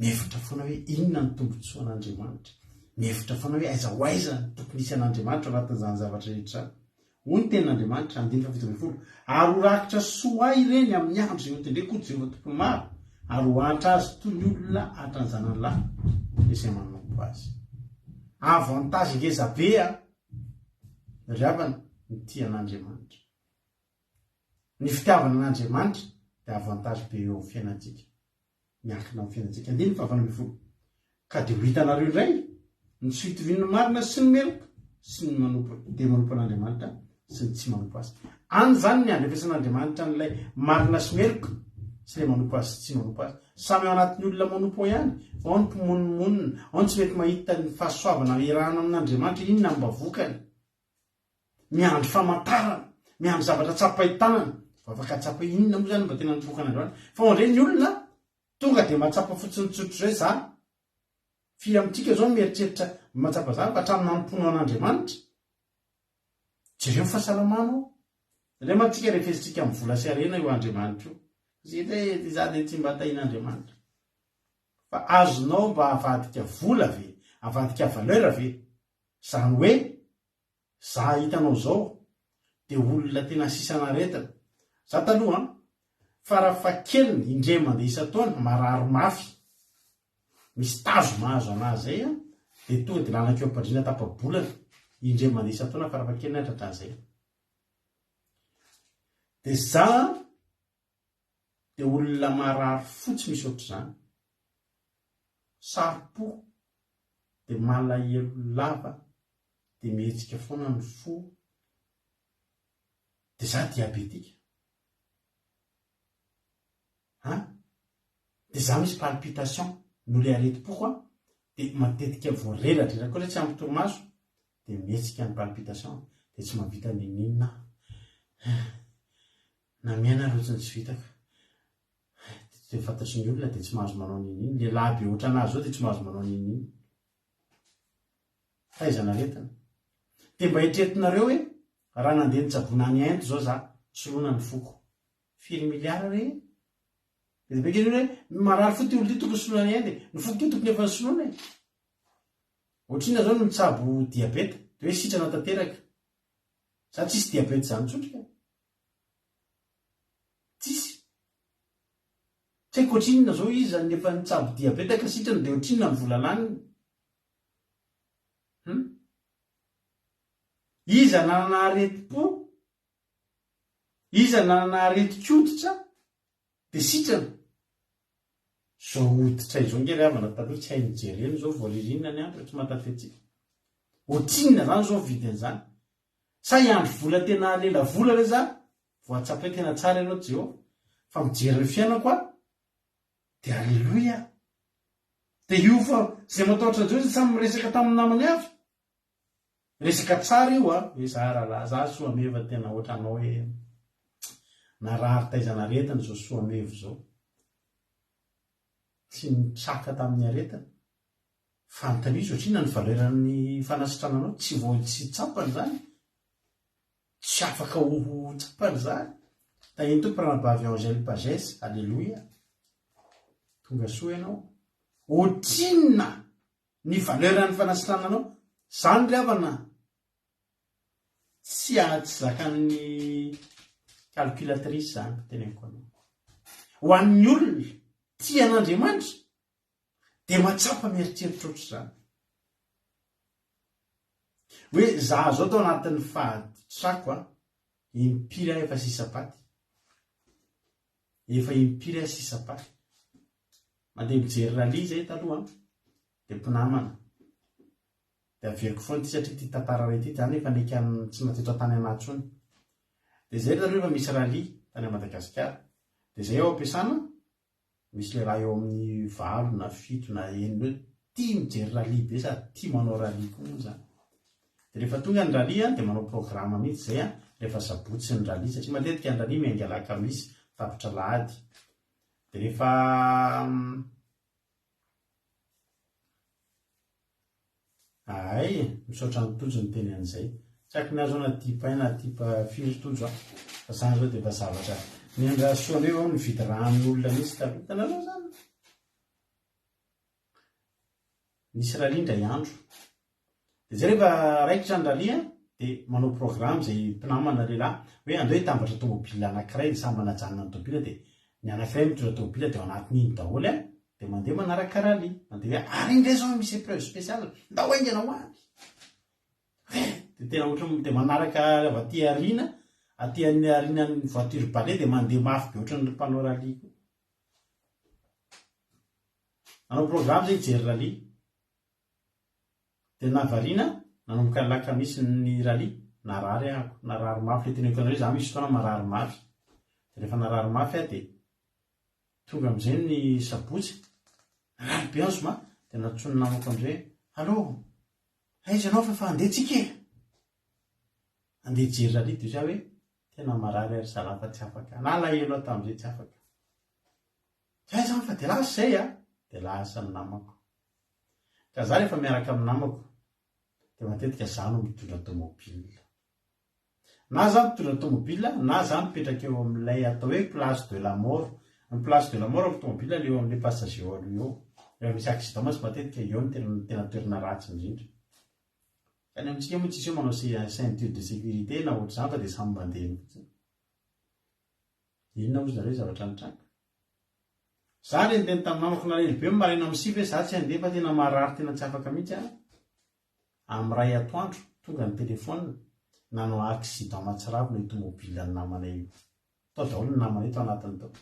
Mihevitra foana hoe inona ny tombotsoan'Andriamanitra. Mihevitra foana hoe aiza ho aiza ny tokony hisy an'Andriamanitra anatin'izany zavatra rehetra. Hoy ny tenin'Andriamanitra 7:20 ary ho rakitra soa ahy ireny amin'ny andro izay hotendreko Jehovah tompony maro ary ho ahatra azy toy ny olona ahatra ny zanany lahy izay manompo azy. Avantage ngeza be ry havana ny tia an'Andriamanitra. Ny fitiavana an'Andriamanitra dia avantage be eo amin'ny fiainantsika. Miankina amin'ny fiainantsika. 9:20 ka dia ho hitanareo indray ny tsy fitovian'ny marina sy ny meloka sy ny manompo dia manompo an'Andriamanitra sy ny tsy manompo azy. Any zany ny andrefesan'Andriamanitra n'ilay marina sy meloka sy ilay manompo azy sy tsy manompo azy. Samy ao anatin'ny olona manompo ihany. Ao ny mpimonomonina, ao ny tsy mety mahita ny fahasoavana irahana amin'Andriamanitra inona mba vokany. Miandry famantarana, miandry zavatra tsapaitanana. Afaka tsapa inona moa zany mba tena nivoaka an'Andriamanitra. Fa ondre ny olona tonga dia mahatsapa fotsiny tsotro zay za. Fia amintsika zao mieritreritra mahatsapa zany fa hatramin'ny nanompono an'Andriamanitra. Jereo fahasalamana ao. Ilay mantsika refesitsika amin'ny vola sy arena io Andriamanitra io. Zay za dia tsy mba tahin'Andriamanitra. Fa azonao mba havadika vola ve, havadika valeur ve. Zany hoe za hitanao zao dia olona tena sisana aretina. Za taloha farafahakeliny indray mandeha isan-taona marary mafy. Misy tazo mahazo anazy zay dia tonga dia lalako eo am-padriana tapa-bolana indray mandeha isan-taona farafahakeliny hatratran'izay. Dia za dia olona marary fotsy misy ohatr'izany. Saro-po dia malahelo lava dia mihetsika foana ny fo. Dia za diabetika. dia za misy palpitation no le areti-po koa dia matetika voarelatra koa tsy ampy torimaso dia mihetsika ny palpitation dia tsy mahavita ninina na miaina rotsiny tsy vitaka dia fantatry ny olona dia tsy mahazo manao nininy lehilahy be ohatra anazy zao dia tsy mahazo manao nininy fahaizana retina dia mba hitretinareo hoe raha nandeha nitsabona ny ainto zao za soloana ny foko 4 miliara re dia bekeny hoe marary fo ty olo ty tokony soloana ny ainty ny foko ty tokony efa ny soloana ohatrina zao no mitsabo diabeta dia hoe sitrana tanteraka sa tsisy diabeta zany tsotrika tsisy tsy haiko ohatrinona zao izy zany efa nitsabo diabeta ka sitrana dia ohatrinona ny vola laniny iza nanana areti-po iza nanana areti-koditra dia sitrana zao hoditra izao ngery avana taloha tsy hay nijereny zao voalirinina ny andro tsy matafetsika ohatrinona zany zao vidin'izany sa iandro vola tena lela vola re za voatsapay tena tsara ianao Jehova fa mijery ny fiainako a dia alleloia dia io fa zay matahotra an'izao izy samy miresaka tamin'ny namany avy resaka tsara io hoe za rahalahy za soameva tena ohatra anao hoe narary taizana aretiny zao soamevo zao tsy nitsaka tamin'ny aretiny fantany izy ohatrina ny valeran'ny fanasitrananao tsy tsy tsapany zany tsy afaka ho tsapany zany da iny tompo ranabavy angely pagesse alleloia tonga soa ianao ohatrinona ny valeran'ny fanasitrananao zany ry havana tsy zakan'ny calculatrice zany teneniko anao ho an'ny olona tia an'Andriamanitra dia matsapa mieritreritra ohatr' zany hoe za zao tao anatin'ny fahatrako impira efa sisapaty impira sisapaty mandeha mijery rally zay taloha dia mpinamana dia averiko foana ty satria ty tantara ray ty zany efa nika tsy natetra tany anatsony dia zay taloha efa misy rally tany a Madagasikara dia zay ao ampiasana misy le raha eo amin'ny 6 na 7 na 9 hoe tia mijery rally be sady tia manao rally koa moa zany dia rehefa tonga ny rally dia manao programa mihitsy zay rehefa sabotsy ny rally satria matetika ny rally miainga alakamisy tapitra lahady dia rehefa ay misaotra ny tojo ny teny an'izay tsy aky ny azo na tipa na tipa firy tojo fa zany zao dia efa zavatra ny andra soaneo ao ny vidy rahan'ny olona misy taloha tanareo zany nisy rally indray andro dia zay rehefa raikitra ny rally dia manao programme zay mpinamana lehilahy hoe andeo hitambatra tomobila anankiray dia samy manajanona ny tomobila dia ny anankiray mitondra tomobila dia ao anatin'iny daholo dia mandeha manaraka rally mandeha hoe ary indray zao misy épreuve spéciale nda hoaingana ho any dia tena ohatra dia manaraka avy aty arina aty amin'ny arinan'ny voiture balai dia mandeha mafy be ohatra ny mpanao rally koa manao programme zay hijery rally dia navarina nanomboka lakamisy ny rally narary ahako narary mafy le teneko anareo za misy fotoana marary mafy dia rehefa narary mafy dia tonga amin'izay ny sabotsy narary be anzoma dia natsony namako amin'izay allo aiza anao fa andeha tsika andeha hijery rally dia za hoe tena marary ary zalafa tsy afaka na lahelo aho tamin'izay tsy afaka zay zany fa dia lasa zay dia lasa ny namako ka za rehefa miaraka amin'ny namako dia matetika za no mitondra tomobila na za mitondra tomobila na za mipetraka eo amin'ilay atao hoe place de la mort ny place de la mort amin'ny tomobila leo amin'ilay passager aloha eo rehefa misy accident masy matetika eo ny tena toerana ratsy indrindra ka ny amintsika moa tsisy eo manao ceinture de sécurité na ohatra zany fa dia samy mandeha mihitsy inona moa zareo zavatra nitranga za rendeny tamin'ny namako nalelibe maraina amin'ny sivy hoe za tsy handeha fa tena marary tena tsy afaka mihitsy amin'ny ray atoandro tonga ny telefona nanao accident mahatsiravo ny tomobila ny namanay tao daholo ny namanay tao anatiny tao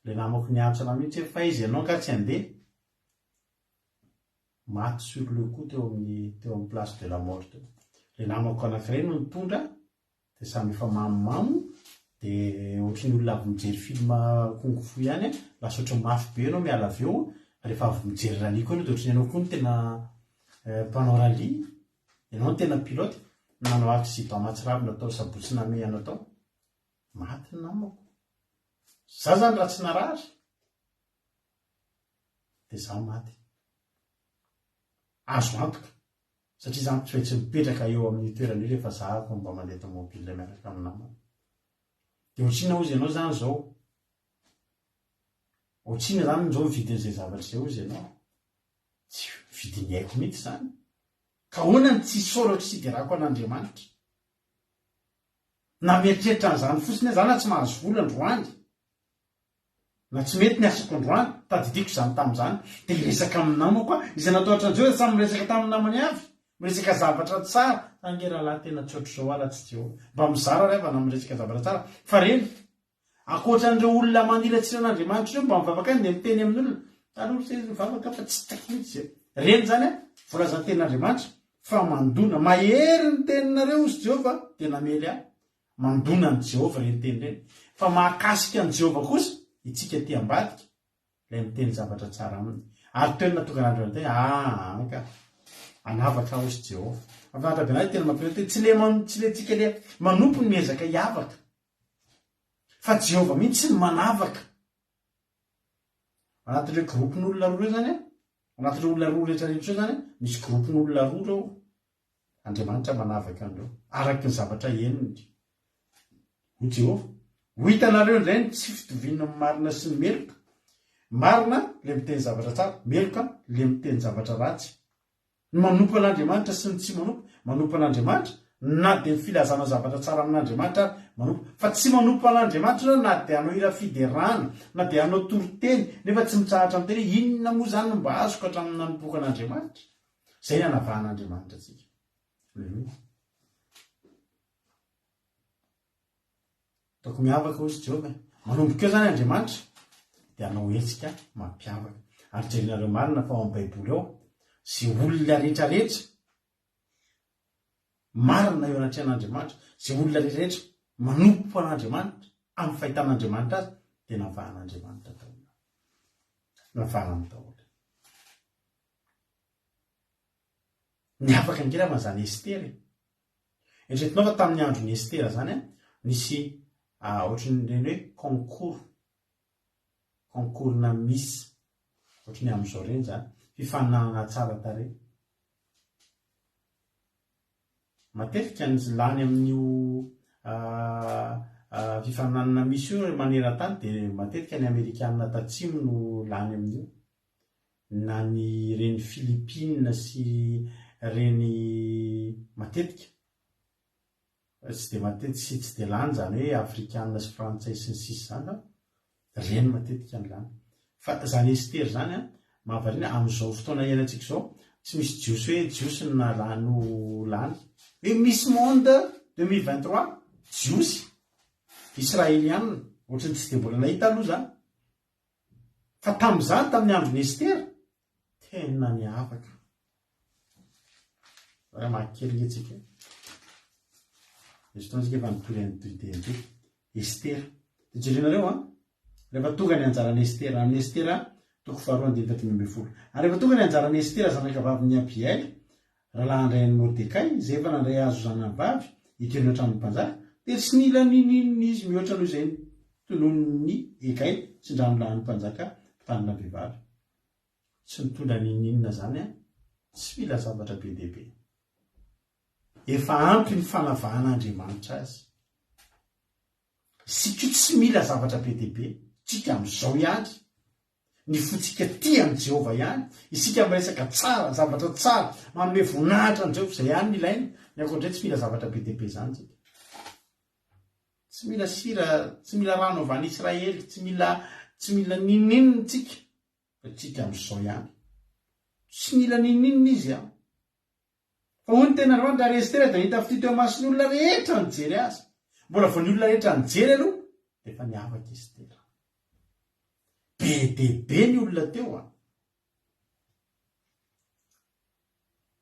le namako niantsona mihitsy hoe fa izy ianao ka tsy handeha maty sur le coup teo amin'ny place de la mort teo le namako anankiray no nitondra dia samy efa mamomamo dia ohatry ny olona avy mijery film kungfu ihany lasa ohatry mafy be ianao miala avy eo rehefa avy mijery rally koa ianao dia ohatry ny ianao koa ny tena mpanao rally, ianao ny tena pilote, nanao accident mahatsirabo natao sabotsy name anatao maty ny namako. Za zany raha tsy narary dia za maty. Azo antoka satria zany tsy maintsy mipetraka eo amin'ny toerana io rehefa za mba mandeha tomobile miaraka amin'ny namana. Dia ohatrina ozy ianao zany zao, ohatrina zany zao vidin'izay zavatra izay ozy ianao, tsy vidiny haiko mihitsy zany. Ka hoanany tsy soratra sy idirako an'Andriamanitra na mieritreritra an'izany fotsiny zany na tsy mahazo vola androany na tsy mety ny asako androany tadidiko izany tamin'izany dia hiresaka amin'ny namako a izay natao hatran'izao samy miresaka tamin'ny namany avy, miresaka zavatra tsara. Angeralahy tena tsotra zao ala tsy teo mba mizara rehefa na miresaka zavatra tsara fa reny akoatran'ireo olona manila tsiro an'Andriamanitra io mba mivavaka any dia miteny amin'olona taloha se mivavaka fa tsy taky mihitsy reny zany a voalazan'ny tenin'Andriamanitra fa mandona mahery ny teninareo izy Jehova dia namely ahy mandona ny Jehova reny teny reny fa mahakasika ny Jehova kosa itsika ty ambadika ilay miteny zavatra tsara aminy ary toerana tongan'andro ny tena ka anavaka aho izy Jehova afantatra be anazy tena mampirete tsy le tsika le manompo ny miezaka hiavaka fa Jehova mihitsy ny manavaka. Anatin'ireo gropin'olona roa reo zany a anatin'ireo olona roa rehetrarehetra zany misy gropin'olona roa reo Andriamanitra manavaka an'ireo araky ny zavatra henony ho Jehova. Ho hitanareo indray tsy fitoviana amin'ny marina sy ny meloka. Marina le miteny zavatra tsara, meloka le miteny zavatra ratsy. Ny manompo an'Andriamanitra sy ny tsy manompo an'Andriamanitra na dia filazana zavatra tsara amin'Andriamanitra manompo fa tsy manompo an'Andriamanitra na dia anao ira fiderana na dia anao toroteny nefa tsy mitsahatra amin'ny teny inona moa zany mba azoko hatramin'ny nanompoka an'Andriamanitra. Zay ny anavahan'Andriamanitra tsika. Toko miavaka hozy Jehova manomboka eo zany Andriamanitra dia anao hetsika mampiavaka. Ary jerinareo marina fa ao amin'ny Baiboly ao sy olona rehetrarehetra marina eo anatrehan'Andriamanitra sy olona rehetrarehetra manompo an'Andriamanitra amin'ny fahitan'Andriamanitra azy dia navahan'Andriamanitra taona navahany taona. Niavaka angira mazany Estera. Eritreretinao fa tamin'ny andron'ny Estera zany nisy ohatran'ireny hoe concours na miss ohatrany amin'izao reny zany fifaninana tsara tarehy. Matetika ny lany amin'io fifaninanana miss io maneran-tany dia matetika ny Amerikanina tatsimo no lany amin'io na ny reny Filipina sy reny matetika tsy dia matetika sy tsy dia lany zany hoe Afrikanina sy Frantsay sy ny sisa zany fa reny matetika ny lany. Fa zany Estera zany mahavariana amin'izao fotoana iainantsika izao tsy misy jiosy hoe jiosy ny nalano lany hoe Miss Monde 2023 jiosy Israelianina ohatrany tsy dia mbola nahita aloha zany fa tamin'izany tamin'ny andron'ny Estera tena niavaka. Raha makely etsika izy fotoana tsika efa nitory an'nytohitende Estera dia jerenareo rehefa tonga ny anjaran'ny Estera amin'ny Estera toko 2:10 ary rehefa tonga ny anjaran'ny Estera zanakavavy ny Abiaily rahalahy andrain'ny Mordekay izay efa nandray azo zanany vavy hitoerana hatramin'ny mpanjaka dia tsy nila ninina izy mihoatra noho izay tonon'ny Ekay sy ndranolan'ny mpanjaka tanina vehivavy. Tsy nitondra ninina zany tsy mila zavatra be dehibe. Efa ampy ny fanavahan'Andriamanitra azy. Sika tsy mila zavatra be dehibe, tsika amin'izao ihany. Ny fotsika tia amin'ny Jehova ihany, isika miresaka tsara, zavatra tsara, manome voninahitra ny Jehova izay ihany ilaina. Ny ankoatran'izay tsy mila zavatra be dehibe zany tsika. Tsy mila sira, tsy mila rano avy any Israely, tsy mila ninina tsika. Fa tsika amin'izao ihany. Tsy mila ninina izy fa hoy ny tenin'Andriamanitra ary Estera dia hita fitito eo mason'ny olona rehetra nijery azy. Mbola vao ny olona rehetra nijery aloha dia efa niavaka Estera. Be dehibe ny olona teo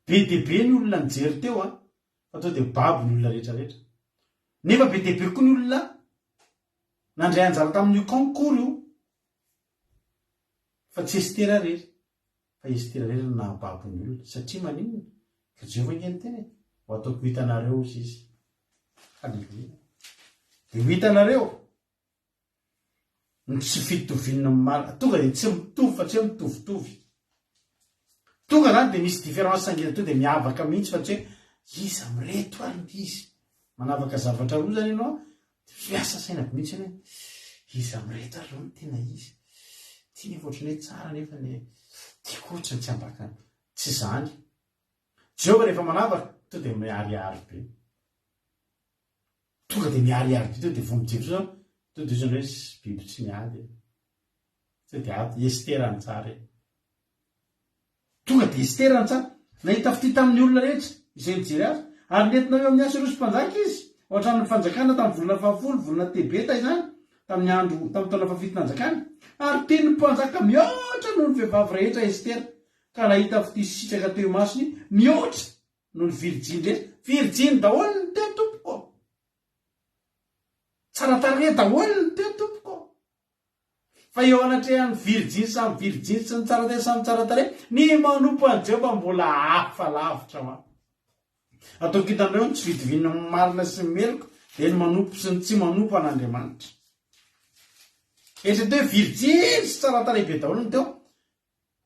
be dehibe ny olona nijery teo fa tonga dia babo ny olona rehetrarehetra. Nefa be dehibe koa ny olona nandray anjara tamin'io concours io fa tsy Estera rery fa Estera rery no nahababony olona satria maninona ka Jehova ngeny teny ho ataoko hitanareo izy izy. Halleluia. De hitanareo ny tsy fitoviana mara tonga de tsy mitovy fa tsy mitovitovy. Tonga zany de misy différence sangina to de miavaka mihitsy fa tsy hoe izy amreto ary izy manavaka zavatra roa zany ianao de fiasa saina mihitsy hoe izy amreto ary no tena izy. Ty nefa ohatrany hoe tsara nefa ne tiako ohatrany tsy ambakany. Tsy zany. Jehova rehefa manavaka to de miariary be. Tonga de miariary be to de vomijery zao to de zany hoe biby tsy miady. Tsy de ady Estera ny tsara. Tonga de Estera ny tsara. Nahita fity tamin'ny olona rehetra izay mijery azy ary nentina eo amin'ny asa roso mpanjaka izy ohatran'ny fanjakana tamin'ny volana 7 volana Tebeta izany tamin'ny andro tamin'ny taona fahafitonanjakana ary teny mpanjaka mihoatra noho ny vehivavy rehetra Estera ka nahita fity sitraka teo masony mihoatra noho ny virjiny rehetra. Virjiny daholo ny teo tompoko. Tsara tarehy daholo ny teo tompoko. Fa eo anatrehan'ny virjiny samy virjiny sy ny tsara tarehy samy tsara tarehy ny manompo an'i Jehova mbola hafa lavitra ma. Ataoko hitanareo ny tsy fitoviana ny marina sy ny meloko dia ny manompo sy ny tsy manompo an'Andriamanitra. Eritrereto hoe virjiny sy tsara tarehy be daholo ny teo.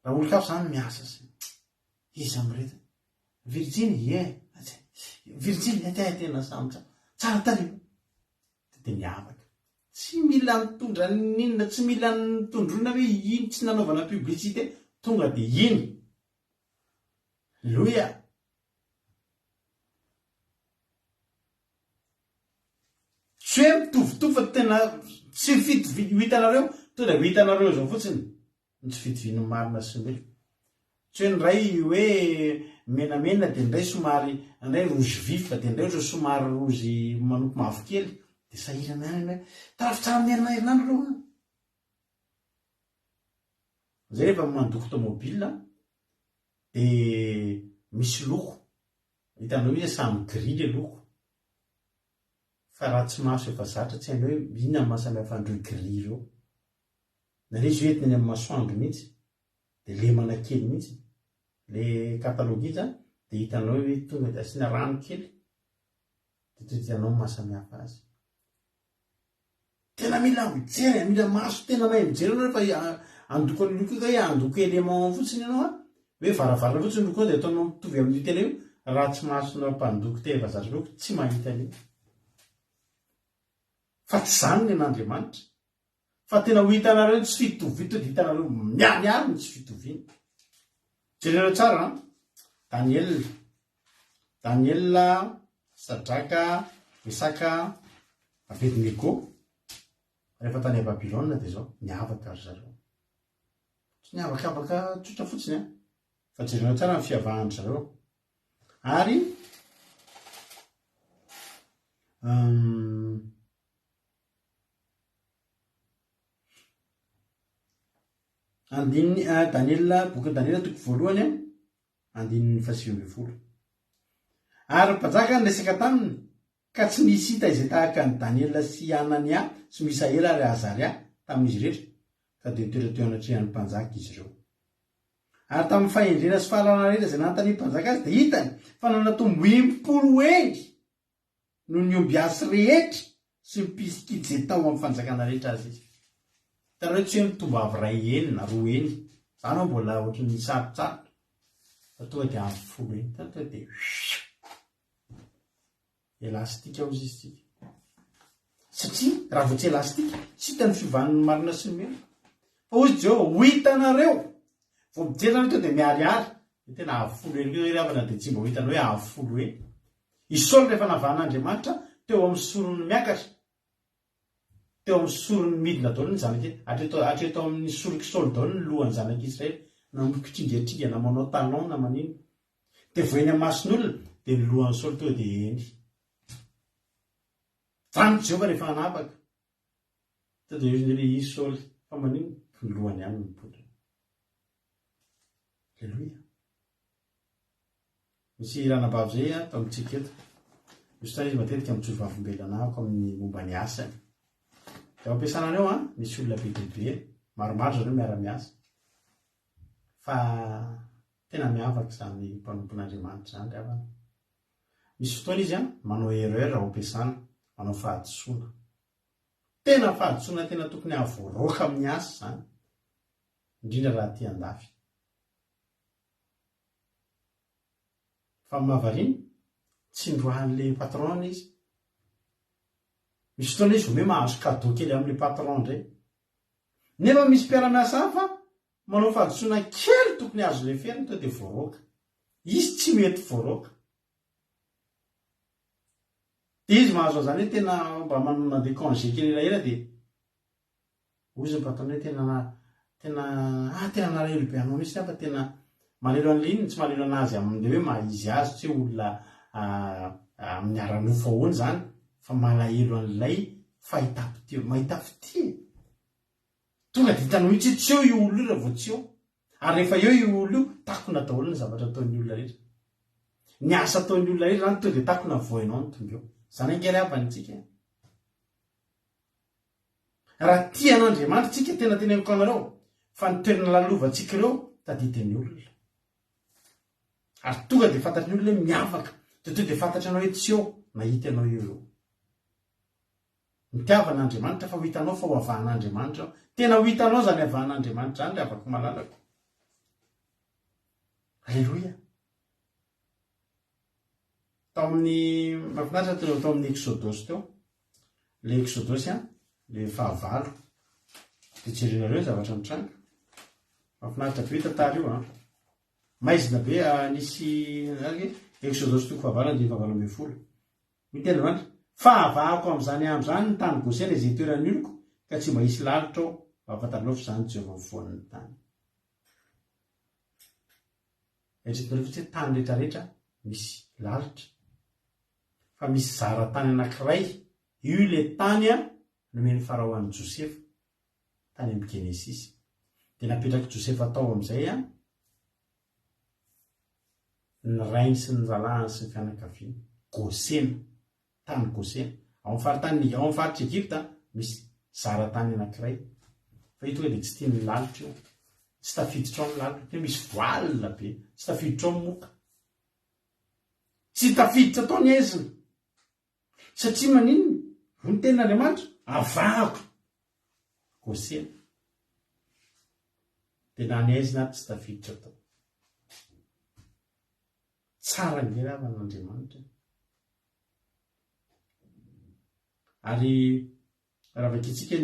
Raha olon-kafa zany miasa sy izy amreto virjiny virjiny tena samy tsara tarehy de miavaka. Tsy mila mitondra ninona tsy mila mitondrona hoe iny tsy nanaovana publicité tonga de iny. Loia. Tsy hoe mitovitovy fa tena tsy hitanareo to de hitanareo zao fotsiny ny tsy fitoviana marina sy mely. Tsy hoe ny ray hoe menamena de ndray somary ndray rozy vif de ndray ohatry somary rozy manompo mavokely de sahirana ihany hoe tarafitsara amin'ny herinandro reo. Zay rehefa mandoko tomobile de misy loko hitanao hoe samy gris le loko fa raha tsy maso efa zatra tsy hainao hoe inona mahasamihafa andreo gris reo. Na le izy hoentina amin'ny masoandro mihitsy de lemana kely mihitsy le katalogia zany de hitanao hoe tonga de asiana rano kely de to hitanao mahasamihafa azy. Tena mila mijery mila maso tena mahay mijery anao rehefa andoko ny loko hoe andoko élément fotsiny ianao hoe varavarana fotsiny loko de ataonao mitovy amin'ny tena io raha tsy masona mpandoko te efa zatra loko tsy mahita an'io. Fa tsy zany ny an'Andriamanitra. Fa tena ho hitanareo tsy fitoviana to de hitanareo miariary ny tsy fitoviana. Jereo tsara Daniel, Sadraka, Mesaka, Abednego rehefa tany Babilôna de zao niavaka ry zareo. Tsy niavakavaka tsotra fotsiny fa jereo tsara ny fiavahany zareo. Ary andininy Daniel boky Daniel toko voalohany andininy 720. Ary mpanjaka niresaka taminy ka tsy nisy hita izay tahaka ny Daniel sy Anania sy Misaela ary Azaria tamin'izy rehetra ka de nitoetra teo anatrehan'ny mpanjaka izy ireo. Ary tamin'ny fahendrena sy fahalalana rehetra izay nanontany mpanjaka azy de hitany fa nanatombo 10 engy noho ny omby asy rehetra sy mpisikily izay tao amin'ny fanjakana rehetra azy izy. Hitanareo tsy hoe mitombo avy ray eny na roa eny zany ao mbola ohatran'ny sarotsarotra fa tonga de amin'ny 10 eny tonga de elastika ao izy tsika. Satria raha vao tsy elastika tsy hitany fiovan'ny marina sy ny melo. Fa hozy Jehova ho hitanareo vao mijery zany to de miariary de tena avy 10 eny koa ravana de tsy mba ho hitanao hoe avy 10 eny. I Saul rehefa navahan'Andriamanitra teo amin'ny sorony miakatra teo amin'ny sorony midina daholo ny zanaka hatreto amin'ny soroky Saul daholo ny lohan'ny zanak'Israely na mikitringetringa na manao talon na manino de voeny amin'ny mason'olona de ny lohan'ny Saul to de eny. Zany Jehova rehefa hanapaka to de izy Saul fa manino ny lohany ihany ny podra. Alleluia. Misy ranabavy zay atao amintsika eto. Misy tany izy matetika mitsory vavimbelana ako amin'ny momba ny asany. Eo ampiasana eo misy olona be dehibe maromaro zareo miara-miasa fa tena miavaka izany mpanompon'Andriamanitra izany ravana. Misy fotoana izy manao erreur raha ampiasana, manao fahadisoana. Tena fahadisoana tena tokony ahavoaroaka amin'ny asa izany, indrindra raha tia andafy. Fa mahavariana tsy ndroan'ilay patron izy. Misy fotoana izy vao mahazo cadeau kely amin'ilay patron indray. Nefa misy mpiara-miasa hafa manao fahadisoana kely tokony azo ilay ferany to dia voaroaka. Izy tsy mety voaroaka. Dia izy mahazo an'izany hoe tena mba manana des congés kely elaela dia ozy ny patron hoe tena narahelo be anao misy fa tena malelo an'ilay iny, tsy malelo anazy amin'ilay hoe mahizy azy, tsy hoe olona amin'ny ara-nofo ahoana izany, fa malahelo an'ilay mahita fitia. Tonga dia hitanao mihitsy tsy eo io olona io raha vao tsy eo. Ary rehefa eo io olona io, takona daholo ny zavatra ataon'ny olona rehetra. Ny asa ataon'ny olona rehetra izany tonga dia takona voainao ny tonga eo. Izany angery havanitsika. Raha tia an'Andriamanitra tsika tena teneniko anareo fa ny toerana lalovantsika ireo tadidin'ny olona. Ary tonga dia fantatry ny olona hoe miavaka, dia tonga dia fantatra anao hoe tsy eo na hita anao eo. Mitiavan'Andriamanitra fa ho hitanao fa ho avahan'Andriamanitra. Tena ho hitanao izany avahan'Andriamanitra izany raha afaka malalaka. Alleluia. Tao amin'ny mahafinaritra tao amin'ny Exodus teo. Ilay Exodus ilay fahavalo. Dia jerenareo zavatra mitranga. Mahafinaritra be tantara io. Maizina be nisy Exodus toko fahavalo 9:20. Miteny Andriamanitra, fahavahako amin'izany andro izany ny tany Gosena izay toeran'ny oloko ka tsy mba hisy lalitra ao, afantarao fa izany Jehovah mivoan'ny tany. Eritrereto hoe tany rehetrarehetra misy lalitra. Fa misy zara-tany anankiray, io ilay tany nomeny Farao an'i Josefa tany amin'ny Genesisy. Dia napetraka Josefa tao amin'izay ny rainy sy ny ralahany sy ny fianakaviany. Gosena, tany Gosena. Ao amin'ny faritra Egypta misy zara-tany anankiray. Fa io tonga dia tsy tian'ny lalitra io. Tsy tafiditra ao amin'ny lalitra. Dia misy voalina be. Tsy tafiditra ao amin'ny moka. Tsy tafiditra tao ny aizina. Satria maninona? Ny tenin'Andriamanitra avahako Gosena. Dia na ny aizina tsy tafiditra tao. Tsara ny ravan'Andriamanitra. Ary raha vakitsika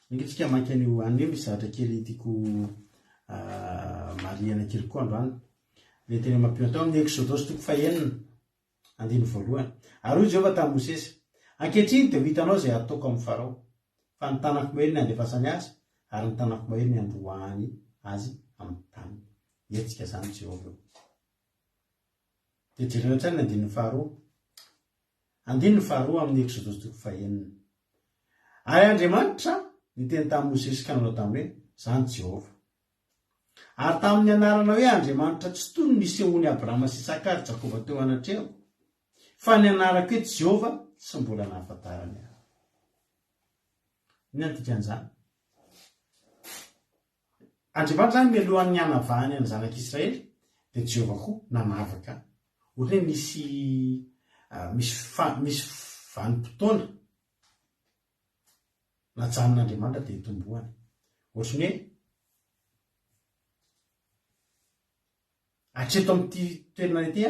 nitsika manka an'io an'io misy zavatra kely tiako marihana kely koa androany. Ilay tena mampiona tao amin'ny Exodus toko 4:1. Ary hoy Jehovah tamin'i Mosesy, ankehitriny dia ho hitanao izay ataoko amin'ny Farao, fa ny tanako mahery ny andefasany azy ary ny tanako mahery ny androany azy amin'ny tany. Etsika izany Jehovah. Dia jerena tsara ny andininy faharoa amin'ny Exodus toko 4:1. Ary Andriamanitra niteny tamin'i Mosesy ka nanao tamin'ny hoe izany Jehovah. Ary tamin'ny anarana hoe Andriamanitra tsy toy ny nisehoan'i Abrahama sy Isaka ary Jakova teo anatrehako, fa ny anarako hoe Jehovah tsy mbola nahafantarany ahy. Inona dikan'izany? Andriamanitra izany mialohan'ny hanavahany ny zanak'Israely, dia Jehovah koa nanavaka. Ohatry hoe misy vanim-potoana najanon'Andriamanitra dia hitombohany. Ohatry ny hoe hatreto amin'ity toerana ity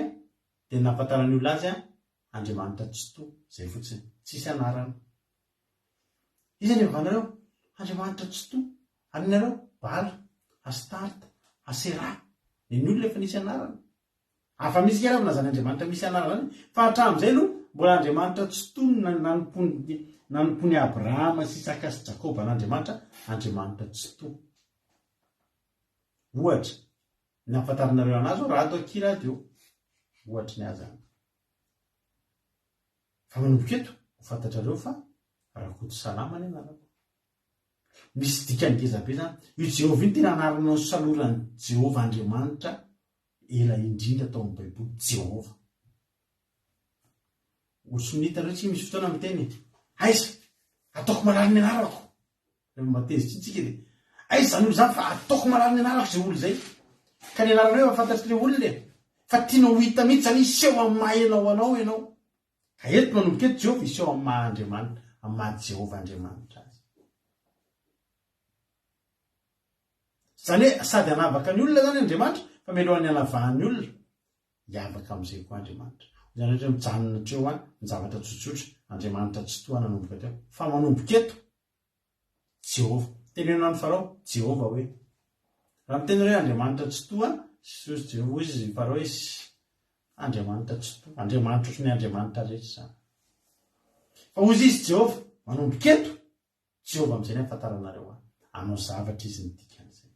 dia nahafantarany olona azy Andriamanitra tsy toa, izay fotsiny, tsisy anarana. Izy any avanareo, Andriamanitra tsy toa, ary nareo Bala, Astarta, Asera, ny olona efa nisy anarana. Hafa misy kely nazany Andriamanitra misy anarana, fa hatramin'izay no mbola Andriamanitra tsy toa nanompony Abrahama sy Isaka sy Jakoba n'Andriamanitra, Andriamanitra tsy toa. Ohatra, ny ahafantaranareo anazy raha atao kiradio, ohatra ny azany. Fa manomboka eto, ho fantatrareo fa rakoto salama ny anarako. Misy dikany ngezabe izany, io Jehovah iny tena anarana ny saloran'ny Jehovah Andriamanitra ela indrindra tao amin'ny Baiboly, Jehovah. Ohatry ny hitanareo tsy misy fotoana miteny aiza ataoko marary ny anarako matezy tsika de aiza zany olo zany fa ataoko marary ny anarako zay olo zay ka ny anarana hoe mafantatry le olo le fa tianao hita mihitsy zany iseho amin'ny mahaenao anao ianao ka eto manomboka eto Jehova iseho amin'ny mahandriamanitra amin'ny maha Jehova Andriamanitra azy zany hoe sady anavaka ny olona zany Andriamanitra fa melohan'ny anavahan'ny olona hiavaka amin'izay koa Andriamanitra zany ohatra mijanona treo any ny zavatra tsotsotra Andriamanitra tsy toa nanomboka teo fa manomboka eto Jehova tenenao ny Farao Jehova hoe raha miteny hoe Andriamanitra tsy toa Jesosy Jehova izy Farao izy Andriamanitra tsy toa Andriamanitra ohatry ny Andriamanitra rehetra zany fa ozy izy Jehova manomboka eto Jehova amin'izay ny ahafantaranareo anao zavatra izy ny dikan'izay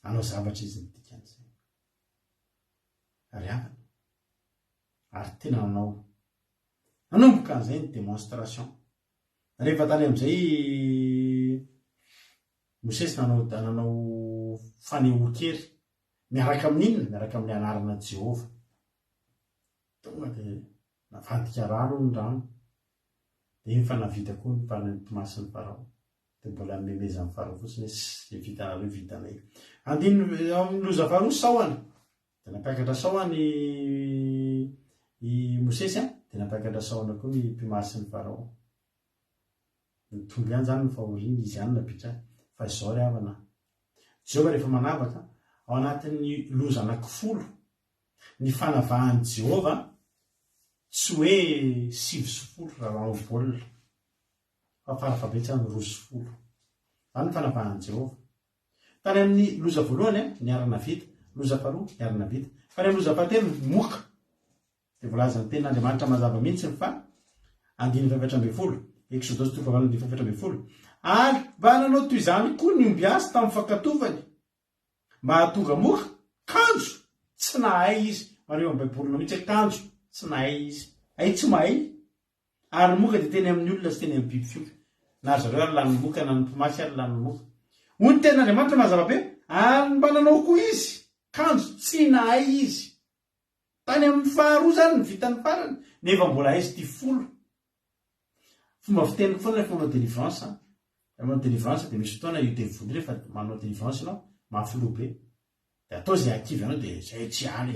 anao zavatra izy ny dikan'izay ary avana ary tena nanao nanomboka an'izay ny démonstration rehefa tany amin'izay Mosesy nanao fanehoan-kery miaraka amin'inona miaraka amin'ny anarana Jehova tonga dia navadika rano ny rano dia iny fa navita koa ny mpanamasiny Farao dia mbola memezan'ny Farao fotsiny hoe vitanareo vitanay andiny loza faharoa saoany dia nampiakatra saoany i Mosesy dia nampiakatra saoana koa ny mpimasiny Farao nitomby ihany zany ny fahoriany izy ihany napitra fa izao ry havana Jehova rehefa manavaka ao anatin'ny loza anankifolo ny fanavahan'i Jehova tsy hoe 9 raha ao baolina fa farafabetsany 2 zany ny fanavahan'i Jehova tany amin'ny loza voalohany ny arana vita loza faharoa ny arana vita fa ny amin'ny loza fahatelo moka dia volazany tenin'Andriamanitra mazava mihitsy fa 17 Exodus 17 ary mba nanao toy izany koa ny omby azy tamin'ny fankatovany mba hahatonga moka kanjo tsy nahay izy mareo amin'ny baibolina mihitsy hoe kanjo tsy nahay izy ay tsy mahay ary moka dia teny amin'ny olona sy teny amin'ny biby fioka na zareo ary lany moka na ny mpimasy ary lany moka hoy ny tenin'Andriamanitra mazava be ary mba nanao koa izy kanjo tsy nahay izy tany amin'ny faharoa zany ny vitany farany nefa mbola izy ty 10 fomba fiteniko foana rehefa manao délivrance manao délivrance dia misy fotoana io devoly rehefa manao délivrance ianao mafilo be dia atao zay akivy anao dia zay tsy aly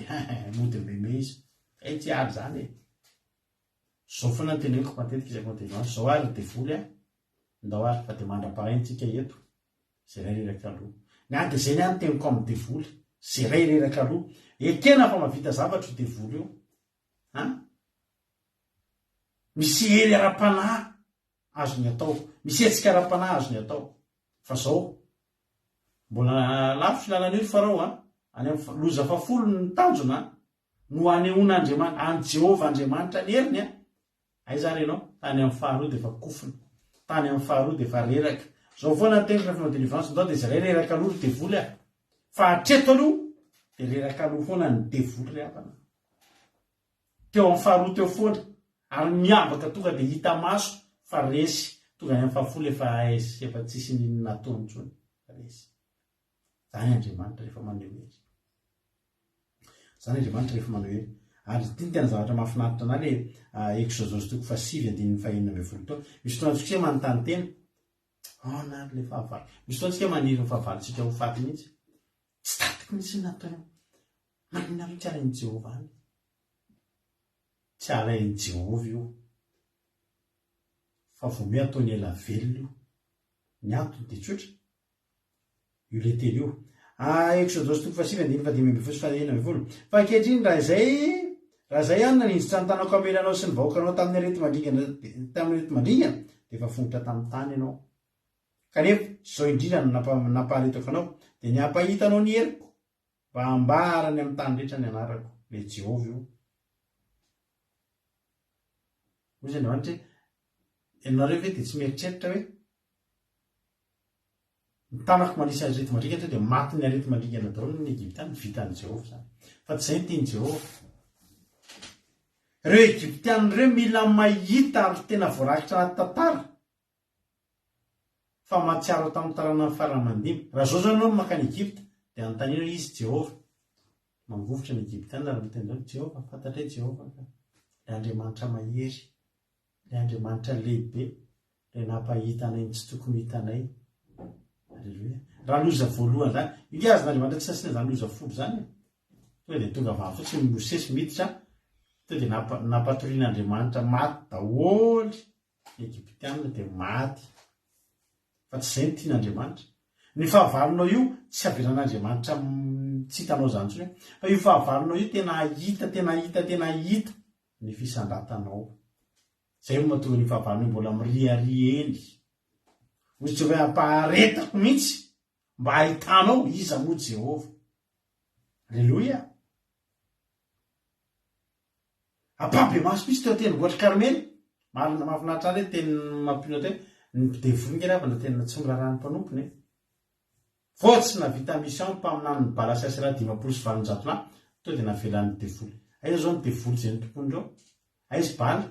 mody meme izy zay tsy aly zany zao foana ny teneniko matetika izay manao délivrance zao ary devoly ndao ary fa dia mandra-paraintsika eto zay ray reraka aloha ny any dia zay ny any teniko amin'ny devoly zay ray reraka aloha ekena fa mavita zavatra io devoly io misy hery ara-panahy azo ny atao misy hetsika ara-panahy azo ny atao fa zao mbola lafo filalan'io ry Farao any amin'ny loza fahafolo ny tanjona no anehoan'Andriamanitra any Jehova Andriamanitra ny heriny ay zany ianao tany amin'ny faharoa dia efa kofina tany amin'ny faharoa dia efa reraka zao foana ny teniko rehefa manao délivrance ndao dia zay reraka aloha ny devoly fa hatreto aloha dia reraka aloha foana ny devoly ry havana teo amin'ny faharoa teo foana ary miavaka tonga dia hita maso fa resy tonga ny amin'ny fahafolo efa tsisy nataony intsony resy zany Andriamanitra rehefa maneho hery zany Andriamanitra rehefa maneho hery ary ty ny tena zavatra mahafinaritra ana le Exodus 7:9-12 tao misy fotoana antsika manontany tena na le fahavalo misy fotoana antsika maniry ny fahavalontsika ho faty mihitsy tsy tatiky mihitsy natao maninareo tsy alain'i Jehova any tsy alain'i Jehova io fa vomi ataony ela velona io ny antony dia tsotra io le teny io Exodus 7:9-12 fa ankehitriny raha izay any nanindrotra ny tanako amelanao sy ny vahoakanao tamin'ny arety mandringana dia efa fonitra tamin'ny tany ianao kanefa zao indrindra no nampaharetako anao dia ny hampahitanao ny heriko mba hambarany amin'ny tany rehetra ny anarako le Jehova io hoy zay Andriamanitra hoe ianareo ve dia tsy mieritreritra hoe ny tanako manisy arety mandringana dia maty ny arety mandringana daholo ny Egyptiana vitan'i Jehova zany fa tsy izay ny tiany Jehova reo Egyptiana ireo mila mahita ary tena voarakitra anaty tantara fa mahatsiaro tamin'ny taranany faramandimy raha zao zao ianao makany Egypta dia anontaniana izy Jehova mangovotra ny Egyptiana ary miteny Jehova fantatra hoe Jehova le Andriamanitra mahery ny Andriamanitra lehibe ilay nampahitanay ny tsy tokony hitanay. Alleloia. Raha loza voalohany zany io azon'Andriamanitra tsy asiana zany loza folo zany tonga dia tonga vava fotsiny Mosesy miditra tonga dia nampatorian'Andriamanitra maty daholy Egyptianina dia maty fa tsy izay ny tian'Andriamanitra. Ny fahavalonao io tsy averan'Andriamanitra tsy hitanao zany intsony fa io fahavalonao io tena hita ny fisandratanao. Zay no mahatonga ny fahavalonao mbola miriaria eny. Hoy Jehovah ampaharetako mihitsy mba hahitanao iza moa Jehova. Alleloia. Ampabe maso mihitsy teo tendrombohitra Karmely. Marina mahafinaritra ary teny mampino teo ny devolinga ravana tena tsy miraharahan'ny mpanompony. Fotsy na vita mission mpaminany ny bala sasira 500 to dia navelan'ny devoly. Aiza zao ny devoly zay ny tompony reo? Aiza bala?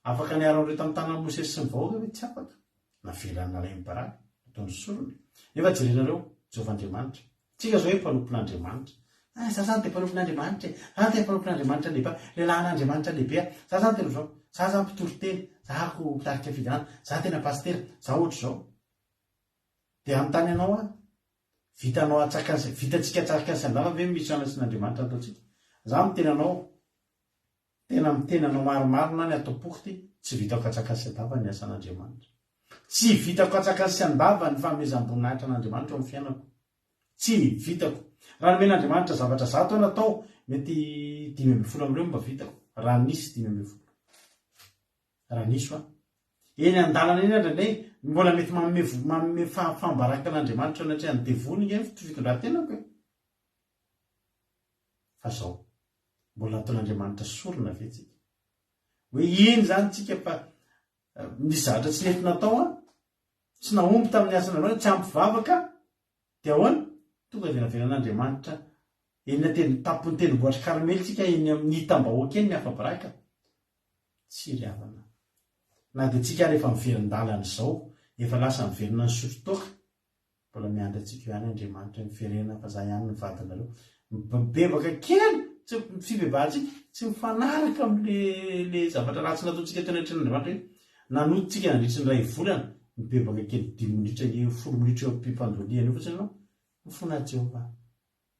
Afaka niaran'ireo tamin'ny tanan'i Mosesy sy ny vahoaka hoe tsy afaka. Navelan'ny nalainy baraka ataony sorony. Nefa jerenareo Jehovah Andriamanitra. Tsika zao hoe mpanompon'Andriamanitra. Sasany dia mpanompon'Andriamanitra. Sasany dia mpanompon'Andriamanitra lehibe. Lehilahin'Andriamanitra lehibe. Sasany tena zao. Sasany mpitoro teny. Zahako mpitarika fidanana. Zah tena pastera. Zah ohatr' zao. Dia anontany ianao vitanao atsakasy, vitantsika atsakasy andava ve misy anasin'Andriamanitra ataontsika? Zah mitena anao tena mitenanao maromaro na ny atao poky tsy vitako atsakasy andava ny asan'Andriamanitra. Tsy vitako atsakasy andava ny fahamezam-boninahitra an'Andriamanitra ao amin'ny fiainako. Tsy vitako. Raha nomen'Andriamanitra zavatra 100 natao mety 5 amin'ireo mba vitako. Raha nisy 5. Raha nisy eny an-dalana eny andray mbola mety manome fambaraka an'Andriamanitra natria ny devony iny fitondran-tenako. Fa zao mbola nataon'Andriamanitra sorona vetsika. Hoe iny zany tsika fa misy zavatra tsy nety natao tsy nahomby tamin'ny asan'Andriamanitra tsy ampivavaka dia ahoana tonga dia navelan'Andriamanitra eny tapony tendrombohitra Karmely tsika eny amin'ny hitam-bahoaka eny ny afa-baraka. Tsy ry havana. Na dia tsika rehefa miverin-dalana izao efa lasa miverina ny sotrotoaka mbola miandry antsika ihany Andriamanitra miverena fa zah ihany ny vadinareo mibebaka kely tsy fibebahantsika tsy mifanaraka amin'le zavatra ratsy nataontsika teo anatrehan'Andriamanitra hoe nanototsika nandritry ny ray volana mibebaka kely 10 minitra 10 minitra eo am-pipandoliana io fotsiny ianao mifona Jehovah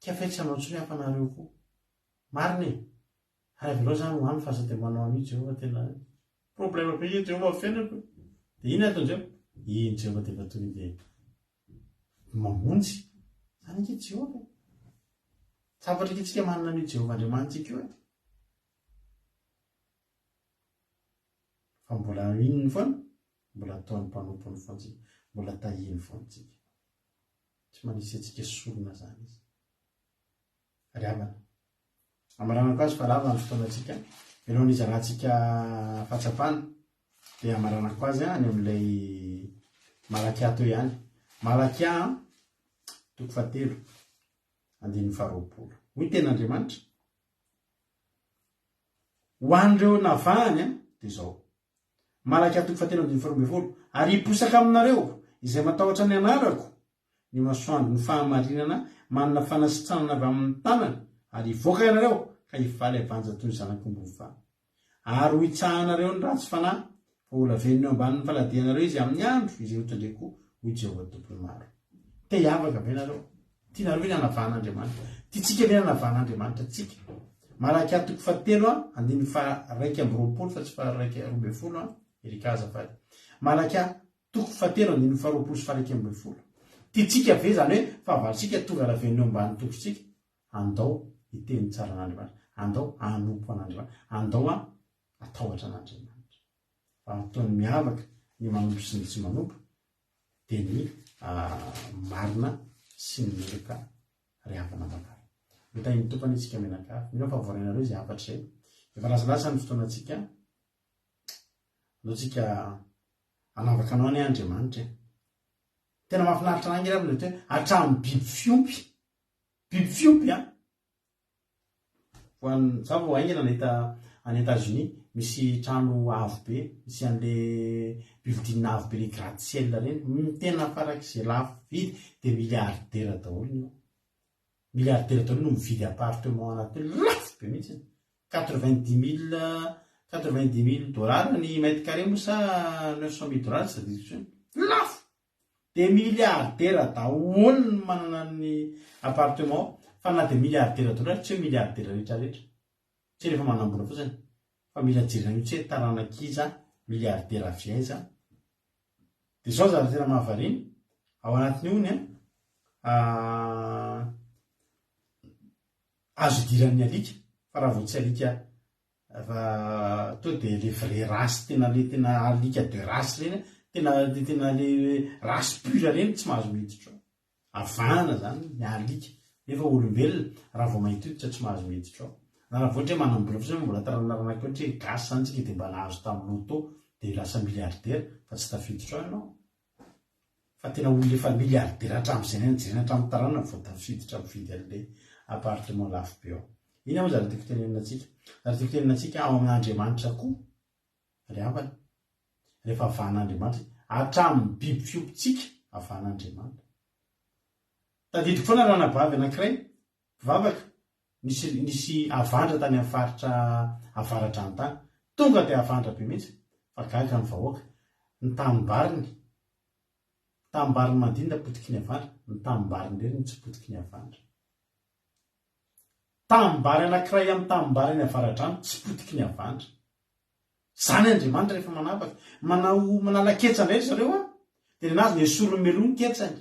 kafaitsy anao ntsony hafanareo koa marina e ary averao zany hoany fahasatemanao an'io Jehovah tena problème be Jehovah fiainako dia iny ataon'izao iny Jehovah dia efa tonga dia mamonjy zany ike Jehovah safatra itsika manana an'io Jehovah Andriamanitsika io fa mbola inony foana mbola ataon'ny mpanompony foantsika mbola tahiny foantsika tsy manisy antsika sorona zany izy ry havana amaranako azy fa lava ny fotoanantsika ianao nizarahantsika fahatsapana dia amaranako azy any amin'ilay Malakia teo ihany. Malakia 3:20 hoy ten'Andriamanitra ho an'ireo navahany dia izao Malakia 3:12 ary hiposaka aminareo izay matahotra ny anarako ny masoandro ny fahamarinana manana fanasitranana avy amin'ny tanana ary hivoaka ianareo ka hifaly havanja toy ny zanak'omby mifaly ary ho hitsahanareo ny ratsy fanahy fa ho lavenina eo ambanin'ny faladianareo izy amin'ny andro izay hotandreko hoy Jehovah tompony maro. Te hiavaka ve nareo? Tianareo ve nanavahan'Andriamanitra? Tiatsika ve nanavahan'Andriamanitra tsika? Malakia 3:2 fa tsy 2:20 erika azafady. Malakia 3:2 tiatsika ve zany hoe fahavalontsika tonga lavenina eo ambanin'ny tompontsika andao hiteny tsara an'Andriamanitra, andao hanompo an'Andriamanitra, andao atahotra an'Andriamanitra. Fa ataony miavaka ny manompo sy ny tsy manompo dia ny marina sy ny meloka ry havana manara. Mitahiny tompany itsika menakafy mino fa voarinareo izay afatra izay efa lasalasa ny fotoanantsika alohantsika anavaka anao ny Andriamanitra tena mahafinaritra anangy raha ny hoe hatramin'ny biby fiompy za vao aingana nahita any États-Unis misy trano avo be misy an'le bividinina avo be le gratte-ciel reny tena farak'izay lafo vidy dia milliardaire daholo no mividy appartement anaty lafo be mihitsy 90 000 $90,000 ny mètre carré moa sa $900,000 sa diso lafo. De milliardera daholo no manana ny appartement fa na de milliardera dollar tsy hoe milliardera rehetrarehetra tsy rehefa manambola fotsiny fa mila jerena mihitsy hoe taranakiza milliardera viaiza. De zao zany tena mahavariny ao anatiny ony azo idiran'ny alika fa raha vao tsy alika fa to de le vrai race tena alika de race reny tena le race pure reny tsy mahazo miditra ao. Avana zany ny alika nefa olombelona raha vao mahita io tsy mahazo miditra ao. Na raha voatra hoe manambola fotsiny mbola taranaranaky ohatra hoe gasy zany tsika de mba nahazo tamin'ny loto de lasa milliardaire fa tsy tafiditra ao ianao. Fa tena olona efa milliardaire hatramin'izay jerena hatramin'ny taranana vao tafiditra mividy an'le appartement lafo be ao. Iny moa zany tiako teneninatsika. Zany tiako teneninatsika ao amin'Andriamanitra koa ry havana. Rehefa avahan'Andriamanitra hatramin'ny biby fiompitsika avahan'Andriamanitra. Tadidiko foana ranabavy anankiray mpivavaka nisy avandra tany amin'ny faritra avaratra an-tany tonga de avandra be mihitsy fa gaga ny vahoaka ny tambariny mandinda potiky ny avandra ny tambariny reny tsy potiky ny avandra. Tambary anankiray amin'ny tambary ny avaratra any tsy potiky ny avandra. Zany Andriamanitra rehefa manapaka manala ketsany rehetra zareo de nenazy ny esorony melony ketsany.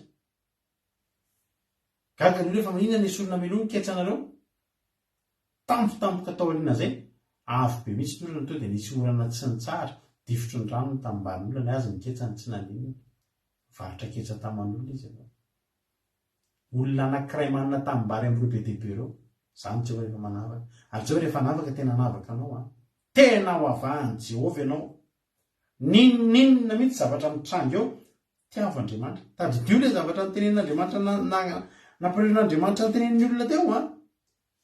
Gaga ny rehefa inona ny esorona melony ketsanareo tampotampoka tao alina zay avo be mihitsy torana to de nisy orana tsy ny tsara difotry ny rano ny tambarin'olona ny azy ny ketsany tsy naninona varotra ketsa taman'olona izy avao. Olona anankiray manana tambary amin'ny roa be dehibe reo zany tsy hoe rehefa manavaka ary tsy hoe rehefa navaka tena navaka anao tena ho avahany Jehovah ianao. Ninona mihitsy zavatra mitrango eo tiavandriamanitra tadidio le zavatra nytenen'Andriamanitra nampireheron'Andriamanitra nytenen'ny olona teo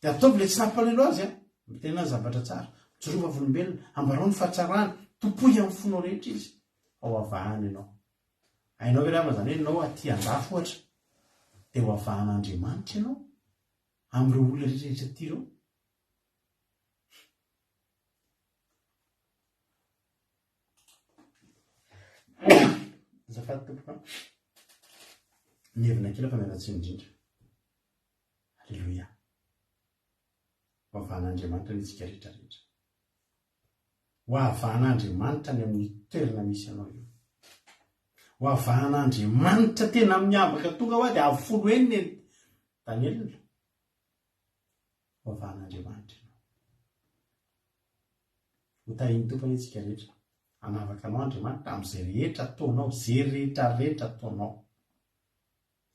de ataovy le tsy nampalelo azy mitena zavatra tsara jorova volombelona ambarao ny fahatsarany topoy amin'ny fonao rehetra izy ao avahany ianao. Ainao ve rama zany hoe ianao aty andafo ohatra de ho avahan'Andriamanitra ianao amin'ireo olona rehetrarehetra ty reo. Azafady tompoka ny hevina kely fa mialatsiny indrindra. Alleluia. Ho avahan'Andriamanitra ny tsika rehetrarehetra. Ho avahan'Andriamanitra ny amin'ny toerana misy anao io. Ho avahan'Andriamanitra tena miavaka tonga hoa de avy folo eny Danielina. Ho avahan'Andriamanitra ianao. Ho tahiny tompony tsika rehetra. Anavaka anao Andriamanitra amin'izay rehetra ataonao, zay rehetrarehetra ataonao.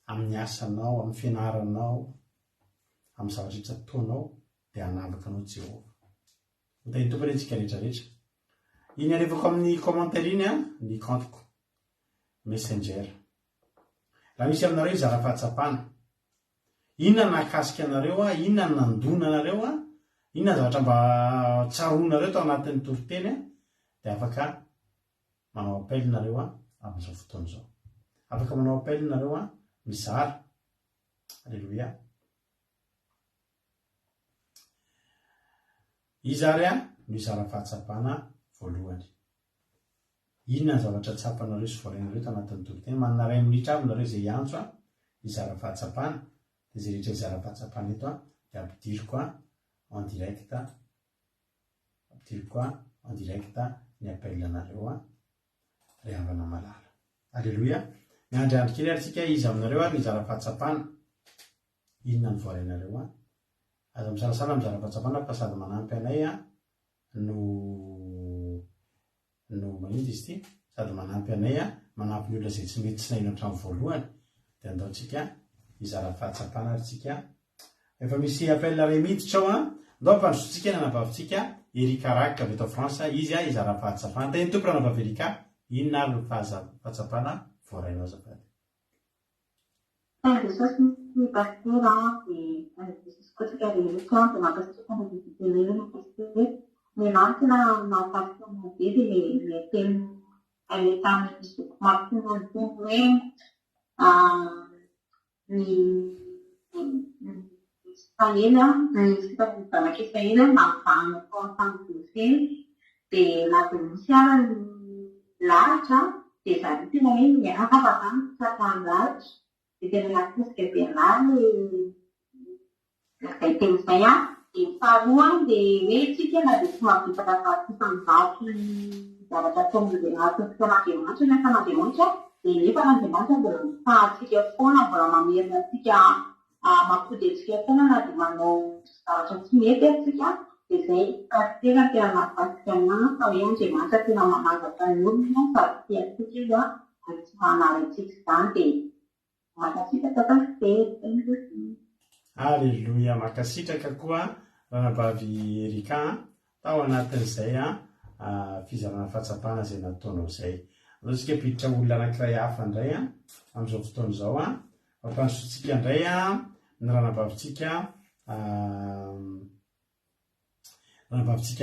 Amin'ny asanao, amin'ny fianaranao, amin'ny zavatra rehetra ataonao de anavaka anao Jehovah. Ho tahiny tompony tsika rehetrarehetra. Iny alevako amin'ny commentaire iny ny kantoko messenger. Raha misy aminareo izara fahatsapana. Inona nakasika anareo inona nandona anareo inona zavatra mba tsaronareo tao anatin'ny toriteny de afaka manao appel nareo amin'izao fotoana izao. Afaka manao appel nareo mizara. Alleluia. Izary mizara fahatsapana voalohany. Inona ny zavatra tsapanareo sy voarenareo tao anatin'ny toriteny manana 2 minitra avy nareo izay antso izara fahatsapana de zay rehetra izara fahatsapana eto de ampidiriko en direct ny appel anareo ry havana malala. Alleluia. Miandriandry kely ary tsika izy aminareo ary nizara fahatsapana. Inona ny voarenareo aza misalasala mizara fahatsapana fa sady manampy anay no manindry izy ty sady manampy anay manampy ny olona zay tsy mety tsy nahino hatramin'ny voalohany de andaotsika izara fahatsapana ary tsika efa misy appel ray miditra ao ndao ampandrosotsika ny anabavitsika Erika Rak avy eto France izy izara fahatsapana teny tompo ranabavy Erika inona ary ny fahatsapana voarainao azafady. Jesosy ny pastora de Jesosy kotsika rehetra de mampasitrika ny viditenena pastor ny martina mahafahatsana be de le teny le tamin'ny zoko martina ny teny hoe ny Israela ny zanak'Israela mavahana tao tamin'ny Goseny dia nadomisy lahatra dia zareo tena hoe miavaka satandratra dia tena nakosika be an'ahy izay teny izay a. Dia faharoa dia hoe tsika na dia tsy mahavita fifanjato zavatra ataon'olona anatin'ny fotoan'Andriamanitra nefa n'Andriamanitra dia nefa n'Andriamanitra mbola mifahatsika foana, mbola mamerina antsika mampody antsika foana na dia manao zavatra tsy mety antsika. Dia izay tena nahafasika aminahy fa hoe Andriamanitra tena manazaka ny olona sady tia antsika izy ary tsy manary antsika izany dia makasitraka tatan'izay. Aleloia, makasitraka koa ranabavy Erika tao anatin'izay fizarana fahatsapana izay nataonao izay. Antsika piditra olona anankiray hafa indray amin'izao fotoana izao mampansotsika indray ny ranabavitsika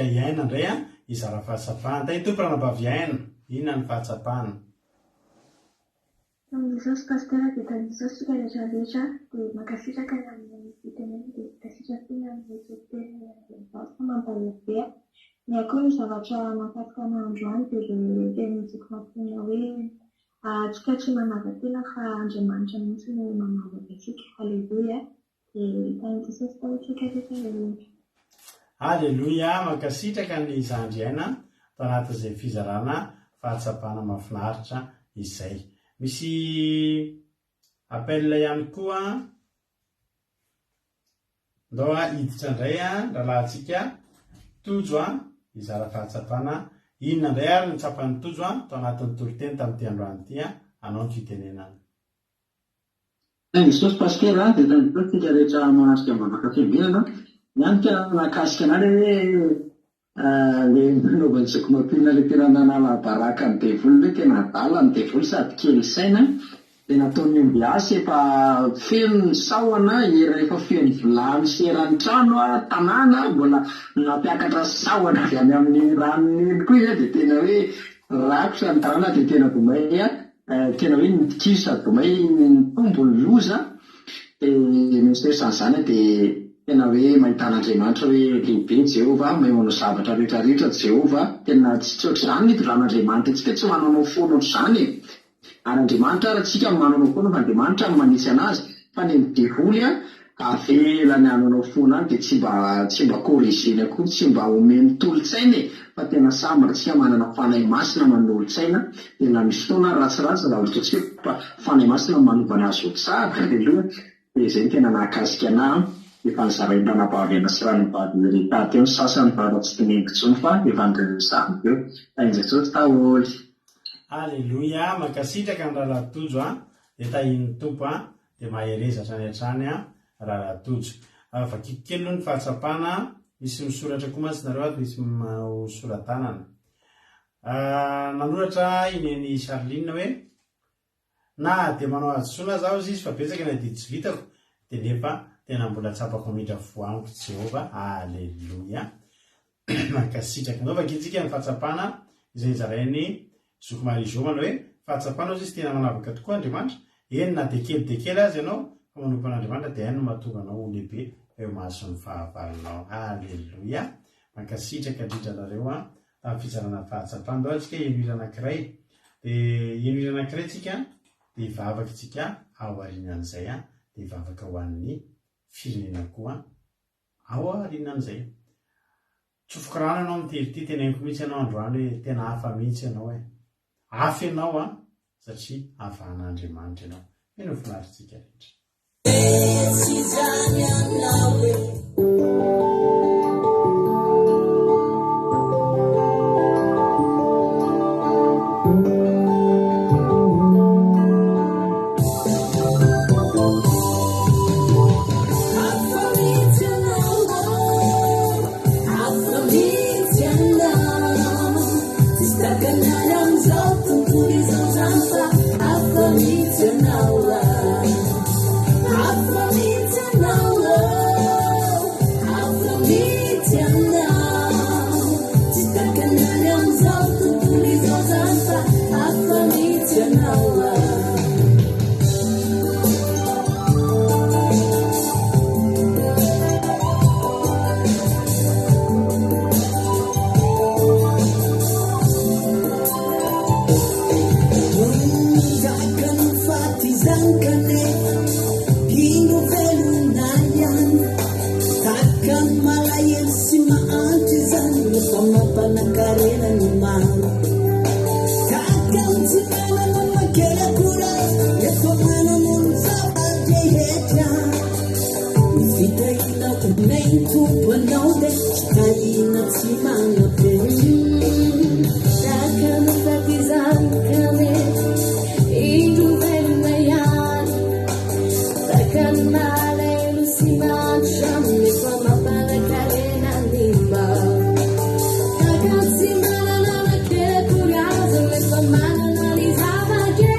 Iaina indray izara fahatsapana. Tany tompo ranabavy Iaina, inona ny fahatsapana? Jesosy pastera dia tamin'Jesosy sika rehetra rehetra dia mankasitraka ny amin'ny fiteneny dia mankasitraka koa ny amin'ny sotena vasa mampalehibe. Ny akoho ny zavatra mahafasika n'androany dia ilay tenintsika mampiana hoe tsika tsy manavantena fa Andriamanitra mihitsy no manavaka antsika. Aleluia. Dia tamin'i Jesosy tamintsika rehetra rehetra. Aleloia, mankasitraka ny zandry Iaina tao anatin'izay fizarana fahatsapana mahafinaritra izay. Misy appel ihany koa ndao hiditra indray rahalahintsika tojo izara fahatsapana. Inona indray ary ny tsapan'ny tojo tao anatin'ny toloteny tamin'ity androany ity anao ny fitenenana. Jesosy pastera dia tamin'izao tsika rehetra manasika mivavaka fiambinana mianika nakasika an'ary hoe le nanaovany zokomapilina le tena nanala baraka ny devolo hoe tena adala ny devolo sady kely saina dia nataony ombiasy efa feno ny sahona rehefa feno vilany seran'ny trano tanàna mbola nampiakatra sahona avy any amin'ny ranony koa izy dia tena hoe rakotra ny tanàna dia tena domay tena hoe nidikizo sady domay tombo ny loza dia misy san'izany dia tena hoe mahitan'Andriamanitra hoe lehibe Jehovah, mahay manao zavatra rehetrarehetra Jehovah. Tena tsy ohatr'izany ny itoran'Andriamanitra antsika tsy mananao foana ohatr'izany. Ary Andriamanitra ary tsika mananao foana fa Andriamanitra manisy anazy fa ny midevoly avelany ananao foana any dia tsy mba korrizeny akory, tsy mba omeny tolotsaina fa tena sambaritsika manana fanahy masina manolotsaina. Tena misy fotoana ratsiratsy zavatra tsika fa fanahy masina manovana azy ho tsara. Aleloia. Dia izay tena nahakasika anahy efa nizarainy ranabavy sy ranabavy Erika teo ny sasany vara tsy teneniko intsony fa evangelisany teo. Tain'Jesosy taholy. Aleloia, mankasitraka ny rahalatojo dia tahin'ny tompo dia maherezatra ny hatrany rahalatojo. Vakiko kely aloha ny fahatsapana, misy misoratra koa mantsy nareo misy soratanana. Nanoratra ineny Charline hoe na dia manao azotsona zaho izy fa betsaka na dia tsy vitako dia nefa tena mbola tsapako midra voaniko Jehovah. Aleloia. Mankasitraka nao vakintsika ny fahatsapana izay zarainy Zoko Marizoma hoe fahatsapana izy tena manavaka tokoa Andriamanitra. Eny na dia kely azy ianao fa manompo an'Andriamanitra dia hainy no mahatonga anao ho lehibe eo mahazo ny fahavalonao. Aleloia. Mankasitraka indrindranareo tamin'ny fizarana fahatsapana. Ndao antsika enoira anankiray dia enoira anankiray tsika dia hivavaka tsika ao aorianan'izay dia hivavaka ho an'ny firenena koa ao aorianan'izay. Tsofoka rano ianao miterity teneniko mihitsy ianao androany hoe tena hafa mihitsy ianao hafa ianao satria hafan'Andriamanitra ianao. Eno finaritsika rehetra. Afro karena numang kakang cikana nama kera kura ya komana mun sabar jeheta fita ina kumaitu panaude kaina simanga pe takkan fatizan kame itu vermayan takkan male lusiman shamne fama para karena nimba takkan simana nama kera kura zole famana nalizava je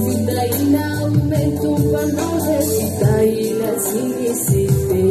fita ina umento panaude fita ina sinisite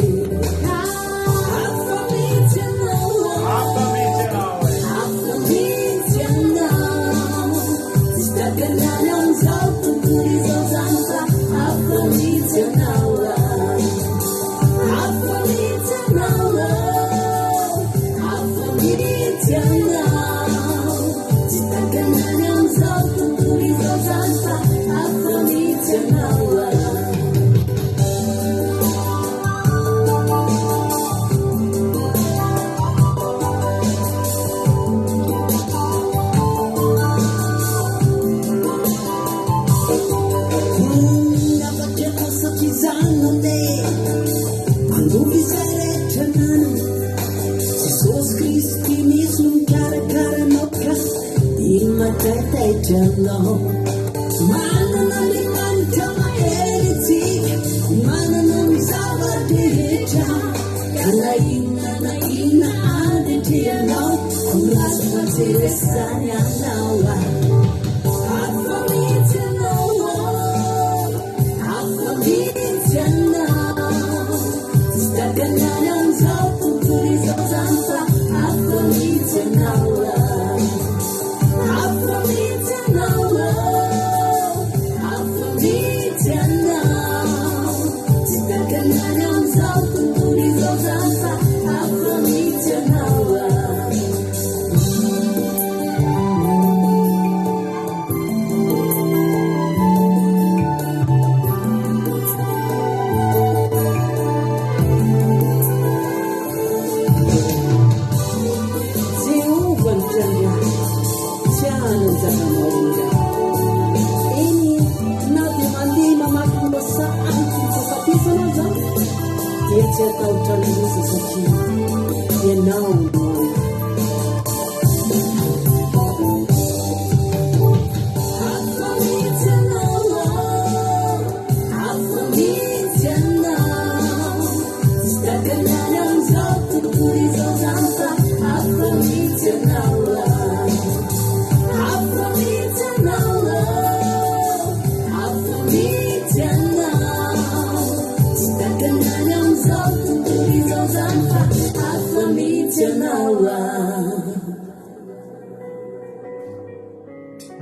Jangan mana naliman kama elitik mana nami sabar deja karena ina ada dia now kulas pasti resanya nawa apa itu nawa apa itu nawa setakat yang satu tulis tanpa apa itu nawa Saya tahu cari sesuatu yang naum.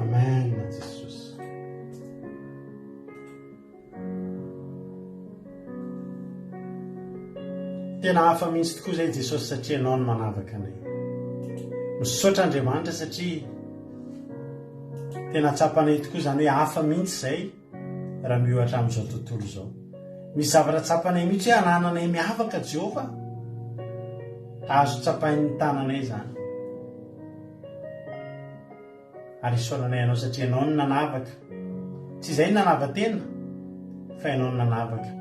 Amen, Jesus. Tena hafa mihitsy tokoa izay Jesosy satria ianao no manavaka anay. Misaotra Andriamanitra satria tena tsapanay tokoa izany hoe hafa mihitsy izay raha miohatra amin'izao tontolo izao. Misy zavatra tsapanay mihitsy hoe anananay miavaka Jehova. Azo tsapain'ny tananay izany. Ary isaonanay ianao satria ianao no nanavaka. Tsy izay nanava-tena fa ianao no nanavaka.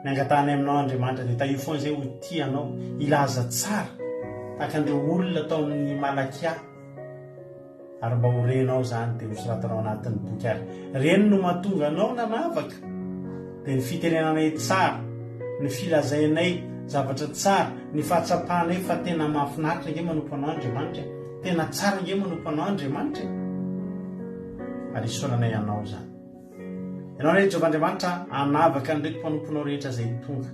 Miangatany aminao Andriamanitra dia tahio foana izay ho tianao ilaza tsara tahaka an'ireo olona tao amin'ny Malakia. Ary mba ho renao izany dia hosoratanao anatin'ny boky ary. Reny no mahatonga anao nanavaka. Dia ny fitenenanay tsara, ny filazainay zavatra tsara, ny fahatsapahanay fa tena mahafinaritra nge manompo anao Andriamanitra. Tena tsara nge manompo anao Andriamanitra. Ary isaonanay ianao izany. Ianao rehetra Jehovah Andriamanitra anavaka an'ireo mpanomponao rehetra izay tonga.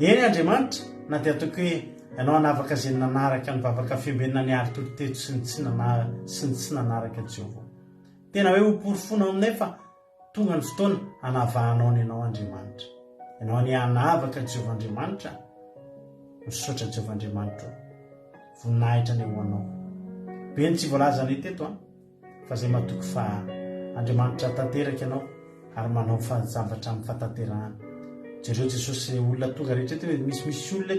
Eny Andriamanitra na dia ataoko hoe ianao anavaka izay nanaraka ny vavaka fiombenana ny ary toroteto sy ny tsy nanaraka Jehova. Tena hoe hoporofoana aminay fa tonga ny fotoana anavahanao ny ianao Andriamanitra. Ianao ny anavaka Jehova Andriamanitra. Misaotra Jehova Andriamanitra. Voninahitra ny ho anao. Be ny tsy voalaza ny teto fa izay matoky fa Andriamanitra tanteraka ianao ary manao zavatra amin'ny fahatanterahana. jereo Jesosy olona tonga rehetra ty hoe misy olona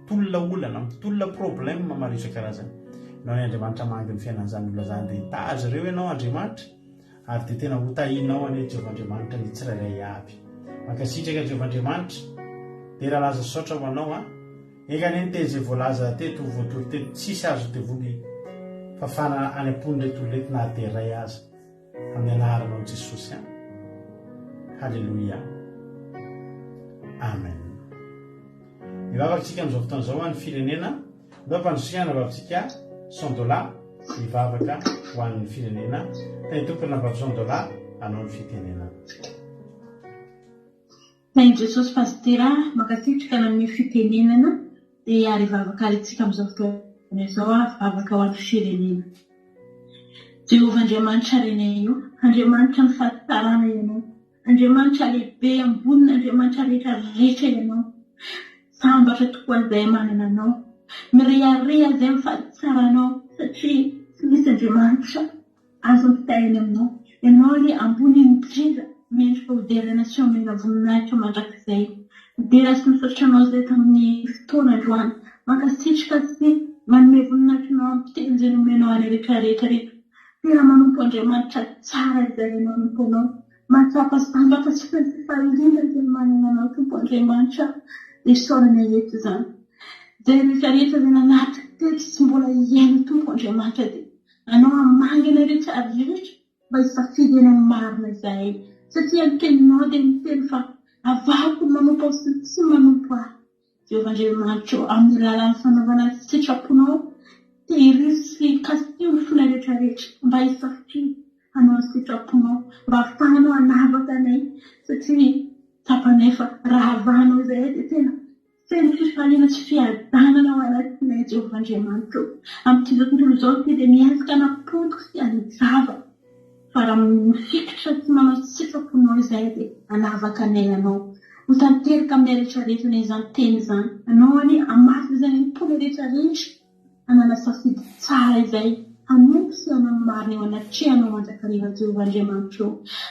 tolona olana tolona problème maro isan-karazany nao ny Andriamanitra mangy ny fiainan'izany olona zany dia tazo ireo ianao Andriamanitra ary dia tena hotahinao any Jehovah-Andriamanitra ny tsirairay avy mankasitraka Jehovah-Andriamanitra dia raha laza saotra ho anao eka ny teny izay voalaza teto voatory teto tsisy azo devony fafana any am-pony reto olona eto na ateray aza amin'ny anaranao Jesosy Halleluia Amen. Ivavakantsika amin'izao fotoana izao any firenena mba mpandrosiana vavantsika $100 ivavaka ho an'ny firenena tany tompona mba $100 anao ny fitenena. Thank Jesosy Pasitera makasitrika amin'ny fitenenana dia ary vavaka aritsika amin'izao fotoana izao vavaka ho an'ny firenena. Jehovah-Andriamanitra renay io, Andriamanitra ny fahatarana ianao, Andriamanitra lehibe ambonina, Andriamanitra rehetra ianao, sambatra tokoa izay manana anao, mirehareha izay mifahatsara anao satria tsy misy Andriamanitra azo mitahina aminao. Ianao ilay ambony indrindra mendrika hoderana sy omena voninahitra mandrakizay. Midera sy misaotra anao izay tamin'ny fotoana androany, mankasitrika sy manome voninahitra anao amin'ny fiteny izay nomenao any rehetrarehetra rehetra. Tena manompo Andriamanitra tsara izay ianao nompo anao. Matsapa sambatra sy fahirina izay manana anao tompo Andriamanitra dia saorana eto izany. Izay rehetrarehetra izay nanatrika teto sy mbola iaino tompo Andriamanitra dia anao hamangana rehetra rehetra mba hisafidy eny amin'ny marina izay. Satria ny teninao dia miteny fa avako manompo aho sy tsy manompo ahy. Jehovah-Andriamanitra amin'ny lalan'ny fanaovana sitraponao tehirisy sy kasio ny fona rehetrarehetra mba hisafidy anao ny sitraponao mba ahafahanao hanavaka anay satria tapanefa raha avahanao izay dia tena feno fifaliana sy fiadanana ao anatinay Jehovah-Andriamanitra. Amin'ity tontolo izao dia miezaka hanapotika sy hanjava fa raha mifikitra tsy manao sitraponao izay dia hanavaka anay anao. Ho tanteraka amin'ny rehetrarehetra n'izany teny izany. Anao any hamafy izany mpona rehetrarehetra hanana safidy tsara izay hanompo sy hanao marina eo anatrehanao manjakariva Jehovah-Andriamanitra.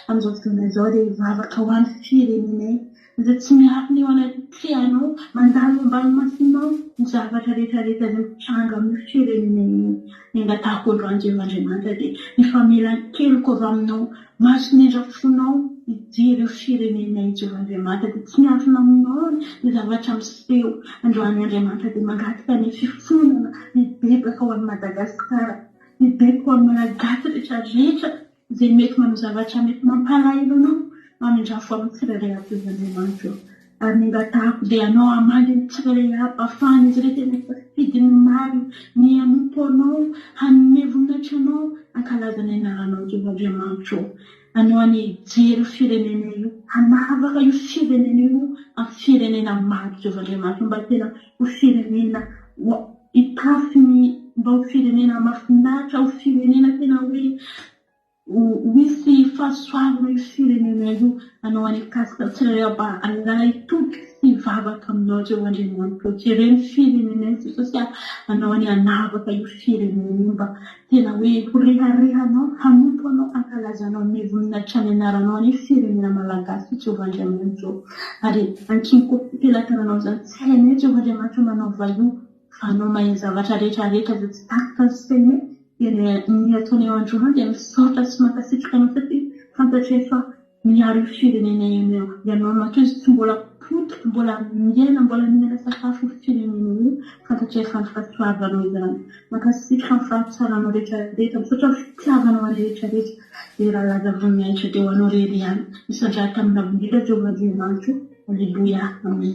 Amin'izao fotoana izao dia hivavaka ho an'ny firenenay izay tsy miafina eo anatrehanao mandalo ambany masinao ny zavatra rehetrarehetra izay mitranga amin'ny firenenay. Ny angatahako androany Jehovah-Andriamanitra dia ny famelan-keloko avy aminao mason'endra fonao hijery io firenenay Jehovah-Andriamanitra dia tsy miafina aminao ny zavatra miseho. Androany Andriamanitra dia mangataka ny fifonana mibebaka ho an'ny Madagasikara, mibebaka ho an'ny Malagasy rehetrarehetra izay mety manao zavatra mety mampalahelo anao mamindrafo amin'ny tsirairay avy Jehovah-Andriamanitra. Ary ny angatahako dia anao hamangy ny tsirairay avy ahafahana izy rehetra ny safidy ny marina ny hanompo anao hanome voninahitra anao hankalaza ny anaranao Jehovah-Andriamanitra. Anao any jery firenenay io, hanavaka io firenenay io amin'ny firenena maro Jehovah-Andriamanitra mba tena ho firenena hitafiny mba ho firenena mahafinaritra, ho firenena tena hoe misy fahasoavana io firenenay io. Anao any kasika tsirairay mba alala hitodika sy hivavaka aminao Jehovah-Andriamanitra. Jereny firenenay Jesosy anao any hanavaka io firenenay io mba tena hoe ho reharehanao, hanompo anao, hankalazanao ny voninahitra ny anaranao any firenena malagasy Jehovah-Andriamanitra. Ary ankiniko mpilatananao izany tsy hainay Jehovah-Andriamanitra manao vaio fa anao mahay zavatra rehetrarehetra izay tsy takika ny sainay. Ny ataony eo androany dia misaotra sy mankasitrika anao satria fantatray fa miaro io firenenay ianao matozy tsy mbola potika, mbola miaina, mbola mihinana sakafo io firenenay io fantatray fa ny fahasoavanao izany. Mankasitrika ny fahatsaranao rehetrarehetra, misaotra ny fitiavanao any rehetrarehetra dia raha laza voninahitra dia ho anao rery ihany. Misandrahatra amin'ny navindrindra Jehovah-Andriamanitra. Alleluia. Amen.